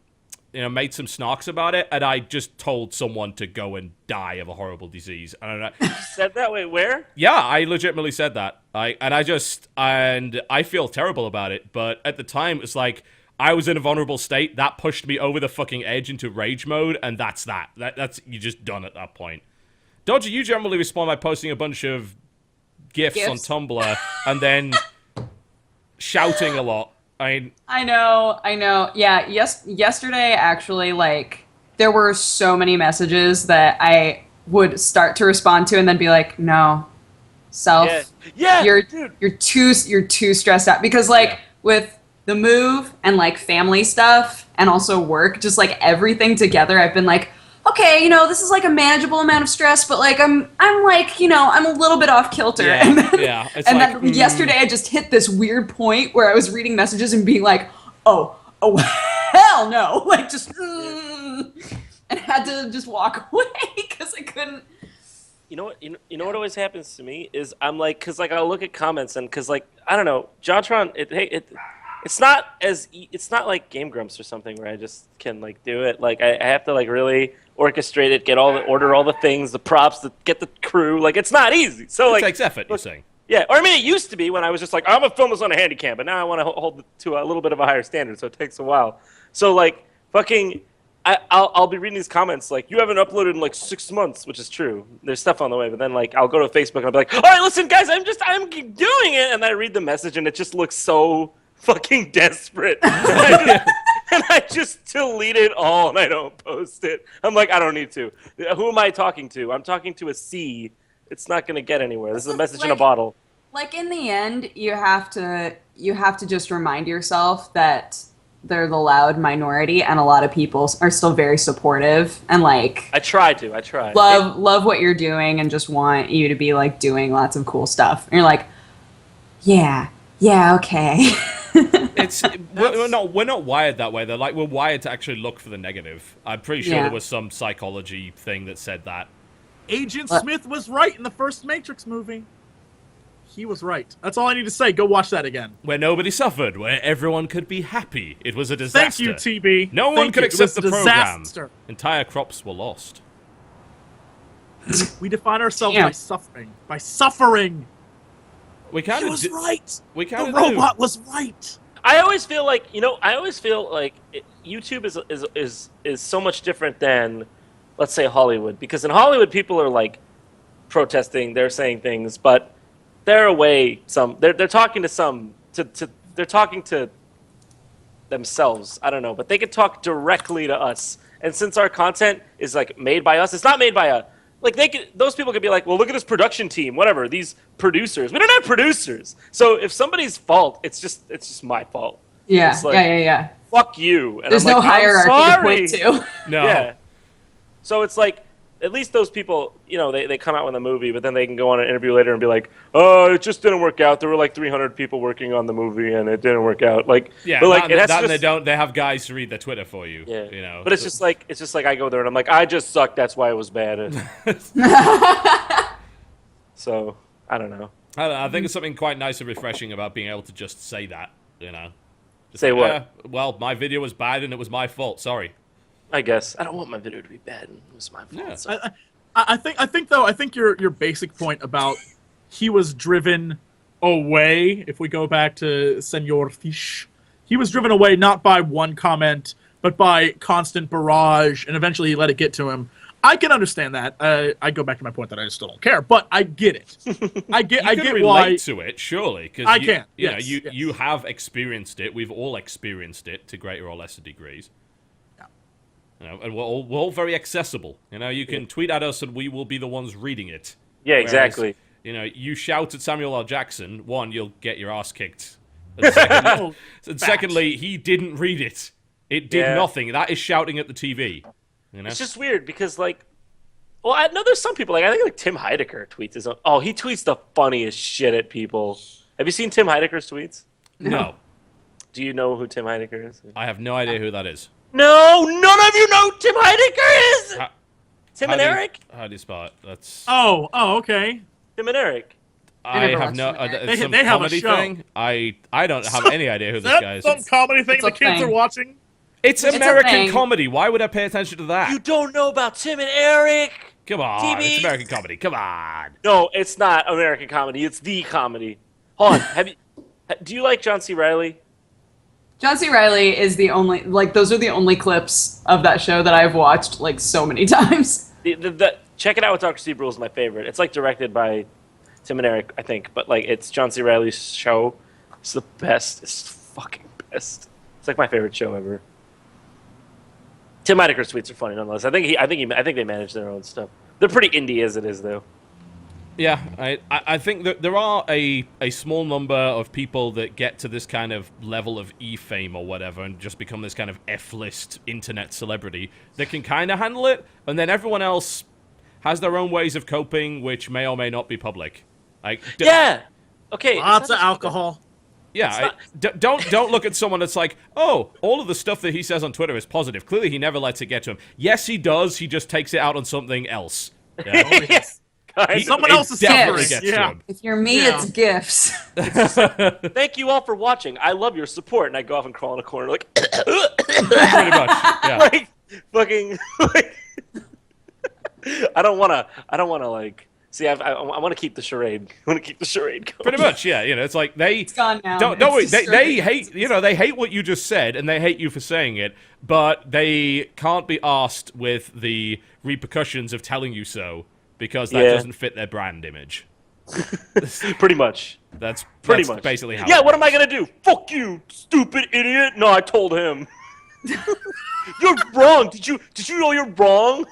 snarks about it, and I just told someone to go and die of a horrible disease. I don't know. Said that way. Where? Yeah, I legitimately said that. I feel terrible about it, but at the time it's like I was in a vulnerable state. That pushed me over the fucking edge into rage mode, and that's that. That's you're just done at that point. Dodger, you generally respond by posting a bunch of GIFs on Tumblr and then shouting a lot. I know. Yeah, yesterday, actually, like, there were so many messages that I would start to respond to and then be like, no, self, Yeah, you're too stressed out. Because, like, with the move and, like, family stuff and also work, just, like, everything together, I've been like, okay, this is like a manageable amount of stress, but like I'm like, I'm a little bit off kilter. Yeah, and then, yeah. It's and like, then yesterday I just hit this weird point where I was reading messages and being like, oh, hell no, like just, and had to just walk away because I couldn't. You know what? You know what always happens to me is I'm like, cause like I'll look at comments and cause like I don't know, JonTron. It's not like Game Grumps or something where I just can like do it. Like I have to like really orchestrate it, order all the things, the props, get the crew. Like it's not easy. So it like takes effort. You're saying. Yeah, or I mean it used to be when I was just like I'm gonna film this on a handy cam, but now I want to hold it to a little bit of a higher standard, so it takes a while. So like fucking. I'll be reading these comments like you haven't uploaded in like 6 months, which is true. There's stuff on the way, but then like I'll go to Facebook and I'll be like, all right, listen, guys, I'm doing it, and I read the message and it just looks so fucking desperate, and I just delete it all and I don't post it. I'm like, I don't need to. Who am I talking to? I'm talking to a C. It's not gonna get anywhere. This is a message in a bottle. Like in the end, you have to just remind yourself that they're the loud minority, and a lot of people are still very supportive and like I try. love what you're doing and just want you to be like doing lots of cool stuff. And you're like, yeah, okay. It's we're not wired that way. They're like we're wired to actually look for the negative. I'm pretty sure Yeah. there was some psychology thing that said that. Agent What? Smith was right in the first Matrix movie. He was right. That's all I need to say. Go watch that again. Where nobody suffered, where everyone could be happy. It was a disaster. Thank you, TB. No one Thank could you. accept It the was a program. disaster. Entire crops were lost. We define ourselves Damn. by suffering. By suffering. We kind He of was right. We The kind of robot was right. I always feel like YouTube is so much different than, let's say, Hollywood, because in Hollywood people are like protesting, they're saying things, but they're they're talking they're talking to themselves. I don't know, but they could talk directly to us. And since our content is like made by us, it's not made by those people could be like, well, look at this production team, whatever, these producers. We don't have producers. So if somebody's fault, it's just my fault. Yeah, It's like, yeah. Fuck you. And There's I'm no like, I'm hierarchy to sorry. point to. No. Yeah. So it's like, at least those people, they come out with a movie, but then they can go on an interview later and be like, oh, it just didn't work out. There were like 300 people working on the movie, and it didn't work out. Yeah, but like, they have guys to read their Twitter for you. Yeah. You know. But it's just like I go there and I'm like, I just sucked. That's why it was bad. So I don't know. I think it's something quite nice and refreshing about being able to just say that. You know. Just Say like, what? Well, my video was bad and it was my fault. Sorry. I guess I don't want my video to be bad, and it was my fault. Yeah. So. I think your basic point about he was driven away, if we go back to Senor Fish, he was driven away not by one comment, but by constant barrage, and eventually he let it get to him. I can understand that. I go back to my point that I just still don't care, but I get it. I get relate why. to it, surely, because I can. You know, Yes, you yes. you have experienced it. We've all experienced it to greater or lesser degrees. Yeah. You know, and we're all very accessible. You know, you can tweet at us and we will be the ones reading it. Yeah, Whereas, exactly. you know, you shout at Samuel L. Jackson, one, you'll get your ass kicked. And secondly, and secondly, he didn't read it. It did Yeah. nothing. That is shouting at the TV. You know? It's just weird because well, I know there's some people I think Tim Heidecker tweets his own. Oh, he tweets the funniest shit at people. Have you seen Tim Heidecker's tweets? No. Do you know who Tim Heidecker is? I have no idea who that is. No, none of you know who Tim Heidecker is. How- Tim how and do you- Eric. How do you spell it? That's... Oh, okay. Tim and Eric. I never have no... watched Tim and it's Eric. some They have a comedy show. thing. I don't have any idea who this guy is. That's some comedy thing it's the a kids thing. are watching. It's a American thing. comedy. Why would I pay attention to that? You don't know about Tim and Eric? Come on. TV. It's American comedy. Come on. No, it's not American comedy. It's the comedy. Hold on. Do you like John C. Reilly? John C. Reilly is the only, those are the only clips of that show that I've watched, so many times. Check it out with Dr. Steve Brule is my favorite. It's directed by Tim and Eric, I think, but it's John C. Reilly's show. It's the best. It's the fucking best. It's my favorite show ever. Tim Heidecker's tweets are funny nonetheless. I think they manage their own stuff. They're pretty indie as it is though. Yeah, I think that there are a small number of people that get to this kind of level of E-fame or whatever and just become this kind of F-list internet celebrity that can kind of handle it, and then everyone else has their own ways of coping, which may or may not be public. Yeah. Okay. Lots of alcohol. Yeah, don't look at someone that's like, oh, all of the stuff that he says on Twitter is positive. Clearly, he never lets it get to him. Yes, he does. He just takes it out on something else. Yeah. Yes. Someone it else's definitely suffering. gets to Yeah. him. If you're me, Yeah. it's gifts. Thank you all for watching. I love your support, and I go off and crawl in a corner Pretty much. Yeah. fucking. I don't want to See, I want to keep the charade. I want to keep the charade going. Pretty much, yeah. You know, it's like they It's gone now. don't worry. It's They just hate. You know, they hate what you just said, and they hate you for saying it. But they can't be asked with the repercussions of telling you so because that Yeah. doesn't fit their brand image. Pretty much. That's Pretty that's much. basically how. Yeah. it What am I works. gonna do? Fuck you, stupid idiot! No, I told him. You're wrong. Did you know you're wrong?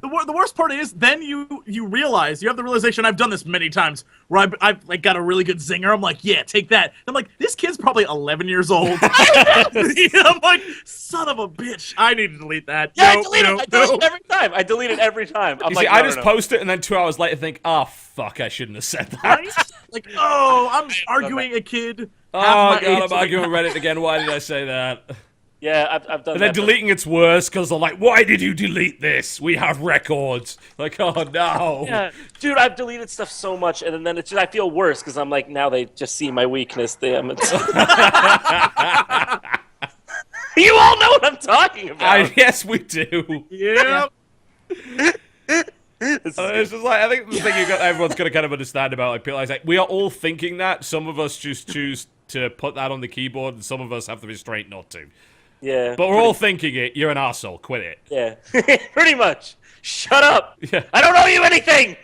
The worst part is then you realize, you have the realization, I've done this many times, where I've like got a really good zinger. I'm like, yeah, take that. And I'm like, this kid's probably 11 years old. I'm like, son of a bitch. I need to delete that. Yeah, No, I delete it every time. I delete it every time. I'm You like, see, I no, just no. post it and then 2 hours later think, oh, fuck, I shouldn't have said that. Right? Like, oh, I'm arguing a kid. Oh, half my God, age, I'm arguing with Reddit again. Why did I say that? Yeah, I've done And that. then deleting it's worse because they're like, why did you delete this? We have records. Like, oh, no. Yeah, dude, I've deleted stuff so much, and then it's just, I feel worse because I'm like, now they just see my weakness. Damn it. You all know what I'm talking about. Yes, we do. Yeah. It's Just like, I think the thing everyone's got to kind of understand about like people is like we are all thinking that. Some of us just choose to put that on the keyboard, and some of us have the restraint not to. yeah, But we're all thinking it. You're an arsehole. Quit it. yeah, pretty much. Shut up. Yeah. I don't owe you anything.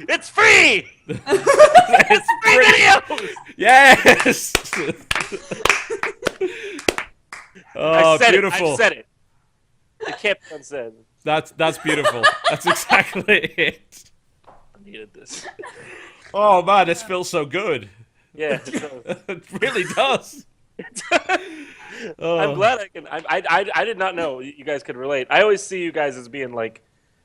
It's free. It's Free videos. Yes. Oh, I said beautiful. it. I said it. It can't be unsaid. That's beautiful. That's exactly it. I needed this. Oh man, this feels so good. Yeah. It really does. I'm glad I can. I did not know you guys could relate. I always see you guys as being like,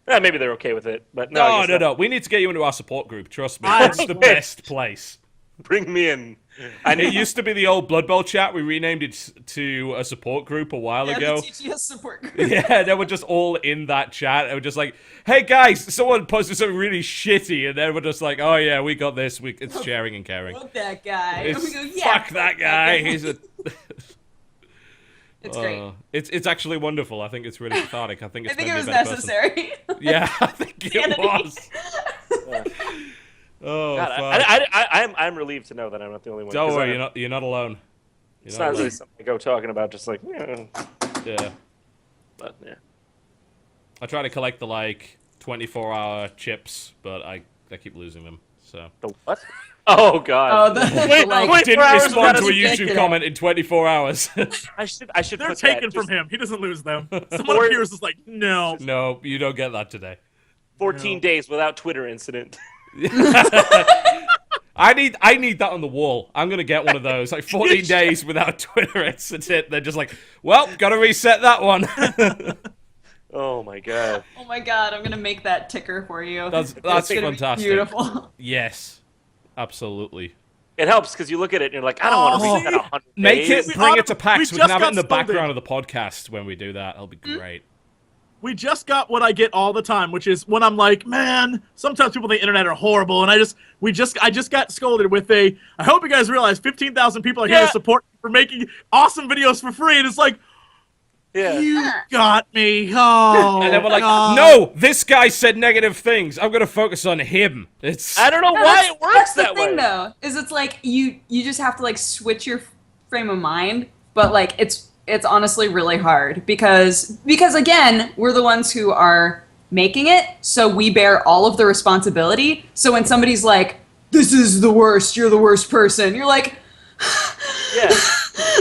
maybe they're okay with it, but no. I No, guess no, not. no. We need to get you into our support group. Trust me. I It's the best place. Bring me in. It used to be the old Blood Bowl chat. We renamed it to a support group a while ago. the TTS support group. Yeah, they were just all in that chat. They were just like, "Hey guys, someone posted something really shitty," and then we're just like, "Oh yeah, we got this. It's sharing and caring." Fuck that guy. It's, And we go, yeah, fuck that guy. He's a. It's great. It's actually wonderful. I think it's really cathartic. I think it's I think made it me was a better person. necessary. Yeah, I think it Sanity. was. Oh, God, fuck. I'm relieved to know that I'm not the only one. Don't 'cause worry, I- you're not alone. It's not really something I go talking about. Just like, Yeah. but yeah. I try to collect the 24-hour chips, but I keep losing them. So The what? Oh God. Oh, the Wait, like, wait. didn't 24 hours respond to a without a YouTube ticket. comment in 24 hours. I should. They're put taken that, from just him. He doesn't lose them. Someone Or- appears is like, no. No, you don't get that today. 14 days without Twitter incident. I need that on the wall. I'm gonna get one of those. Like 14 days without Twitter incident. They're just like, well, gotta reset that one. Oh my God. oh my god, I'm gonna make that ticker for you. That's It's gonna be fantastic. beautiful. Yes, absolutely. It helps because you look at it and you're like, I don't want to Oh, read that 100 Make days. it, bring it to we PAX. We just can have it got in the scolded. background of the podcast when we do that. It'll be great. We just got what I get all the time, which is when I'm like, man, sometimes people on the internet are horrible, and I just got scolded with I hope you guys realize 15,000 people are here Yeah. to support you for making awesome videos for free, and it's like, Yeah. you got me. Oh, And then we're like, God. no, this guy said negative things. I'm gonna focus on him. It's I don't know No, why that's- it works that's that the thing, way. though, is it's like you just have to like switch your frame of mind, but like it's honestly really hard because again, we're the ones who are making it, so we bear all of the responsibility. So when somebody's like, "This is the worst. You're the worst person," you're like, Yeah.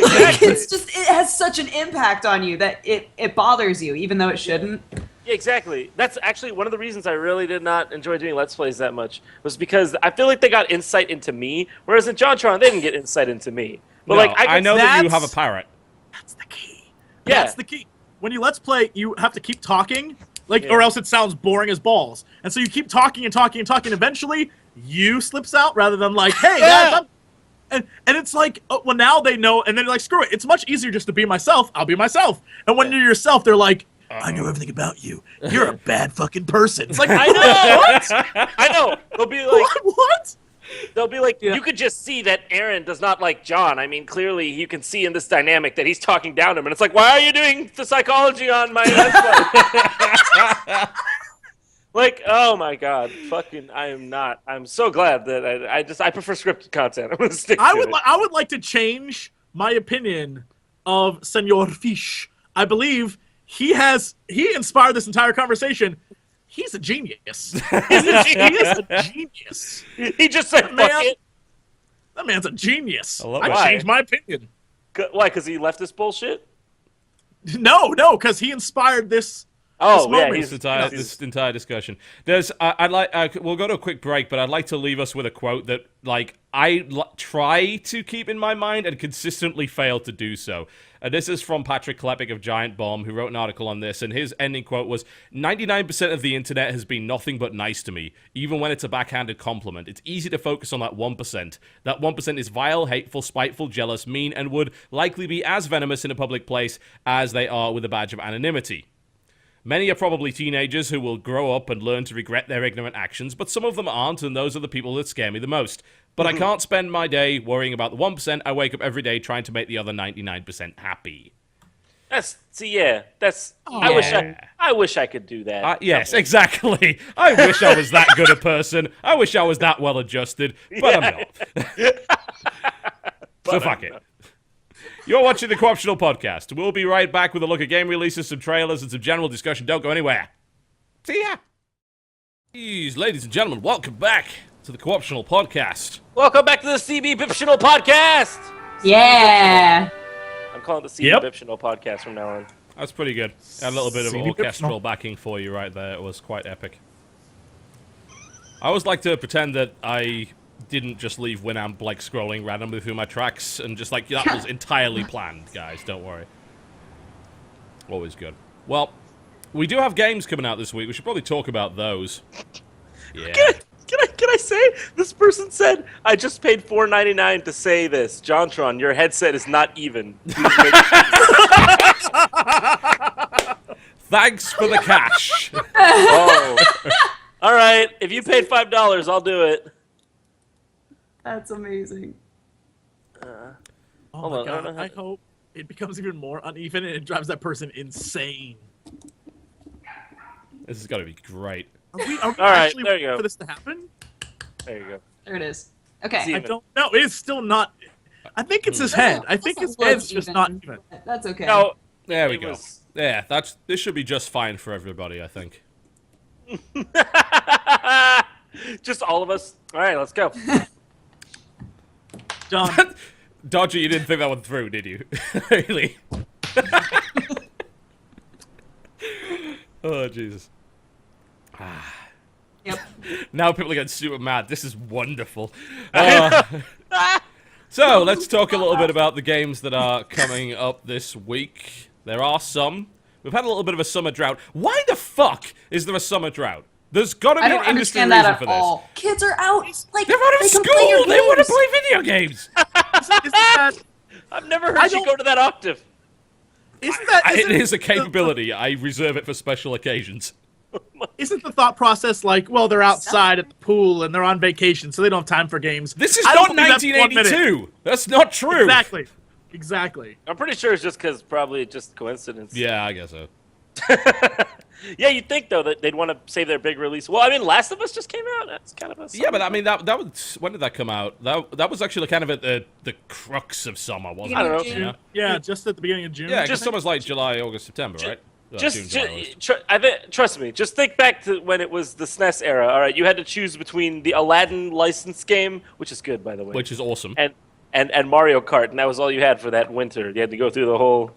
like it's just it has such an impact on you that it bothers you, even though it shouldn't. Yeah, exactly. That's actually one of the reasons I really did not enjoy doing Let's Plays that much, was because I feel like they got insight into me, whereas in JonTron, they didn't get insight into me. But no, like, I know that you that's- have a parrot. That's the key. Yeah. That's the key. When you Let's Play, you have to keep talking, Yeah. or else it sounds boring as balls. And so you keep talking and talking and talking. Eventually, you slips out rather than like, hey, guys, Yeah. and it's like, oh, well, now they know, and then they're like, screw it. It's much easier just to be myself. I'll be myself. And when you're yourself, they're like, I know everything about you. You're a bad fucking person. It's like, I know. I know. They'll be like, What? they'll be like, Yeah. you could just see that Aaron does not like John. I mean, clearly you can see in this dynamic that he's talking down to him, and it's like, why are you doing the psychology on my Let's Play? Like, oh my God, fucking, I am not. I'm so glad that I prefer scripted content. I'm gonna stick to it. I would like to change my opinion of Senor Fish. I believe he inspired this entire conversation. He's a genius. He is a genius. He just said, Man. fuck it. That man's a genius. I love I it. changed my opinion. Why? Because he left this bullshit? No, because he inspired this Oh, yeah, moment. This entire discussion. There's, I'd like. We'll go to a quick break, but I'd like to leave us with a quote that, like, try to keep in my mind and consistently fail to do so. This is from Patrick Klepek of Giant Bomb, who wrote an article on this, and his ending quote was, 99% of the internet has been nothing but nice to me, even when it's a backhanded compliment. It's easy to focus on that 1%. That 1% is vile, hateful, spiteful, jealous, mean, and would likely be as venomous in a public place as they are with a badge of anonymity. Many are probably teenagers who will grow up and learn to regret their ignorant actions, but some of them aren't, and those are the people that scare me the most. But I can't spend my day worrying about the 1%. I wake up every day trying to make the other 99% happy. I wish I could do that. Yes, exactly. I wish I was that good a person. I wish I was that well adjusted, but I'm not. So fuck it. You're watching the Co-optional Podcast. We'll be right back with a look at game releases, some trailers, and some general discussion. Don't go anywhere. See ya. Please, ladies and gentlemen, welcome back to the Co-optional Podcast. Welcome back to the CB Biptional Podcast. Yeah. I'm calling it the CB Biptional Podcast from now on. That's pretty good. Had a little bit of CB orchestral Biptional. backing for you right there. It was quite epic. I always like to pretend that I didn't just leave Winamp like scrolling randomly through my tracks and just like that was entirely planned, guys. Don't worry. Always good. Well, we do have games coming out this week. We should probably talk about those. Yeah. Can I say? This person said, I just paid $4.99 to say this. JonTron, your headset is not even. Thanks for the cash. Oh. All right. If you paid $5, I'll do it. That's amazing. Oh Hold my on, I don't god! know how I hope it becomes even more uneven and it drives that person insane. This has got to be great. Are we All right, actually there you waiting go. for this to happen? There you go. There it is. Okay. See, I don't know. It's still not. I think it's his head. I think his head's just not even. That's okay. No, There we It go. was- Yeah, this should be just fine for everybody, I think. just all of us. All right, let's go. John, Dodger, you didn't think that one through, did you? Really? Oh, Jesus. Yep. Now people are getting super mad. This is wonderful. So, let's talk a little bit about the games that are coming up this week. There are some. We've had a little bit of a summer drought. Why the fuck is there a summer drought? There's got to be I an don't industry understand reason that for at this. all. Kids are out. Like They're out of they can play your school. They want to games. play video games. isn't that? I've never heard I you don't- go to that octave. Isn't that? It is a the- capability. I reserve it for special occasions. Isn't the thought process like, well, they're outside at the pool and they're on vacation, so they don't have time for games? This is I not don't believe that's 1 minute. 1982. That's not true. Exactly. I'm pretty sure it's just because probably just coincidence. Yeah, I guess so. Yeah, you'd think though that they'd want to save their big release. Well, I mean, Last of Us just came out. That's kind of a Yeah, but I mean that was when did that come out? That was actually kind of at the crux of summer, wasn't I don't it? know. June. Yeah, Yeah, just at the beginning of June. yeah, because Just- summer's like July, August, September, right? June, July, August. Trust me. Just think back to when it was the SNES era. All right, you had to choose between the Aladdin license game, which is good by the way, Which is awesome. and Mario Kart, and that was all you had for that winter. You had to go through the whole.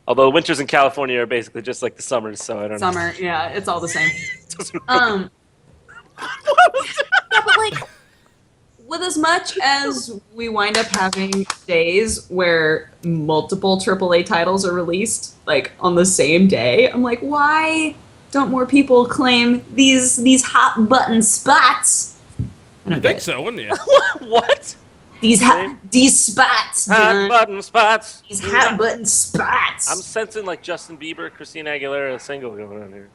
Although winters in California are basically just like the summers, so I don't know. Summer. Yeah, it's all the same. Doesn't Yeah, but like, with as much as we wind up having days where multiple AAA titles are released, like on the same day, I'm like, why don't more people claim these hot button spots? I don't I get think it. so, wouldn't you? what? These spots, Hot John. button spots. These hot button spots. I'm sensing like Justin Bieber, Christina Aguilera single going on here.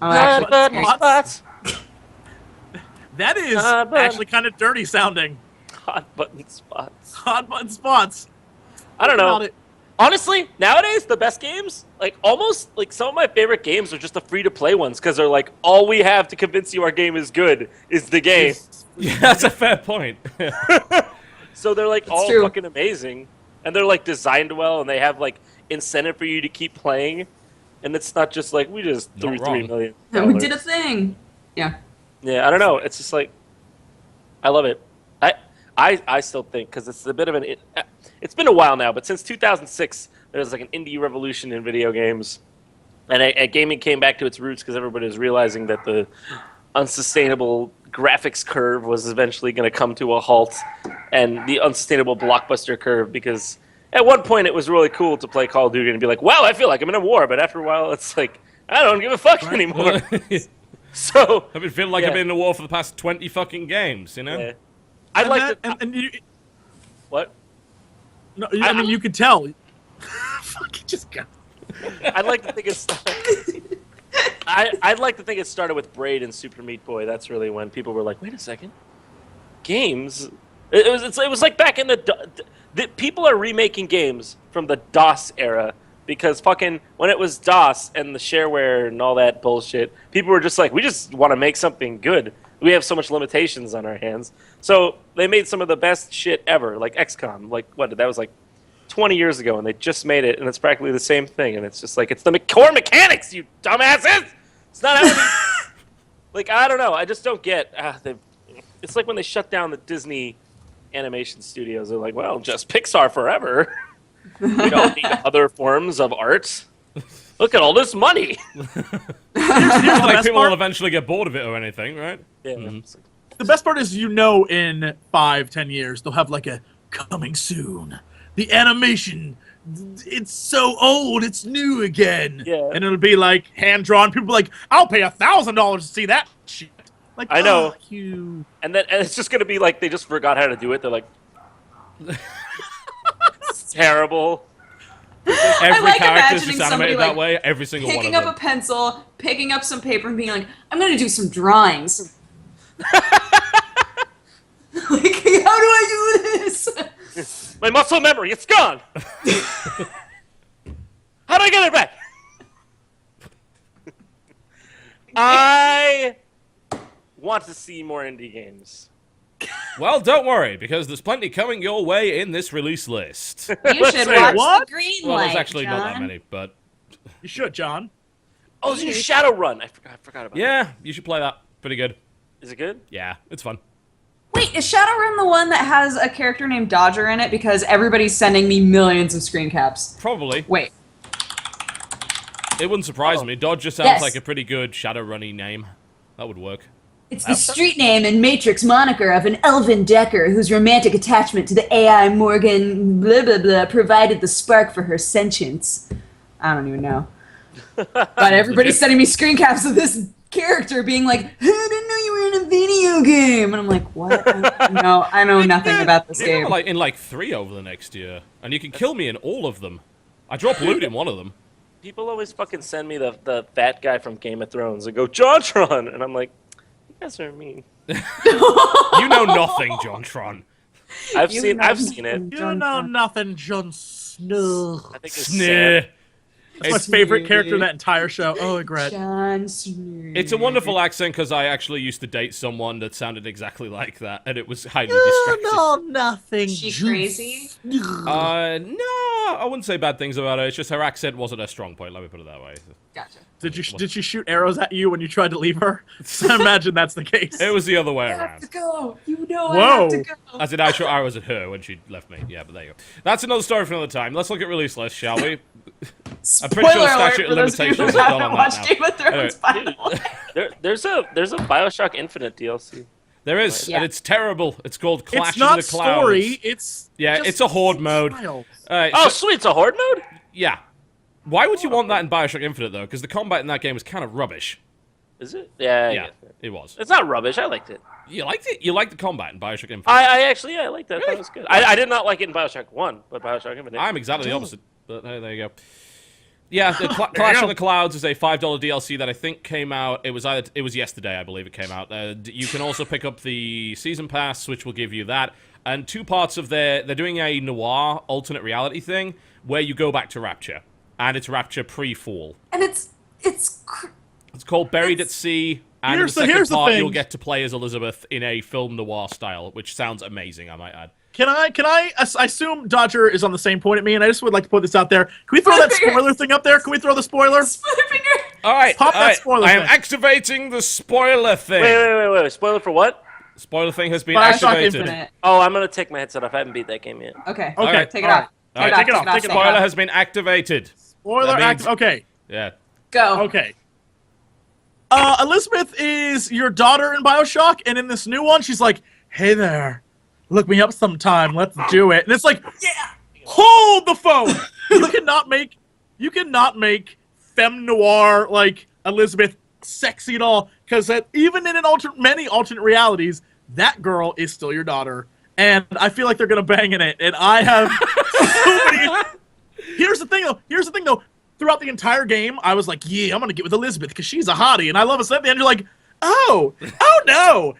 Oh, Hot actually, button spots. That is but- actually kind of dirty sounding. Hot button spots. Hot button spots. I don't About know. it. Honestly, nowadays the best games, like almost like some of my favorite games are just the free to play ones because they're like all we have to convince you our game is good is the game. Yeah, that's a fair point. So they're like all true. fucking amazing, and they're like designed well, and they have like incentive for you to keep playing, and it's not just like we just Not threw wrong. $3 million. we did a thing. Yeah. Yeah, I don't know. It's just like I love it. I still think because it's a bit of an. It's been a while now, but since 2006, there's like an indie revolution in video games, And gaming came back to its roots because everybody was realizing that the unsustainable graphics curve was eventually going to come to a halt, and the unsustainable blockbuster curve, because at one point it was really cool to play Call of Duty and be like, wow, I feel like I'm in a war, but after a while it's like, I don't give a fuck anymore. So I've been feeling like I've been in a war for the past 20 fucking games, you know? yeah. I'd like to... And you, What? no, I mean, you could tell. Fuck, you just got... I'd like to think it's... I'd like to think it started with Braid and Super Meat Boy. That's really when people were like, wait a second. Games? It was like back in the people are remaking games from the DOS era, because fucking when it was DOS and the shareware and all that bullshit, people were just like, we just want to make something good. We have so much limitations on our hands. So they made some of the best shit ever, like XCOM. Like, that was like 20 years ago, and they just made it, and it's practically the same thing. And it's just like, it's the core mechanics, you dumbasses! It's not how it like, I don't know. I just don't get... it's like when they shut down the Disney animation studios. They're like, well, just Pixar forever. We don't need other forms of art. Look at all this money. Here's Not the like best people part. will eventually get bored of it or anything, right? Yeah. The best part is, in 5-10 years, they'll have like a coming soon. The animation, it's so old, it's new again. Yeah. And it'll be like hand-drawn. People be like, I'll pay $1,000 to see that shit. Like, I know. fuck you. And it's just going to be like they just forgot how to do it. They're like, it's terrible. Every like character's imagining just somebody, animated that like, way, every single one Picking of up them. a pencil, picking up some paper, and being like, I'm gonna do some drawings. Like, how do I do this? My muscle memory, it's gone. How do I get it back? I want to see more indie games. Well, don't worry, because there's plenty coming your way in this release list. You should Say watch what? the green Well, light, there's actually not that John. many, but You should, John. Oh, it's new Shadowrun. I forgot about that. yeah, you should play that. Pretty good. Is it good? Yeah, it's fun. Wait, is Shadowrun the one that has a character named Dodger in it? Because everybody's sending me millions of screen caps. Probably. Wait, It wouldn't surprise me. Dodger sounds Yes. like a pretty good Shadowrunny name. That would work. it's the street name and Matrix moniker of an elven Decker whose romantic attachment to the AI Morgan blah blah blah provided the spark for her sentience. I don't even know. But everybody's sending me screen caps of this character being like, I didn't know you were in a video game. And I'm like, what? No, I know nothing about this Yeah, game. like in like 3 over the next year, and you can kill me in all of them. I drop loot in one of them. People always fucking send me the fat guy from Game of Thrones and go, JonTron! And I'm like, you guys are mean. You know nothing, JonTron. I've You seen know it. You know nothing, Jon Snow. I think it's Sneh. sad. That's my favorite character in that entire show. Oh, regret. John Snow. It's a wonderful accent because I actually used to date someone that sounded exactly like that, and it was highly You distracting. know nothing, Is she Jon crazy? Snow. No, I wouldn't say bad things about her. It's just her accent wasn't a strong point. Let me put it that way. Gotcha. Did she shoot arrows at you when you tried to leave her? I imagine that's the case. It was the other way I have around. to go. You know I Whoa. have to go. As in, I shot arrows at her when she left me. Yeah, but there you go. That's another story for another time. Let's look at release list, shall we? I'm pretty sure Spoiler alert statute of for those of you limitations who is done haven't on that watched now. Game of Thrones, by the way. There's a Bioshock Infinite DLC. There is, Yeah. and it's terrible. It's called Clash It's not in the Clouds. story. It's Yeah, just it's a horde mode. styles. Oh, sweet, it's a horde mode? Yeah. Why would you want that in Bioshock Infinite, though? Because the combat in that game was kind of rubbish. Is it? Yeah. Yeah, it was. It's not rubbish. I liked it. You liked it? You liked the combat in Bioshock Infinite? I actually, I liked that. I thought Really? it was good. I did not like it in Bioshock 1, but Bioshock Infinite. I'm exactly the opposite. But hey, there you go. Yeah, the Clash in the Clouds is a $5 DLC that I think came out. It was yesterday, I believe it came out. You can also pick up the season pass, which will give you that, and 2 parts of they're doing a noir alternate reality thing where you go back to Rapture, and it's Rapture pre-fall. And it's It's called Buried at Sea, and in the Here's the- second here's the part thing. you'll get to play as Elizabeth in a film noir style, which sounds amazing, I might add. I assume Dodger is on the same point at me, and I just would like to put this out there. Can we throw that spoiler thing up there? Can we throw the spoiler? All right, Pop that all right. spoiler I am thing. activating the spoiler thing. Wait. Spoiler for what? Spoiler thing has been Bioshock activated. Infinite. Oh, I'm gonna take my headset off. I haven't beat that game yet. okay. Okay, Take it all right. off. All right, take it off, take it stay off. Spoiler has been activated. Spoiler That means- act. Okay. Yeah. Go. Okay. Elizabeth is your daughter in BioShock, and in this new one, she's like, "Hey there, look me up sometime. Let's do it." And it's like, Yeah. hold the phone. You cannot make femme noir like Elizabeth sexy at all, because even in many alternate realities, that girl is still your daughter, and I feel like they're gonna bang in it. And I have so many. Here's the thing though. Throughout the entire game, I was like, "Yeah, I'm gonna get with Elizabeth because she's a hottie," and I love us at the end. You're like, "Oh no,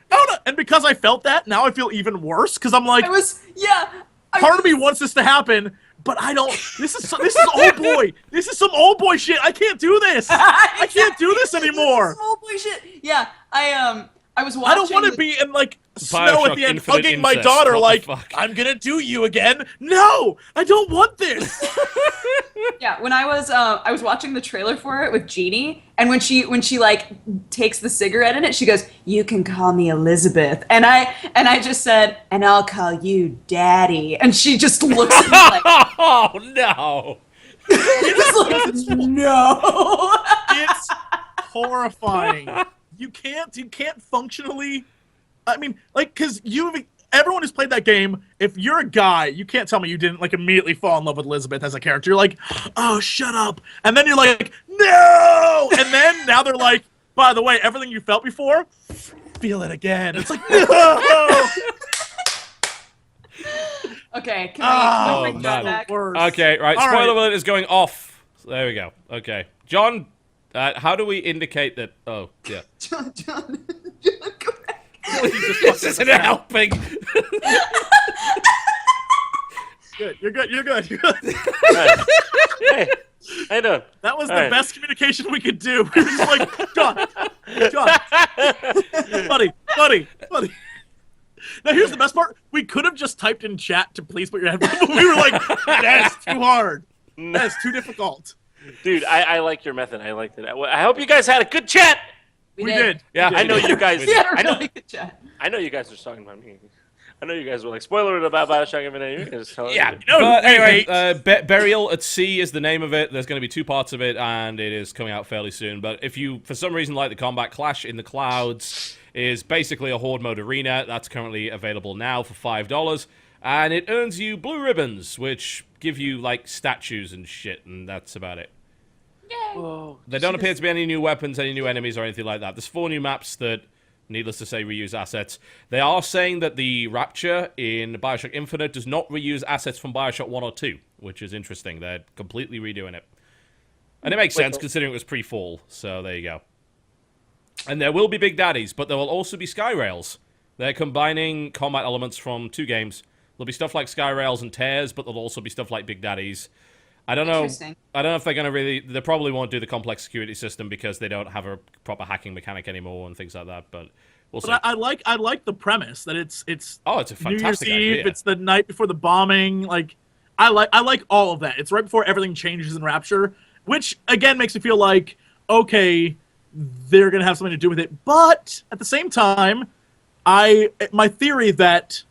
and because I felt that, now I feel even worse because I'm like, part of me wants this to happen, but I don't. This is old boy. This is some old boy shit. I can't do this. I can't do this anymore. This is old boy shit. Yeah, I was watching. I don't want to be in like snow BioShock at the end, Infinite hugging my incest. daughter What like, the fuck? "I'm gonna do you again." No, I don't want this. Yeah, when I was watching the trailer for it with Jeannie, and when she like takes the cigarette in it, she goes, "You can call me Elizabeth," and I just said, "And I'll call you Daddy," and she just looks at me like, Oh no! she just looks, no. It's horrifying. You can't functionally. I mean, like, because everyone who's played that game, if you're a guy, you can't tell me you didn't like immediately fall in love with Elizabeth as a character. You're like, "Oh, shut up," and then you're like, "No," and then now they're like, "By the way, everything you felt before, feel it again." It's like, no. Okay, can Oh, we bring that man. back? Worse. Okay, right. All Spoiler right. alert is going off. So there we go. Okay, John. How do we indicate that? Oh, yeah. John, go back. This isn't helping. Good. You're good. You're good. You're good. Right. Hey, how you doing? That was All the right. best communication we could do. We were just like, John, buddy. Now here's the best part. We could have just typed in chat to please put your headphones, but we were like, that's too hard. That's too difficult. Dude, I like your method. I liked it. I hope you guys had a good chat. We did. Yeah. I know you guys. We had a I know. really good chat. I know you guys were talking about me. I know you guys were like spoiler about BioShock Infinite. You can just tell Yeah, it. know but who we anyway, hate? Burial at Sea is the name of it. There's going to be 2 parts of it, and it is coming out fairly soon. But if you, for some reason, like the combat, Clash in the Clouds is basically a horde mode arena. That's currently available now for $5, and it earns you blue ribbons, which give you like statues and shit, and that's about it. Whoa. There don't appear to be any new weapons, any new enemies, or anything like that. There's 4 new maps that, needless to say, reuse assets. They are saying that the Rapture in BioShock Infinite does not reuse assets from BioShock 1 or 2, which is interesting. They're completely redoing it. And it makes sense, considering it was pre-fall, so there you go. And there will be Big Daddies, but there will also be Sky Rails. They're combining combat elements from 2 games. There'll be stuff like Sky Rails and Tears, but there'll also be stuff like Big Daddies. I don't know. Interesting. I don't know if they're going to they probably won't do the complex security system because they don't have a proper hacking mechanic anymore and things like that, but we'll see. But I like the premise that it's Oh, it's a New Year's fantastic Eve. idea. It's the night before the bombing. Like, I like all of that. It's right before everything changes in Rapture, which again makes me feel like, okay, they're gonna have something to do with it. But at the same time, my theory that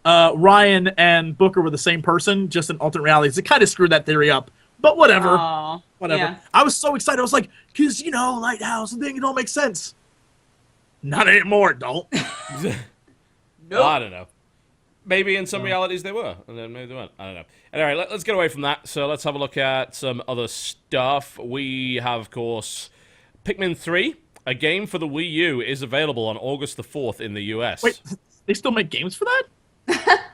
Ryan and Booker were the same person, just in alternate realities, it kind of screwed that theory up. But whatever. Aw, Whatever. yeah. I was so excited. I was like, because, Lighthouse and thing, it all makes sense. Not anymore, it don't. I don't know. Maybe in some realities they were, and then maybe they weren't. I don't know. Anyway, let's get away from that. So let's have a look at some other stuff. We have, of course, Pikmin 3. A game for the Wii U is available on August the 4th in the US. Wait, they still make games for that?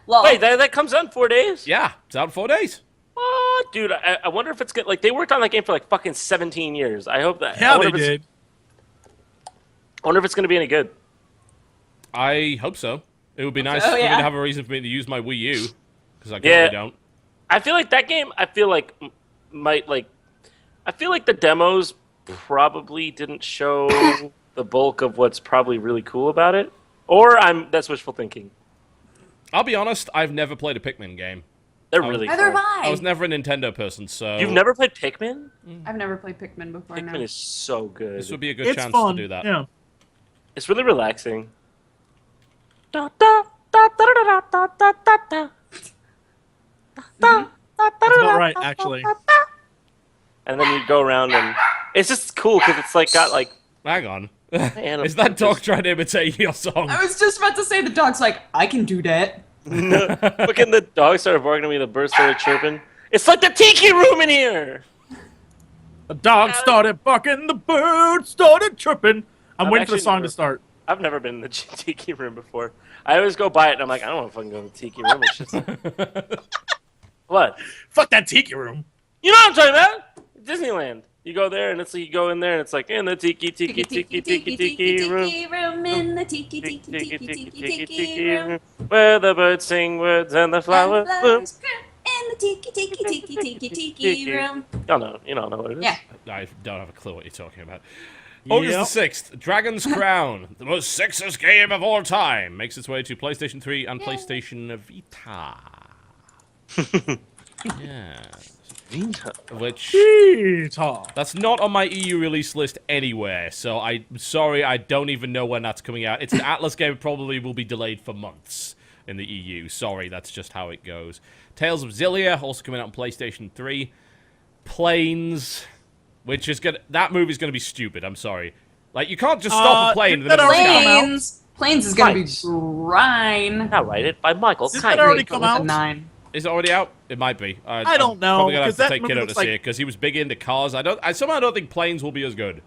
Lol. Wait, that comes out in 4 days? Yeah, it's out in 4 days. What? Dude, I wonder if it's good. Like, they worked on that game for like fucking 17 years. I hope that. Yeah, I wonder they if it's- did. I wonder if it's going to be any good. I hope so. It would be nice so, for me yeah. to have a reason for me to use my Wii U, because I currently don't. I feel like that game, I feel like the demos probably didn't show the bulk of what's probably really cool about it. Or that's wishful thinking. I'll be honest, I've never played a Pikmin game. They're really Neither cool. have I was never a Nintendo person, so You've never played Pikmin? I've never played Pikmin before. Pikmin No. is so good. this would be a good It's chance fun. to do that. Yeah. It's really relaxing. Da, da, da, da, da, da, da, da, da. That's about right, actually. And then you go around and It's just cool because it's like got like. Hang on. Animal Is that dog just- trying to imitate your song? I was just about to say the dog's like, I can do that. Fucking the dog started barking at me. The bird started chirping. It's like the tiki room in here. The dog started barking, the bird started chirping. I'm I've waiting for the actually song never- to start. I've never been in the tiki room before. I always go by it and I'm like, I don't want to fucking go to the tiki room. It's just what? Fuck that tiki room. You know what I'm talking about? Disneyland. You go there and it's like you go in there and it's like in the tiki room. In the tiki room. Where the birds sing words and the flowers bloom. In the tiki room. You don't know what it is. Yeah. I don't have a clue what you're talking about. August the 6th, Dragon's Crown, the most sexist game of all time, makes its way to PlayStation 3 and PlayStation Vita. Yeah. Which, Vita. that's not on my EU release list anywhere, so I'm sorry, I don't even know when that's coming out. It's an Atlas game, probably will be delayed for months in the EU. Sorry, that's just how it goes. Tales of Xillia, also coming out on PlayStation 3. Planes, which is that movie's gonna be stupid, I'm sorry. Like, you can't just stop a plane in the did that middle of the already sky. come out? Planes is gonna be Right. brine. Now write it by Michael Did that Kite. already But come with a out? 9. Is it already out? It might be. I don't I'm know, probably gonna have 'cause to that take movie Kiddo to looks see like- it because he was big into cars. I somehow don't think Planes will be as good.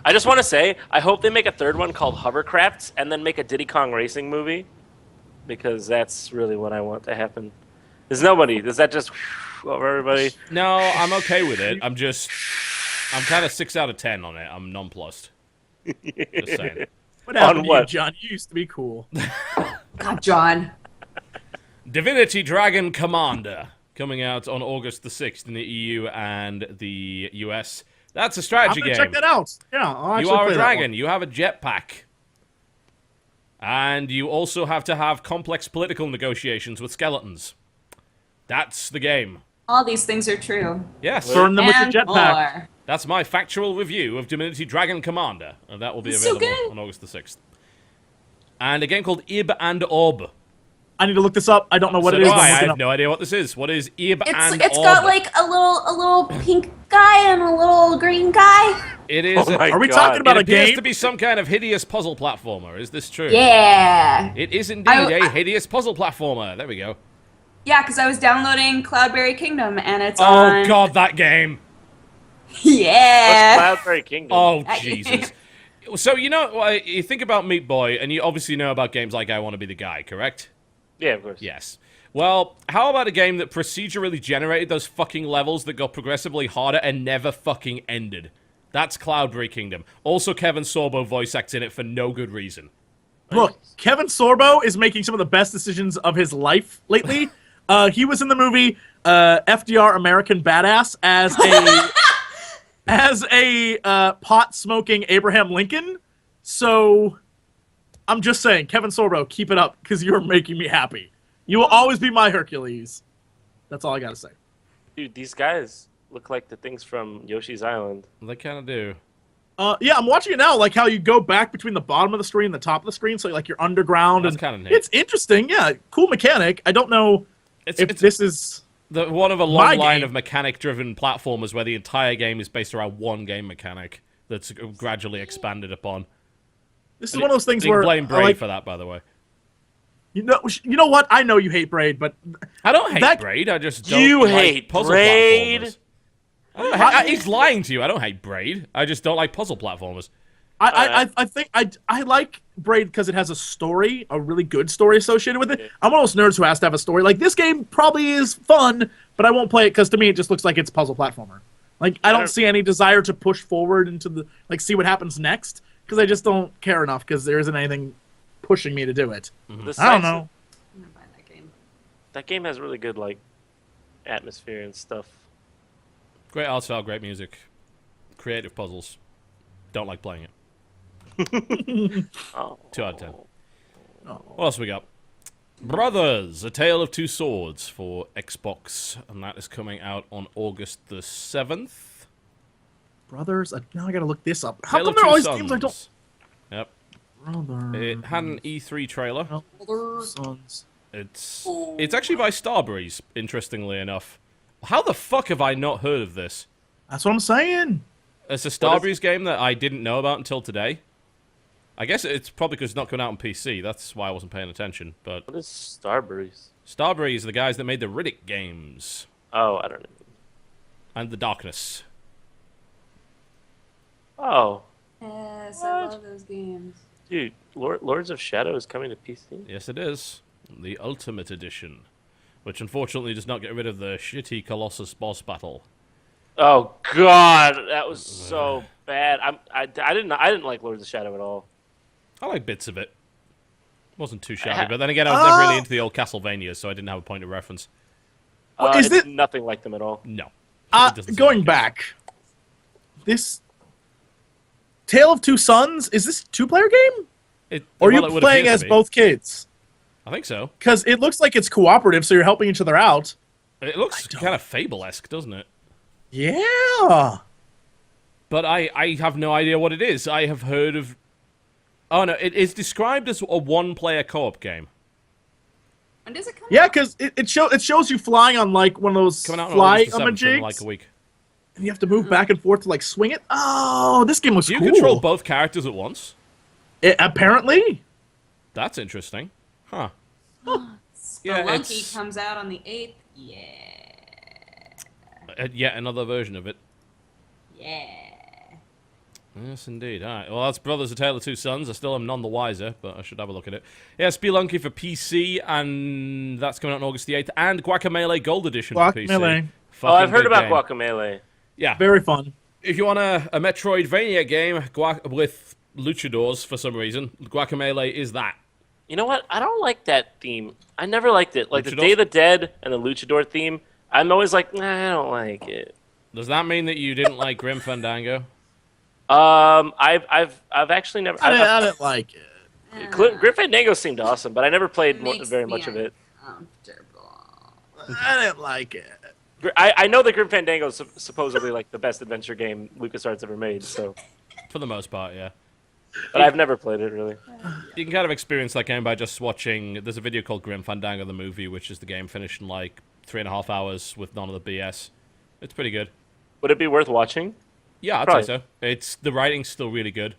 I just want to say, I hope they make a third one called Hovercrafts and then make a Diddy Kong racing movie, because that's really what I want to happen. Does that just over everybody? No, I'm okay with it. I'm kind of 6 out of 10 on it. I'm nonplussed. Just saying. What happened to you, what? John? You used to be cool. God, John. Divinity Dragon Commander, coming out on August the 6th in the EU and the US. That's a I'm strategy gonna game. check that out. Yeah, I'll You actually are a play that dragon. one. You have a jetpack. And you also have to have complex political negotiations with skeletons. That's the game. All these things are true. Yes. Burn them with your And jetpack. more. That's my factual review of Divinity Dragon Commander. And that will be It's so available good. on August the 6th. And a game called Ib and Ob. I need to look this up. I don't know what So it is. do but I'm I looking have up. no idea what this is. What is Ib and It's Ob? got like a little pink guy and a little green guy. It is. Oh my Are we God. talking about it a appears game? to be some kind of hideous puzzle platformer. Is this true? Yeah. It is indeed I- a hideous puzzle platformer. There we go. Yeah, because I was downloading Cloudberry Kingdom and it's Oh on. god, that game. Yeah. What's Cloudberry Kingdom? Oh Jesus. So you think about Meat Boy, and you obviously know about games like I Want to Be the Guy, correct? Yeah, of course. Yes. Well, how about a game that procedurally generated those fucking levels that got progressively harder and never fucking ended? That's Cloudberry Kingdom. Also, Kevin Sorbo voice acts in it for no good reason. Look, Kevin Sorbo is making some of the best decisions of his life lately. He was in the movie FDR American Badass as a pot smoking Abraham Lincoln. So I'm just saying, Kevin Sorbo, keep it up because you're making me happy. You will always be my Hercules. That's all I gotta say. Dude, these guys look like the things from Yoshi's Island. They kind of do. Yeah, I'm watching it now, like how you go back between the bottom of the screen and the top of the screen, so like you're underground. That's and kinda neat. It's interesting, yeah. Cool mechanic. I don't know if It's this is... one of a my long line game. of mechanic-driven platformers where the entire game is based around one game mechanic that's gradually expanded upon. This is one of those things You can where blame I Braid like, for that, by the way. you know what? I know you hate Braid, but I don't hate That- Braid. I just don't You like hate puzzle Braid? platformers. He's lying to you. I don't hate Braid. I just don't like puzzle platformers. I think I like Braid because it has a story, a really good story associated with it. I'm one of those nerds who has to have a story. Like this game probably is fun, but I won't play it because to me it just looks like it's a puzzle platformer. Like I don't see any desire to push forward into the see what happens next because I just don't care enough because there isn't anything pushing me to do it. The I don't size- know. I'm gonna buy that game. That game has really good like atmosphere and stuff. Great art style, great music, creative puzzles. Don't like playing it. Oh. 2 out of 10. What else we got? Brothers, A Tale of Two Swords for Xbox, and that is coming out on August the 7th. Brothers, now I gotta look this up. How Tale come of there are Two all these games I don't? Sons. Yep. Brother. It had an E3 trailer. Sons. It's actually by Starbreeze, interestingly enough. How the fuck have I not heard of this? That's what I'm saying. It's a Starbreeze game that I didn't know about until today. I guess it's probably because it's not coming out on PC. That's why I wasn't paying attention. But What is Starbreeze? Starbreeze are the guys that made the Riddick games Oh, I don't know. and The Darkness. Oh, Yes, What? I love those games. dude, Lords of Shadow is coming to PC. Yes, it is. The Ultimate Edition. Which unfortunately does not get rid of the shitty Colossus boss battle. Oh God, that was so bad. I didn't like Lords of Shadow at all. I like bits of it. Wasn't too shabby, but then again, I was never really into the old Castlevania, so I didn't have a point of reference. Well, is it's it- nothing like them at all. No. It doesn't Going sound back, this Tale of Two Sons, is this a two-player game? Or are well, you it would playing appear to as be. both kids? I think so. Because it looks like it's cooperative, so you're helping each other out. It looks kind of Fable-esque, doesn't it? Yeah. But I have no idea what it is. I have heard of... Oh, no, it is described as a one-player co-op game. When does it come Yeah, out? because it shows you flying on like one of those Coming out on fly August the 7th in like jigs, a week. and you have to move back and forth to like swing it. Oh, this game was Do you cool. control both characters at once? Apparently. That's interesting. Huh. Spelunky comes out on the 8th. Yeah. Yet another version of it. Yeah. Yes, indeed. All right. Well, that's Brothers: A Tale of Two Sons. I still am none the wiser, but I should have a look at it. Yeah, Spelunky for PC, and that's coming out on August the 8th. And Guacamelee Gold Edition for PC. Guacamelee. Oh, I've Fucking heard good about game. Guacamelee. Yeah. Very fun. If you want a Metroidvania game with luchadors for some reason, Guacamelee is that. You know what? I don't like that theme. I never liked it. Like the Luchador? Day of the Dead and the Luchador theme. I'm always like, nah, I don't like it. Does that mean that you didn't like Grim Fandango? I've actually never. I didn't like it. Grim Fandango seemed awesome, but I never played Makes very me much of it. uncomfortable. I didn't like it. I know that Grim Fandango is supposedly like the best adventure game LucasArts ever made, so For the most part, yeah. but I've never played it really. You can kind of experience that game by just watching... There's a video called Grim Fandango the Movie, which is the game finished in like 3.5 hours with none of the BS. It's pretty good. Would it be worth watching? Yeah, I'd Probably. say so. The writing's still really good.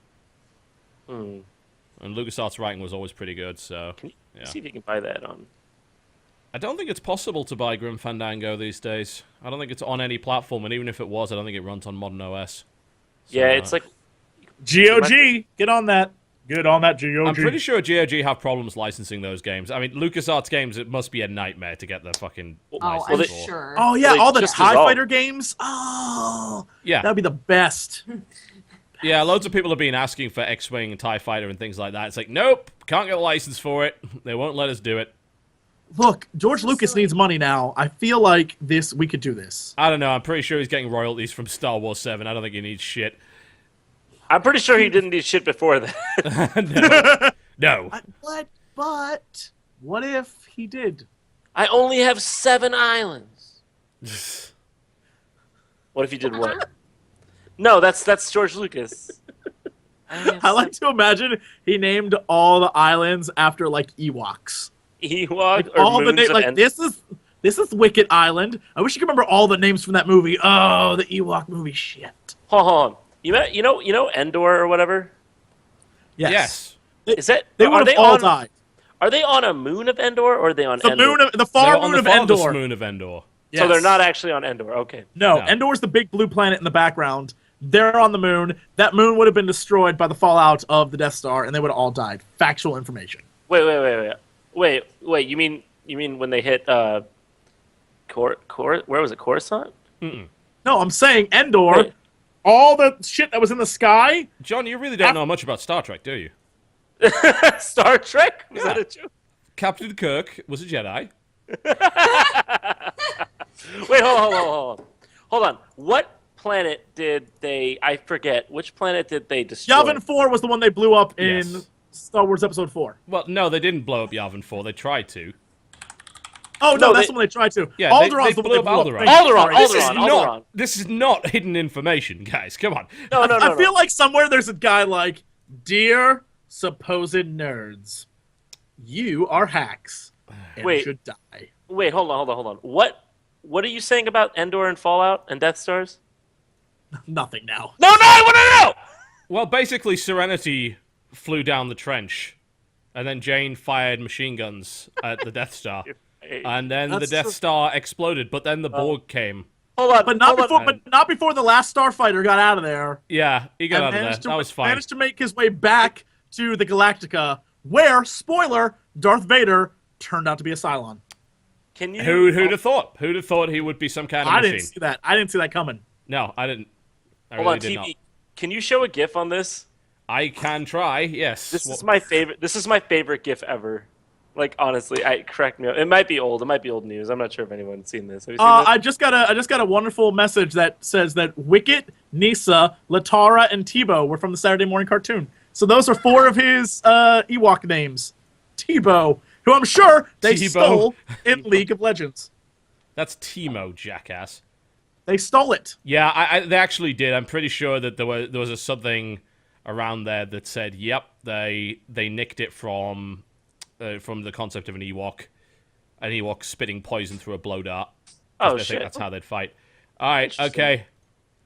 Hmm. And LucasArts' writing was always pretty good, so... Can you Yeah. see if you can buy that on? I don't think it's possible to buy Grim Fandango these days. I don't think it's on any platform, and even if it was, I don't think it runs on modern OS. So, Yeah, it's like GOG, get on that. Get on that, GOG. I'm pretty sure GOG have problems licensing those games. I mean, LucasArts games, it must be a nightmare to get the fucking Oh, license I'm they- for. sure. Oh yeah, They all the just TIE dissolved. Fighter games. Oh, Yeah. that'd be the best. Yeah, loads of people have been asking for X-Wing and TIE Fighter and things like that. It's like, nope, can't get a license for it. They won't let us do it. Look, George Lucas needs money now. I feel like we could do this. I don't know, I'm pretty sure he's getting royalties from Star Wars 7. I don't think he needs shit. I'm pretty sure he didn't do shit before that. No. But what if he did? I only have 7 islands. What if he did what? No, that's George Lucas. I like to imagine he named all the islands after like Ewoks. Ewok or All the moons names, of like End- this is Wicket Island. I wish you could remember all the names from that movie. Oh, the Ewok movie. Shit. Hold on. You know Endor or whatever? Yes. Is that They are would they have all on died. Are they on a moon of Endor or are they on The Endor? moon of the They far were on moon the of farthest Endor. moon of Endor. So they're Yes. not actually on Endor. Okay. No, No. Endor's the big blue planet in the background. They're on the moon. That moon would have been destroyed by the fallout of the Death Star, and they would have all died. Factual information. Wait. You mean when they hit where was it? Coruscant? No, I'm saying Endor. Wait. All the shit that was in the sky. John, you really don't know much about Star Trek, do you? Star Trek? Was Yeah. that a joke? Captain Kirk was a Jedi. Wait, hold on. What planet did they? I forget. Which planet did they destroy? Yavin 4 was the one they blew up in Yes. Star Wars Episode 4. Well, no, they didn't blow up Yavin 4. They tried to. Oh, No, no, that's they- the one they tried to. Yeah, Alderaa's they the one blew they up blew up. Alderaan. Thank you. Alderaan, Sorry. Alderaan. This is not hidden information, guys. Come on. No. I feel like somewhere there's a guy like, Dear supposed nerds, you are hacks and Wait. should die. Wait, hold on. What are you saying about Endor and Fallout and Death Stars? Nothing now. No, I want to know! Well, basically, Serenity flew down the trench, and then Jane fired machine guns at the Death Star, and then the Death Star exploded. But then the Borg came. Hold on, But not before. on. But not before the last Starfighter got out of there. Yeah, he got out of there. managed to- That was fine. Managed to make his way back to the Galactica, where, spoiler, Darth Vader turned out to be a Cylon. Can you? Who'd have thought? Who'd have thought he would be some kind of I machine? didn't see that. I didn't see that coming. No, I didn't. I Hold really on, did not. TV. Can you show a GIF on this? I can try. Yes. This is my favorite. This is my favorite GIF ever. Like honestly, correct me. It might be old. It might be old news. I'm not sure if anyone's seen this. Have you seen this? I just got a wonderful message that says that Wicket, Nisa, Latara, and Tebow were from the Saturday morning cartoon. So those are 4 of his Ewok names. Tebow, who I'm sure they Tebow. stole in League of Legends. That's Timo, jackass. They stole it. Yeah, they actually did. I'm pretty sure that there was something around there that said, "Yep, they nicked it from the concept of an Ewok spitting poison through a blow dart." Oh, I shit. think that's how they'd fight. All right, Interesting. okay,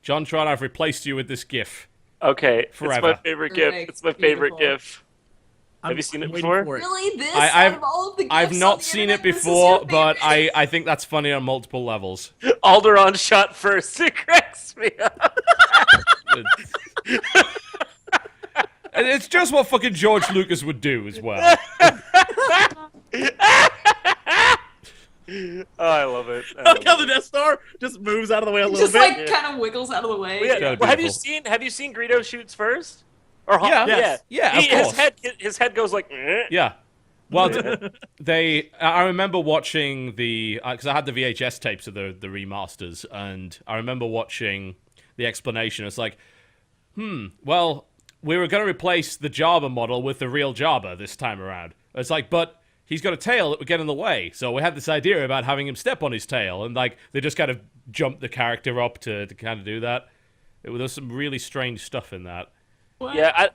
JonTron, I've replaced you with this GIF. Okay, Forever. it's my favorite GIF. Perfect. It's my favorite Beautiful. GIF. Have you seen it I'm waiting before? for it. Really? This? I've out of all of the I've gifts not on the seen internet, it this is before, your but favorite? I think that's funny on multiple levels. Alderaan shot first. It cracks me up. And it's just what fucking George Lucas would do as well. Oh, I love it. I like how the Death Star just moves out of the way a little Just bit. like kind of wiggles out of the way. Yeah. kinda Well, have beautiful. you seen Greedo shoots first? Or Yeah. Yes. Yeah, of course. His head goes like. "Eh." Yeah. Well, I remember watching because I had the VHS tapes of the remasters, and I remember watching the explanation. It's like, well, we were going to replace the Jabba model with the real Jabba this time around. It's like, but he's got a tail that would get in the way, so we had this idea about having him step on his tail, and like they just kind of jumped the character up to kind of do that. There was some really strange stuff in that. Yeah,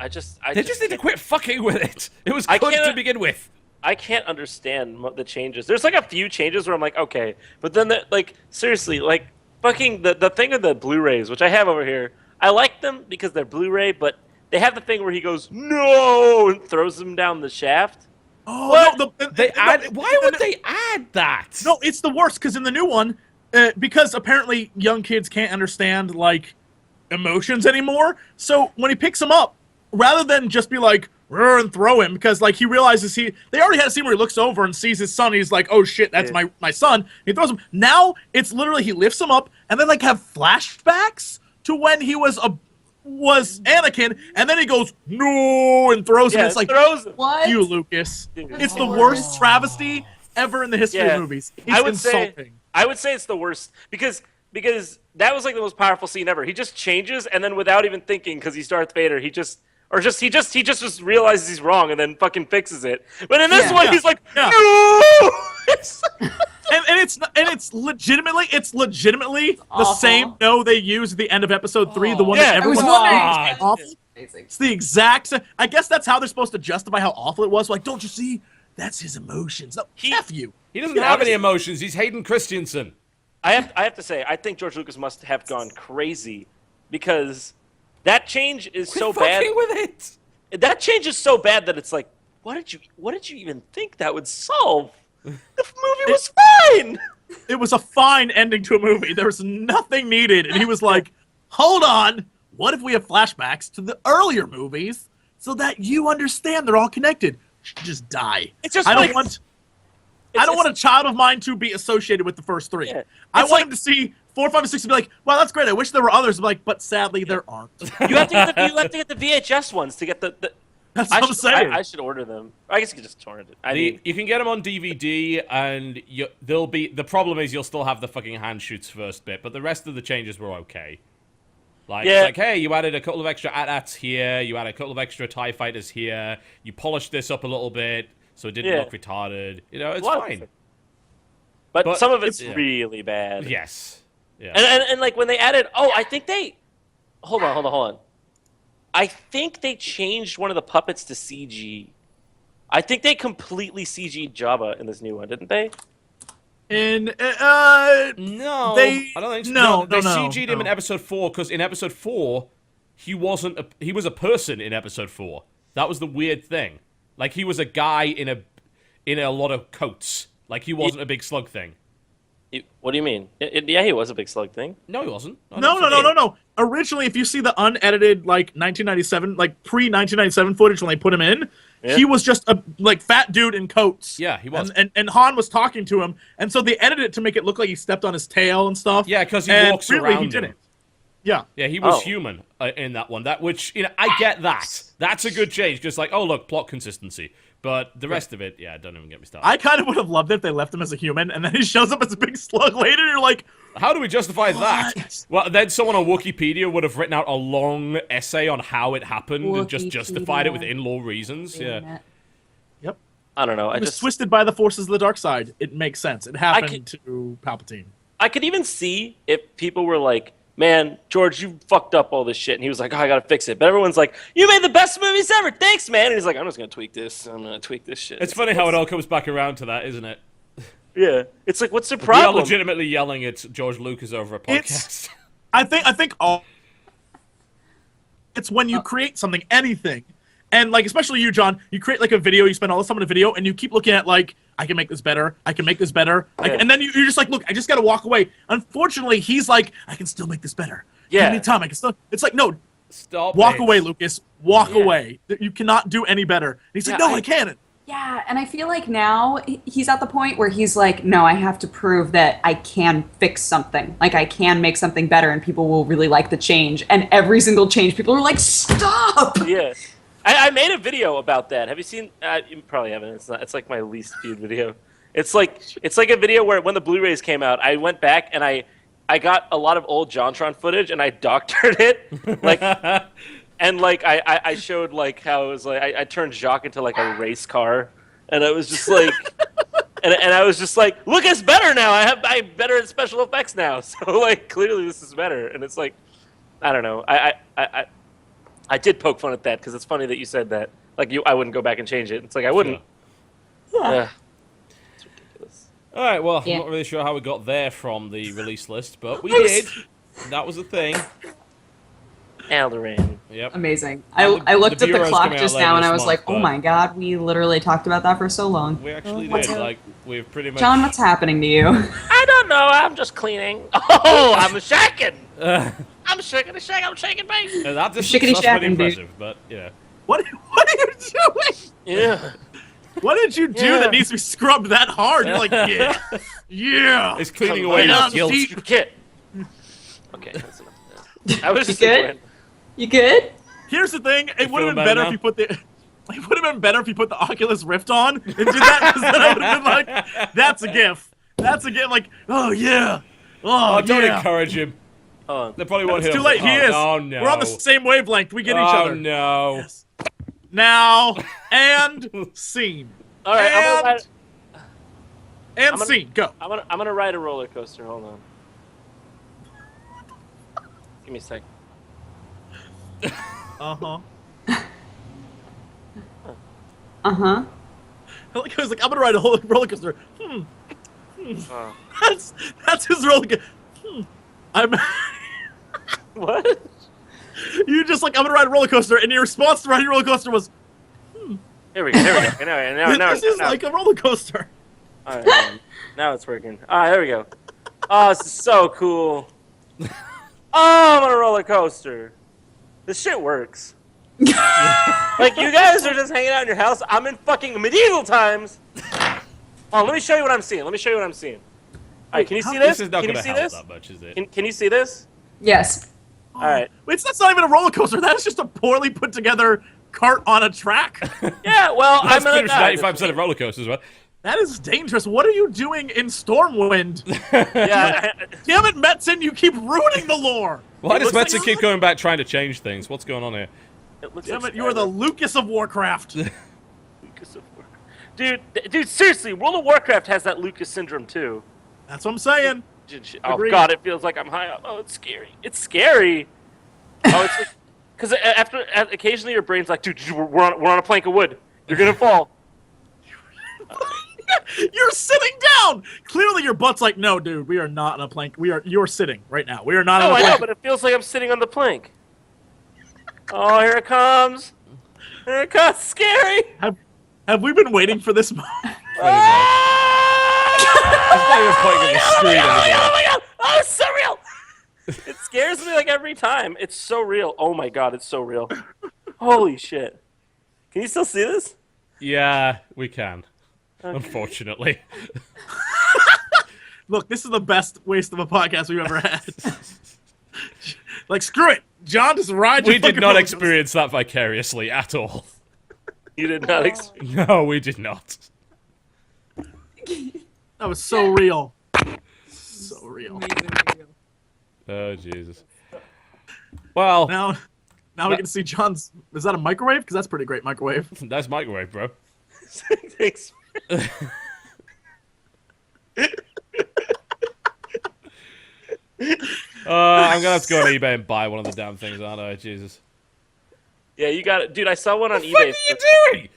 I just They need to quit fucking with it. It was I good can't- to begin with. I can't understand the changes. There's like a few changes where I'm like, okay, but then like seriously, like fucking the thing of the Blu-rays, which I have over here. I like them because they're Blu-ray, but they have the thing where he goes no and throws them down the shaft. Oh, What? no, Why would they add that? No, it's the worst because in the new one, because apparently young kids can't understand like emotions anymore. So when he picks him up, rather than just be like "Rrr," and throw him, because like he realizes they already had a scene where he looks over and sees his son. He's like, oh shit, that's my son. He throws him. Now it's literally he lifts him up and then like have flashbacks to when he was Anakin, and then he goes no and throws him. Yeah, It's like throws him. What? you, Lucas. Dude. It's the worst travesty ever in the history Yeah. of movies. It's I would insulting. say it's the worst because that was like the most powerful scene ever. He just changes and then without even thinking, because he's Darth Vader, he just realizes he's wrong and then fucking fixes it. But in this Yeah. one, Yeah. he's like, Yeah. no. and it's legitimately the Awful. same no they use at the end of episode 3, the one Yeah, that I I was everyone wondering. God. if it was awful. basic. It's the exact same. I guess that's how they're supposed to justify how awful it was. Like, don't you see? That's his emotions. No, F you. He doesn't Yeah, have any honestly- emotions. He's Hayden Christensen. I have to say, I think George Lucas must have gone crazy because that change is so Quit bad. fucking with it. That change is so bad that it's like, what did you even think that would solve? The movie was fine. It was a fine ending to a movie. There was nothing needed, and he was like, "Hold on, what if we have flashbacks to the earlier movies so that you understand they're all connected?" Just die. It's just I like- don't want a child of mine to be associated with the first 3. Yeah. I It's want like- him to see 4, 5, and 6 and be like, "Wow, that's great. I wish there were others." I'm like, but sadly, there aren't. You have to get the VHS ones to get the That's what I'm saying. I should order them. I guess you could just torrent it. You can get them on DVD, and they'll be. The problem is you'll still have the fucking hand shoots first bit, but the rest of the changes were okay. Like, Yeah. it's like, hey, you added a couple of extra AT-ATs here, you added a couple of extra TIE fighters here, you polished this up a little bit so it didn't Yeah. look retarded. You know, it's Lot of fine. things. But some of it's yeah. really bad. Yes. Yeah. And like when they added, I think they. Hold on. I think they changed one of the puppets to CG. I think they completely CG'd Jabba in this new one, didn't they? And No, they I don't think so. no, They no, CG'd him in no. episode 4 because in episode 4 he was a person in episode 4. That was the weird thing. Like he was a guy in a lot of coats. Like he wasn't a big slug thing. What do you mean? Yeah, he was a big slug thing. No, he wasn't. No. Originally, if you see the unedited like 1997, like pre-1997 footage when they put him in, he was just a like fat dude in coats. Yeah, he was. And Han was talking to him, and so they edited it to make it look like he stepped on his tail and stuff. Yeah, because he And walks really, around he him. didn't. Yeah. Yeah, he was Oh. human in that one. Which I get that. That's a good change. Just like, oh look, plot consistency. But the rest of it, yeah, don't even get me started. I kind of would have loved it if they left him as a human, and then he shows up as a big slug later. And you're like, How do we justify that? What? Well, then someone on Wikipedia would have written out a long essay on how it happened and just justified it with in-law reasons. Yeah. yep. I don't know. He was twisted by the forces of the dark side. It makes sense. It happened to Palpatine. I could even see if people were like, man, George, you fucked up all this shit. And he was like, oh, I gotta fix it. But everyone's like, you made the best movies ever. Thanks, man. And he's like, I'm just gonna tweak this. I'm gonna tweak this shit. It's funny how it all comes back around to that, isn't it? Yeah. It's like, what's the We are problem? legitimately yelling at George Lucas over a podcast. I think all. It's when you create something, anything, and like especially you, John. You create like a video. You spend all this time on a video, and you keep looking at like, I can make this better. I can make this better. And then you're just like, look, I just gotta walk away. Unfortunately, he's like, I can still make this better. Yeah. Give me time. I can still. It's like, no, Stop walk it. away, Lucas. Walk away. You cannot do any better. And he's like, Yeah, no, I can. Yeah, and I feel like now he's at the point where he's like, no, I have to prove that I can fix something. Like, I can make something better, and people will really like the change. And every single change, people are like, stop! Yeah. I made a video about that. Have you seen? You probably haven't. It's like my least viewed video. It's like a video where when the Blu-rays came out, I went back and I got a lot of old JonTron footage and I doctored it, like, and like I showed like how it was like I turned Jacques into like a race car, and it was just like, and I was just like, look, it's better now. I'm better at special effects now. So like clearly this is better, and it's like, I don't know. I did poke fun at that because it's funny that you said that. Like I wouldn't go back and change it. It's like I wouldn't. Yeah. It's ridiculous. All right, well, Yeah. I'm not really sure how we got there from the release list, but we did. That was the thing. Alderaan. Yep. Amazing. And I looked the at the Bureau's clock coming out just later now, and I this was like, month, oh my god, we literally talked about that for so long. We actually What's did. up? Like, we've pretty much. John, what's happening to you? I don't know. I'm just cleaning. Oh, I'm shaking. I'm shaking the shake. I'm shaking, baby. That's Shickety pretty shacking, dude. impressive, but yeah. What are you doing? Yeah. What did you do Yeah. that needs to be scrubbed that hard? You're like, yeah, yeah. It's cleaning Come away on, his guilt. see, kid. Okay, that's enough. I was just good? enjoying. You good? Here's the thing. It would feeling have been better better now? if you put the. It would have been better if you put the Oculus Rift on and did that, because then I would have been like, "That's a gif. That's a gif." Like, oh yeah, Oh, don't yeah. encourage him. Oh, They probably won't It's hear too late. him. He is. Oh, no. We're on the same wavelength. We get each Oh, other. no. Yes. Now and scene. all right. And, I'm gonna- scene. Go. I'm gonna ride a roller coaster. Hold on. Give me a sec. Uh huh. Uh-huh. I was like, I'm gonna ride a whole roller coaster. Oh. That's his roller coaster. I'm. What? You just like, I'm gonna ride a roller coaster, and your response to riding a roller coaster was, Here we go. Here we go. Now, this is like a roller coaster. all right, now it's working. All right, here we go. Oh, this is so cool. Oh, I'm on a roller coaster. This shit works. Like, you guys are just hanging out in your house. I'm in fucking medieval times. Oh, let me show you what I'm seeing. All right, can you see this? This is not Can going you to see help this? that much, is it? Can you see this? Yes. All right. Wait, that's not even a roller coaster. That is just a poorly put together cart on a track. Yeah, well, That's I'm pretty gonna much 95% of roller coasters, right? That is dangerous. What are you doing in Stormwind? Yeah, Damn it, Metzen, you keep ruining the lore. Why It does looks Metzen like- keep going back trying to change things? What's going on here? it looks Damn like it, you are the Lucas of Warcraft. Lucas of Warcraft. Dude, seriously, World of Warcraft has that Lucas syndrome too. That's what I'm saying. Oh Agreed. god, it feels like I'm high up. Oh, it's scary. It's scary. Oh, it's like, because occasionally your brain's like, dude, we're on a plank of wood. You're gonna fall. You're sitting down. Clearly, your butt's like, no, dude. We are not on a plank. You're sitting right now. We are not on Oh, a I plank. know, but it feels like I'm sitting on the plank. Oh, here it comes. Here it comes. Scary. Have we been waiting for this moment? It's not even pointing at the screen Oh anymore. my god! Oh, it's so real! It scares me like every time. It's so real. Oh my god, it's so real. Holy shit. Can you still see this? Yeah, we can. Unfortunately. Look, this is the best waste of a podcast we've ever had. Like, screw it. John, just ride your We did fucking not roller experience that vicariously at all. You did not experience. No, we did not. coaster. That was so real. So real. Oh, Jesus. Well, Now we can see John's... Is that a microwave? Because that's a pretty great microwave. that's microwave, bro. Thanks. I'm gonna have to go on eBay and buy one of the damn things, aren't I? Jesus. Yeah, you got it. Dude, I saw one on What eBay. are you doing?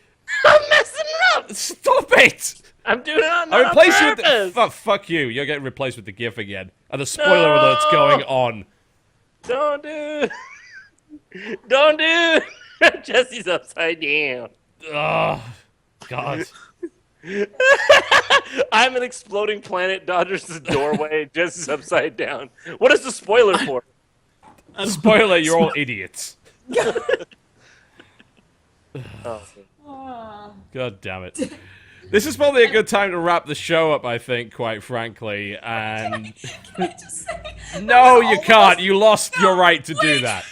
I'm messing it up! Stop it! I'm doing it on I replace you with purpose! the... Fuck you. You're getting replaced with the GIF again. And the spoiler alert's going on. Don't do it! Don't do it! Jesse's upside down. Oh, God. I'm an exploding planet. Dodger's the doorway. Jesse's upside down. What is the spoiler for? Spoiler, you're all idiots. Oh. God damn it. This is probably a good time to wrap the show up, I think, quite frankly. And Can I just say, no, when you all of can't. us- You lost your right to do Wait. that.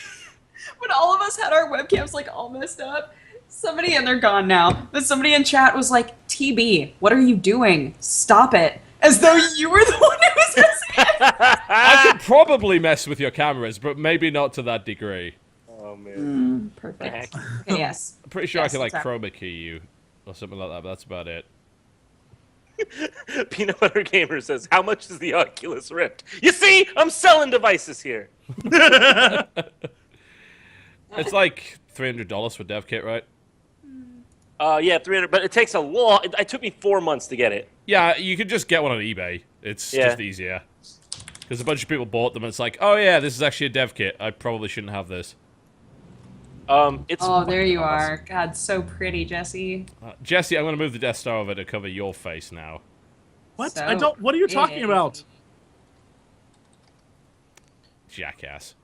When all of us had our webcams like all messed up, somebody, and they're gone now, but somebody in chat was like, TB, what are you doing? Stop it. As though you were the one who was messing it. I could probably mess with your cameras, but maybe not to that degree. Oh, man. Perfect. Okay, yes. I'm pretty sure Yes, I can, like, exactly. chroma key you or something like that, but that's about it. Peanut Butter Gamer says, how much is the Oculus Rift? You see, I'm selling devices here. It's like $300 for dev kit, right? Yeah, 300, but it takes a lot. It took me 4 months to get it. Yeah, you could just get one on eBay. It's Yeah. just easier. Because a bunch of people bought them, and it's like, oh yeah, this is actually a dev kit. I probably shouldn't have this. It's Oh, there you are. God, so pretty, Jesse. Jesse, I'm going to move the Death Star over to cover your face now. What? So I don't... What are you talking big. about? Jackass.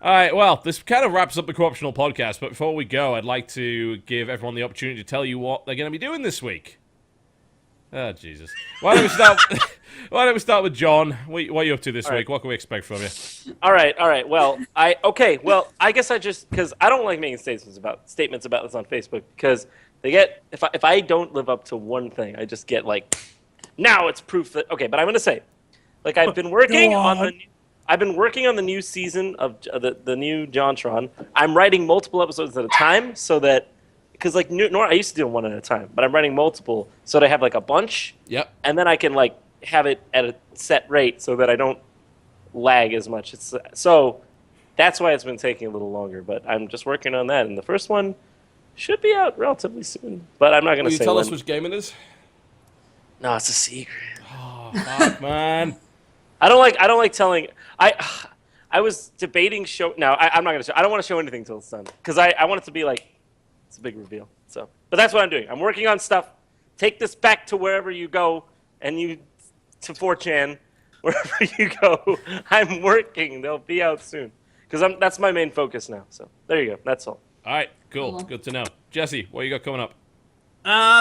Alright, well, this kind of wraps up the Co-optional podcast, but before we go, I'd like to give everyone the opportunity to tell you what they're going to be doing this week. Oh, Jesus. Why don't we start... Why don't we start with John? What are you up to this right. week? What can we expect from you? All right. Well, I guess I just, because I don't like making statements about this on Facebook, because they get, if I don't live up to one thing, I just get like, now it's proof that, okay, but I'm going to say, like, I've been working on the new season of the new JonTron. I'm writing multiple episodes at a time so that, because like I used to do them one at a time, but I'm writing multiple so that I have like a bunch. Yep. And then I can like have it at a set rate so that I don't lag as much. So that's why it's been taking a little longer, but I'm just working on that. And the first one should be out relatively soon, but I'm not going Will to you say tell when. us which game it is? No, it's a secret. Oh, fuck, man. I don't like telling. I was debating show. No, I'm not gonna show. I don't want to show anything till it's done because I want it to be like it's a big reveal. So, but that's what I'm doing. I'm working on stuff. Take this back to wherever you go, and you to 4chan, wherever you go. I'm working. They'll be out soon because that's my main focus now. So there you go. That's all. Alright, cool. Cool. Good to know. Jesse, what you got coming up?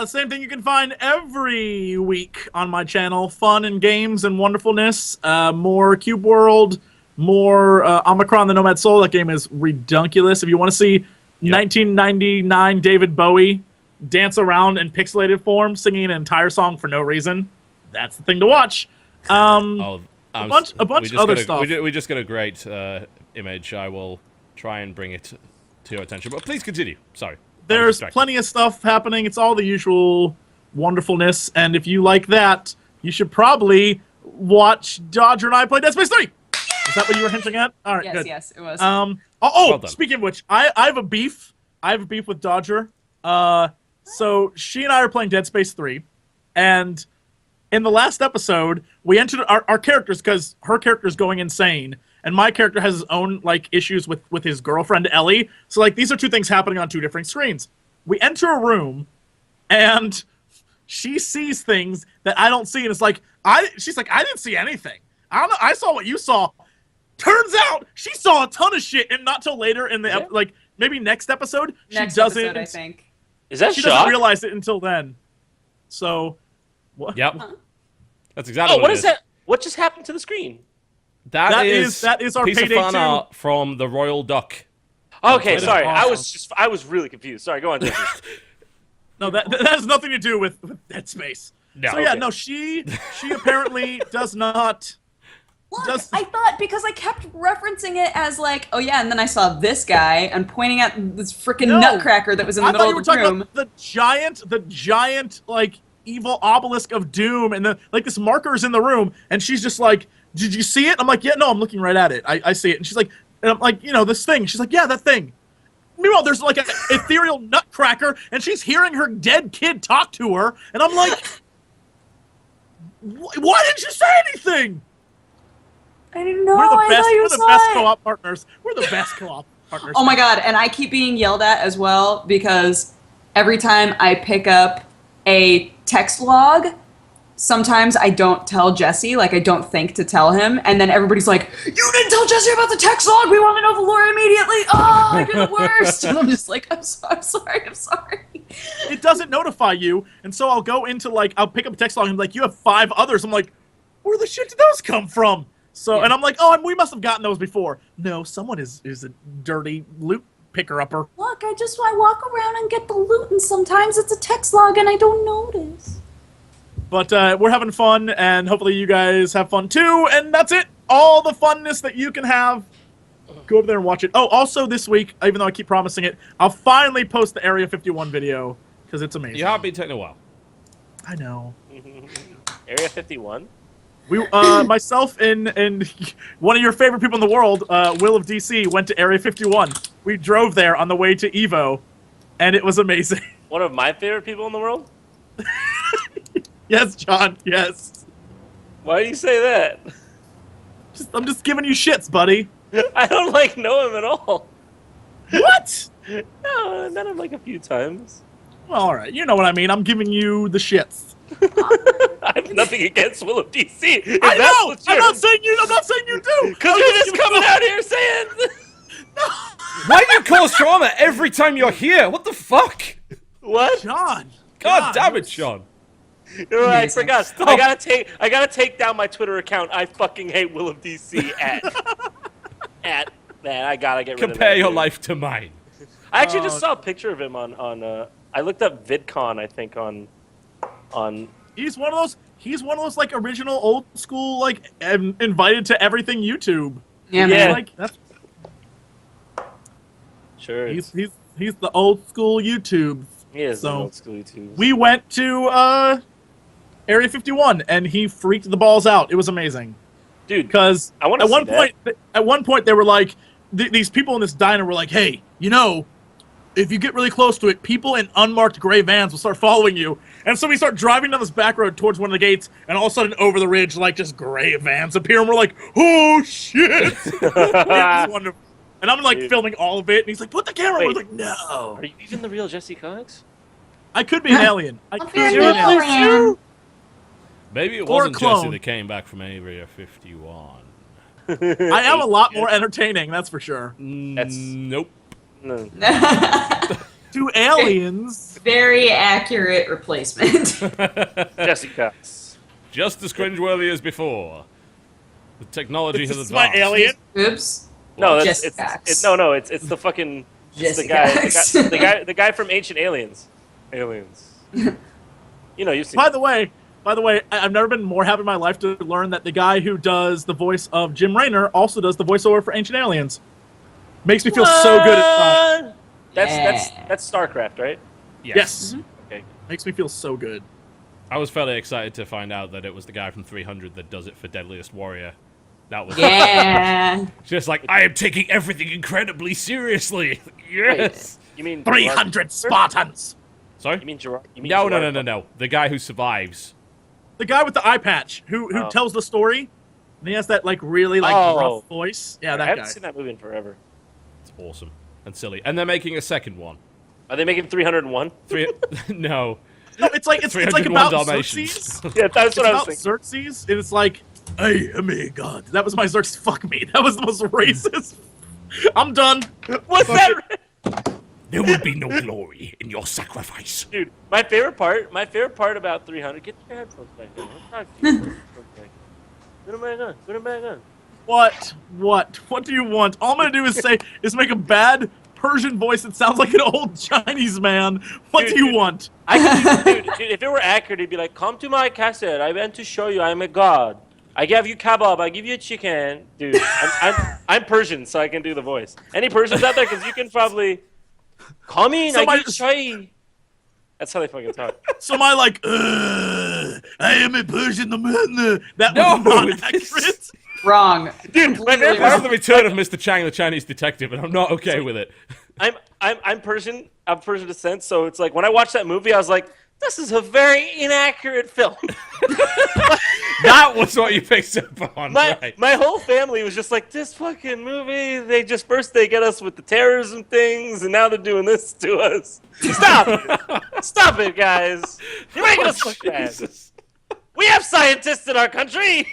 Same thing you can find every week on my channel. Fun and games and wonderfulness. More Cube World, more Omicron the Nomad Soul. That game is redunculous. If you want to see 1999 David Bowie dance around in pixelated form, singing an entire song for no reason, that's the thing to watch. A bunch of other stuff. We just got a great image. I will try and bring it to your attention. But please continue. Sorry. There's plenty of stuff happening. It's all the usual wonderfulness. And if you like that, you should probably watch Dodger and I play Dead Space 3. Is that what you were hinting at? All right, Yes, good. yes, it was. Well done. Speaking of which, I have a beef. I have a beef with Dodger. So she and I are playing Dead Space 3, and in the last episode, we entered our characters because her character is going insane, and my character has his own like issues with his girlfriend Ellie. So like these are two things happening on two different screens. We enter a room, and she sees things that I don't see, and it's like she's like, I didn't see anything. I don't know. I saw what you saw. Turns out she saw a ton of shit, and not till later in the like maybe next episode Next she doesn't. episode, I think. Is that She Shock? doesn't realize it until then. So, what? Yep. That's exactly Oh, what what it is that? What just happened to the screen? That is our piece of Payday fan 2. art from the Royal Duck. Okay, That is sorry. awesome. I was really confused. Sorry, go on, Jesse. No, that has nothing to do with Dead Space. No. So yeah, Okay. no, she apparently does not. Look, Does- I thought because I kept referencing it as like, oh yeah, and then I saw this guy and pointing at this freaking No, nutcracker that was in the I thought middle you were of the talking room. about the giant like evil obelisk of doom, and the like this marker is in the room, and she's just like, "Did you see it?" I'm like, "Yeah, no, I'm looking right at it. I see it." And she's like, and I'm like, this thing. She's like, "Yeah, that thing." Meanwhile, there's like an ethereal nutcracker, and she's hearing her dead kid talk to her, and I'm like, "Why didn't you say anything?" I didn't know. We're the I best. thought you We're the saw best it. co-op partners. We're the best co-op partners. Oh my god, and I keep being yelled at as well because every time I pick up a text log, sometimes I don't tell Jesse, like I don't think to tell him, and then everybody's like, "You didn't tell Jesse about the text log, we want to know the lore immediately! Oh, you're the worst!" And I'm just like, I'm sorry. It doesn't notify you, and so I'll go into like I'll pick up a text log and be like, "You have 5 others." I'm like, "Where the shit did those come from?" So and I'm like, "Oh, and we must have gotten those before." No, someone is a dirty loot picker upper. Look, I walk around and get the loot, and sometimes it's a text log and I don't notice. But we're having fun, and hopefully you guys have fun too. And that's it. All the funness that you can have. Go over there and watch it. Oh, also this week, even though I keep promising it, I'll finally post the Area 51 video because it's amazing. You have been taking a while. I know. Area 51? We, myself and one of your favorite people in the world, Will of DC, went to Area 51. We drove there on the way to Evo, and it was amazing. One of my favorite people in the world? Yes, John. yes. Why do you say that? I'm just giving you shits, buddy. I don't know him at all. What? No, I met him a few times. Well, all right. You know what I mean. I'm giving you the shits. I have nothing against Will of DC. if I that's know. what I'm you're- not saying you do. Because you're just coming out here saying... Why do you cause trauma every time you're here? What the fuck? What? John. God damn it, Sean. You're right, I Amazing. forgot. Stop. I gotta take down my Twitter account. I fucking hate Will of DC at man. I gotta get rid of that. Compare your dude. life to mine. I actually just saw a picture of him on I looked up VidCon. I think on. He's one of those. He's one of those like original old school like invited to everything YouTube. Yeah, Yeah. man. Like that's Sure. he's the old school YouTube. He is so- an old school too. We went to Area 51 and he freaked the balls out. It was amazing. Dude, Because I wanna at one see that. point, they were like, these people in this diner were like, "Hey, if you get really close to it, people in unmarked gray vans will start following you." And so we start driving down this back road towards one of the gates, and all of a sudden, over the ridge, like just gray vans appear, and we're like, "Oh shit!" It was wonderful. And I'm like Dude. filming all of it, and he's like, "Put the camera." Wait. We're like, "No, Are you even the real Jesse Cox? I could be an alien. I If could you're be an an alien." alien. Maybe it Or a wasn't Jesse clone. that came back from Area 51. I am a lot more entertaining, that's for sure. Nope. No. To aliens. Very accurate replacement. Jesse Cox. Just as cringeworthy as before. The technology This has is my advanced. alien. Oops. No, that's Jesse Cox. it's the fucking it's Jesse the guy, Cox. the guy from Ancient Aliens. Aliens. You've seen. By the way, I've never been more happy in my life to learn that the guy who does the voice of Jim Raynor also does the voiceover for Ancient Aliens. Makes me feel so good at What? That's Yeah. that's StarCraft, right? Yes. Okay. Makes me feel so good. I was fairly excited to find out that it was the guy from 300 that does it for Deadliest Warrior. That was Yeah. just like, I am taking everything incredibly seriously. Yes. You mean 300 Spartans! Sorry? You mean Gerard? You mean No. Gerard- The guy who survives. The guy with the eye patch who tells the story, and he has that like really like rough voice. Yeah, that I haven't guy. seen that movie in forever. It's awesome and silly. And they're making a second one. Are they making 301? No. No, it's like 301 about Dalmatians. Xerxes. Yeah, that's It's what I was about thinking. Xerxes, and it's like, I am a god. That was my Xerxes. Fuck me. That was the most racist. I'm done. What's that? There will be no glory in your sacrifice. Dude, my favorite part about 300. Get your headphones back in. Let's talk to you. Put them back on. Put them back on. What do you want? All I'm gonna do is make a bad Persian voice that sounds like an old Chinese man. What do you want? Dude, if it were accurate, it'd be like, come to my castle. I want to show you I'm a god. I give you kebab. I give you chicken. Dude, I'm Persian, so I can do the voice. Any Persians out there? Because you can probably come in. I give you chai. That's how they fucking talk. So my like, I am a Persian the man. That No, was not accurate. Wrong. Dude, my favorite This part is the return of Mr. Chang, the Chinese detective, and I'm not okay with it. I'm Persian. I'm Persian descent, so it's like when I watched that movie, I was like, this is a very inaccurate film. That was what you picked up on, right? My whole family was just like, this fucking movie, they get us with the terrorism things, and now they're doing this to us. Stop it. Stop it, guys. You're making us look bad. Jesus. We have scientists in our country.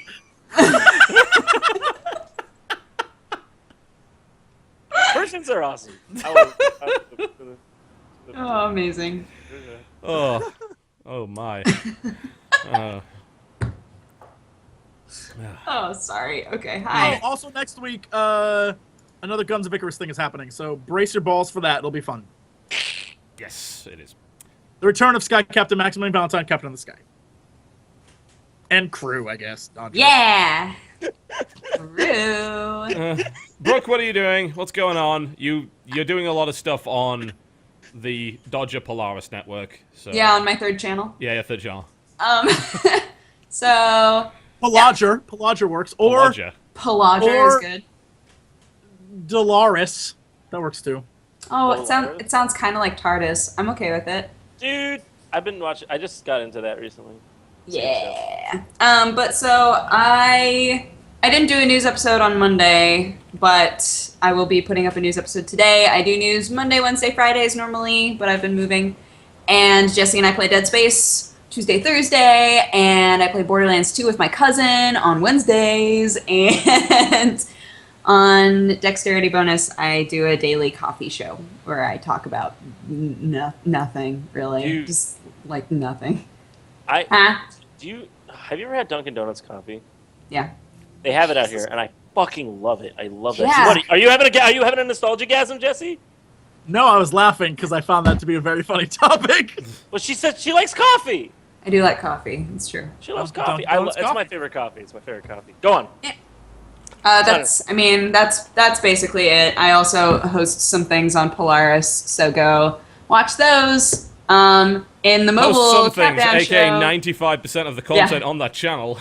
Persians are awesome. Oh, amazing. Oh my. Oh, sorry. Okay, Oh, hi. also next week, another Guns of Icarus thing is happening. So brace your balls for that. It'll be fun. Yes, it is. The return of Sky Captain Maximilian Valentine, Captain of the Sky, and crew, I guess. Yeah. True. Brooke, what are you doing? What's going on? You're doing a lot of stuff on the Dodger Polaris network. So Yeah, on my third channel. yeah, third channel. So Pelager works, or Dodger. Pelager is Or- good. Dolaris. That works too. Oh, it sounds kind of like TARDIS. I'm okay with it. Dude, I've been watching. I just got into that recently. Yeah. But so I didn't do a news episode on Monday, but I will be putting up a news episode today. I do news Monday, Wednesday, Fridays normally, but I've been moving. And Jesse and I play Dead Space Tuesday, Thursday, and I play Borderlands 2 with my cousin on Wednesdays, and on Dexterity Bonus, I do a daily coffee show where I talk about nothing, really. Just, like, nothing. Have you ever had Dunkin' Donuts coffee? Yeah. They have it out here, and I fucking love it. I love that. Yeah. So what, are you having a nostalgia-gasm, Jesse? No, I was laughing because I found that to be a very funny topic. Well, she said she likes coffee. I do like coffee. It's true. She loves Dunkin' coffee. Donuts It's coffee. my favorite coffee. It's my favorite coffee. Go on. That's basically it. I also host some things on Polaris, so go watch those. In the mobile Some things, countdown aka show. 95% of the content on that channel.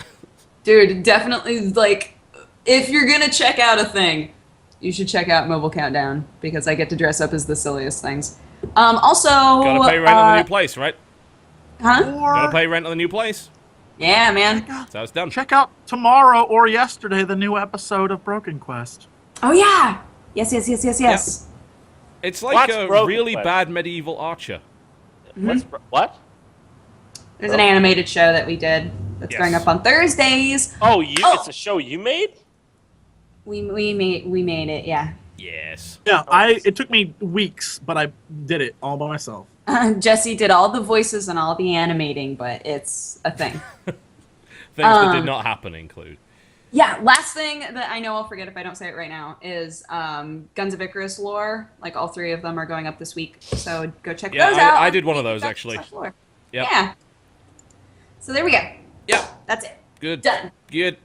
Dude, definitely, like, if you're gonna check out a thing, you should check out Mobile Countdown, because I get to dress up as the silliest things. Also... Gotta pay rent on the new place, right? Huh? Gotta pay rent on the new place. Yeah, man. That's how it's done. Check out tomorrow or yesterday the new episode of Broken Quest. Oh, yeah! Yes. It's like Watch a Broken really Quest. bad medieval archer. What? There's an animated show that we did that's Yes. going up on Thursdays. Oh, Oh. it's a show you made? We made it, yeah. Yes. Yeah, it took me weeks, but I did it all by myself. Jesse did all the voices and all the animating, but it's a thing. Things that did not happen include. Yeah, last thing that I know I'll forget if I don't say it right now is Guns of Icarus lore. Like, all three of them are going up this week, so go check Yeah, those out. I did one of those, actually. Lore. Yep. Yeah. So there we go. Yep. That's it. Good. Done. Good.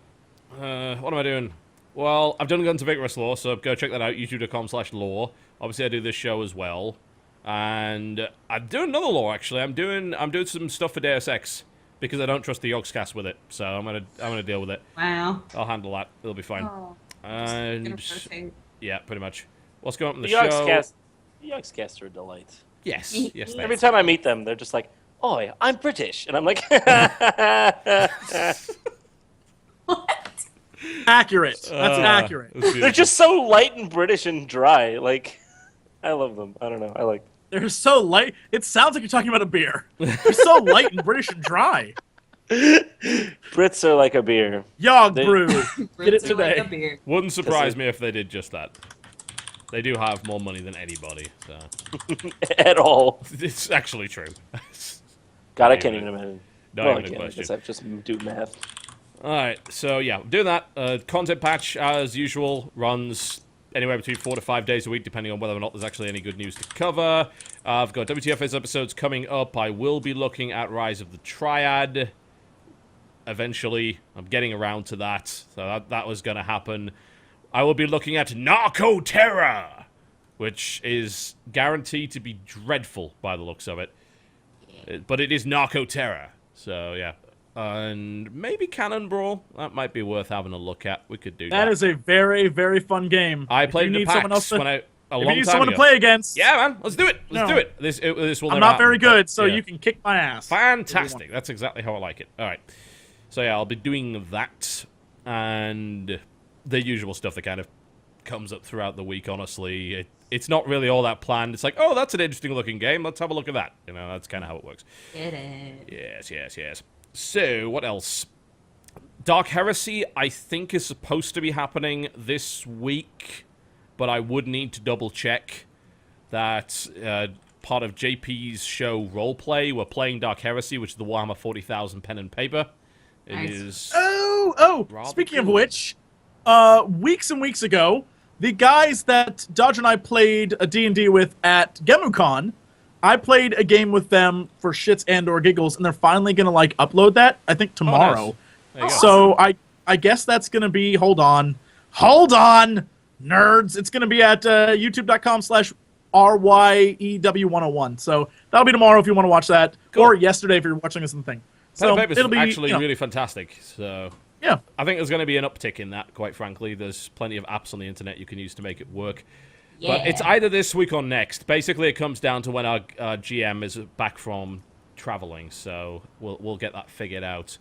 What am I doing? Well, I've done Guns of Icarus lore, so go check that out, youtube.com/lore. Obviously, I do this show as well. And I'm doing another lore, actually. I'm doing some stuff for Deus Ex, because I don't trust the Yogscast with it. So I'm gonna deal with it. Wow. I'll handle that. It'll be fine. Oh, And yeah, pretty much. What's going on in the The show? Yogscast are a delight. Yes, yes. Every time I meet them, they're just like, "Oi, I'm British," and I'm like, Accurate. That's accurate. they're just so light and British and dry. Like, I love them. I don't know. I like. They're so light. It sounds like you're talking about a beer. They're so light and British and dry. Brits are like a beer. Yog They- brew. Get it Brits are like today. a beer. Wouldn't surprise me if they did just that. They do have more money than anybody, so At all. it's actually true. God, I can't even imagine. Not Well, I even a can. I question. guess I just do math. Alright, so yeah, doing that. Content patch, as usual, runs anywhere between 4 to 5 days a week, depending on whether or not there's actually any good news to cover. I've got WTF's episodes coming up. I will be looking at Rise of the Triad. Eventually, I'm getting around to that, so that was going to happen. I will be looking at Narco Terror, which is guaranteed to be dreadful by the looks of it. But it is Narco Terror, so yeah. And maybe Cannon Brawl. That might be worth having a look at. We could do that. That is a very, very fun game. I If played you in the need someone PAX else to, when a if long you time need someone ago. to play against. Yeah, man, let's do it. Let's No. do it. This will I'm never not happen, very but, good, so yeah. you can kick my ass. Fantastic. That's exactly how I like it. All right. So yeah, I'll be doing that and the usual stuff that kind of comes up throughout the week. Honestly, it's not really all that planned. It's like, oh, that's an interesting looking game. Let's have a look at that. You know, that's kind of how it works. Get it. Yes. So what else? Dark Heresy, I think, is supposed to be happening this week, but I would need to double check that. Part of JP's show Roleplay, we're playing Dark Heresy, which is the Warhammer 40,000 pen and paper. It Nice. is Oh! rather Speaking of cool. which, weeks and weeks ago, the guys that Dodge and I played a D&D with at GemuCon, I played a game with them for shits and or giggles, and they're finally gonna upload that, I think tomorrow. There you go. So I guess that's gonna be, hold on, nerds. It's gonna be at youtube.com/RYEW101. So that'll be tomorrow if you want to watch that, Cool. or yesterday if you're watching this in the thing. Pen So and paper's it'll be actually you know, really fantastic. So yeah. I think there's going to be an uptick in that, quite frankly. There's plenty of apps on the internet you can use to make it work. Yeah. But it's either this week or next. Basically, it comes down to when our GM is back from traveling, so we'll get that figured out.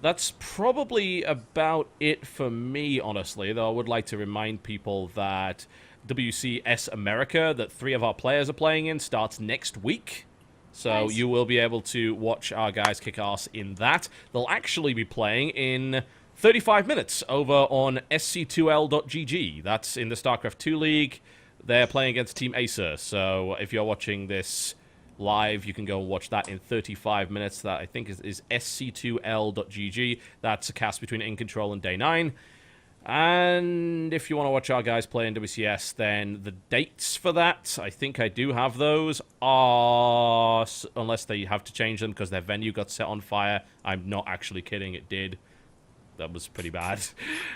That's probably about it for me, honestly, though I would like to remind people that WCS America, that 3 of our players are playing in, starts next week. So Nice. you will be able to watch our guys kick ass in that. They'll actually be playing in 35 minutes over on sc2l.gg. That's in the StarCraft 2 League. They're playing against Team Acer. So if you're watching this live, you can go and watch that in 35 minutes. That, I think, is sc2l.gg. That's a cast between In Control and Day 9. And if you want to watch our guys play in WCS, then the dates for that, I think I do have those, are, unless they have to change them because their venue got set on fire. I'm not actually kidding, it did. That was pretty bad.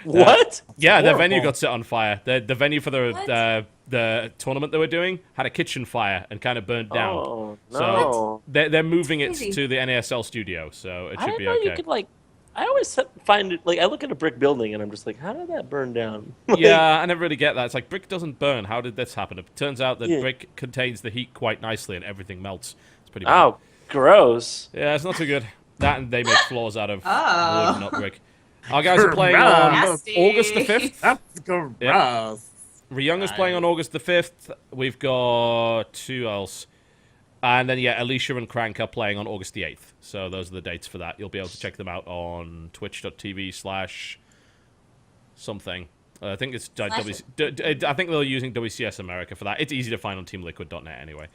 What? Yeah, their Horrible. venue got set on fire. The venue for What? the tournament they were doing had a kitchen fire and kind of burnt down. Oh, no. So they're moving it Crazy. to the NASL studio, so it I should didn't be know okay. you could, I always find it, I look at a brick building and I'm just like, how did that burn down? Yeah, I never really get that. It's like, brick doesn't burn. How did this happen? It turns out that Yeah. brick contains the heat quite nicely and everything melts. It's pretty bad. Oh, gross. Yeah, it's not too good. That and they make floors out of Oh. wood, not brick. Our guys are playing on Nasty. August the 5th. That's gross. Ryunga's playing on August the 5th. We've got two else. And then, yeah, Alicia and Crank are playing on August the 8th. So those are the dates for that. You'll be able to check them out on twitch.tv/something. I think it's I think they're using WCS America for that. It's easy to find on teamliquid.net anyway.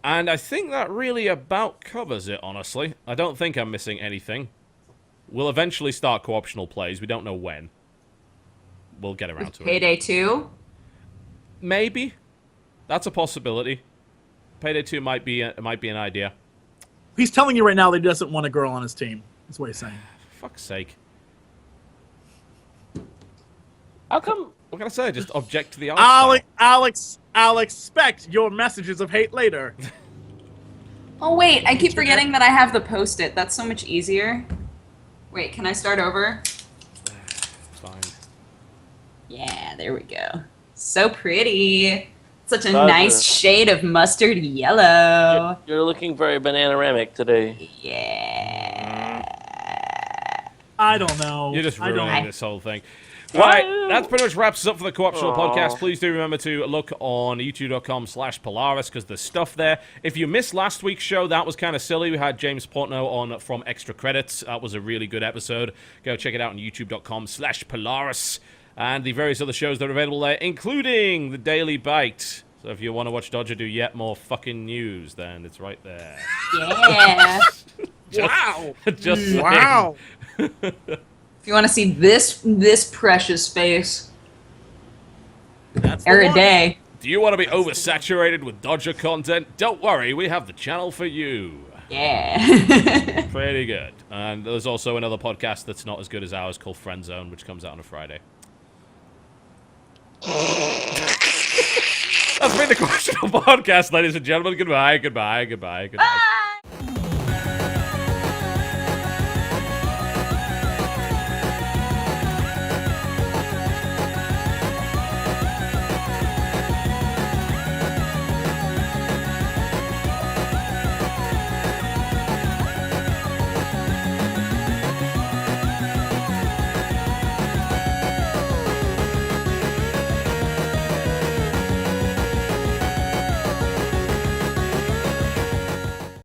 And I think that really about covers it, honestly. I don't think I'm missing anything. We'll eventually start co-optional plays. We don't know when. We'll get around to it. Payday 2? Maybe. That's a possibility. Payday 2 might be an idea. He's telling you right now that he doesn't want a girl on his team. That's what he's saying. For fuck's sake. How come? What can I say? Just object to the art I'll expect your messages of hate later. Oh wait, I keep forgetting that I have the post-it. That's so much easier. Wait, can I start over? It's fine. Yeah, there we go. So pretty. Such a Dodger. nice shade of mustard yellow. You're looking very bananaramic today. Yeah. I don't know. You're just I don't. ruining this whole thing. What? Right, that pretty much wraps us up for the Co-optional Aw. podcast. Please do remember to look on youtube.com/Polaris because there's stuff there. If you missed last week's show, that was kind of silly. We had James Portnow on from Extra Credits. That was a really good episode. Go check it out on youtube.com/Polaris. And the various other shows that are available there, including the Daily Bite. So if you want to watch Dodger do yet more fucking news, then it's right there. Yeah. Wow. Just saying. Wow. If you want to see this precious face That's the every one. day. Do you want to be oversaturated with Dodger content? Don't worry, we have the channel for you. Yeah. Pretty good. And there's also another podcast that's not as good as ours called Friend Zone, which comes out on a Friday. That's been the Questionable Podcast, ladies and gentlemen. Goodbye, goodbye, goodbye, goodbye.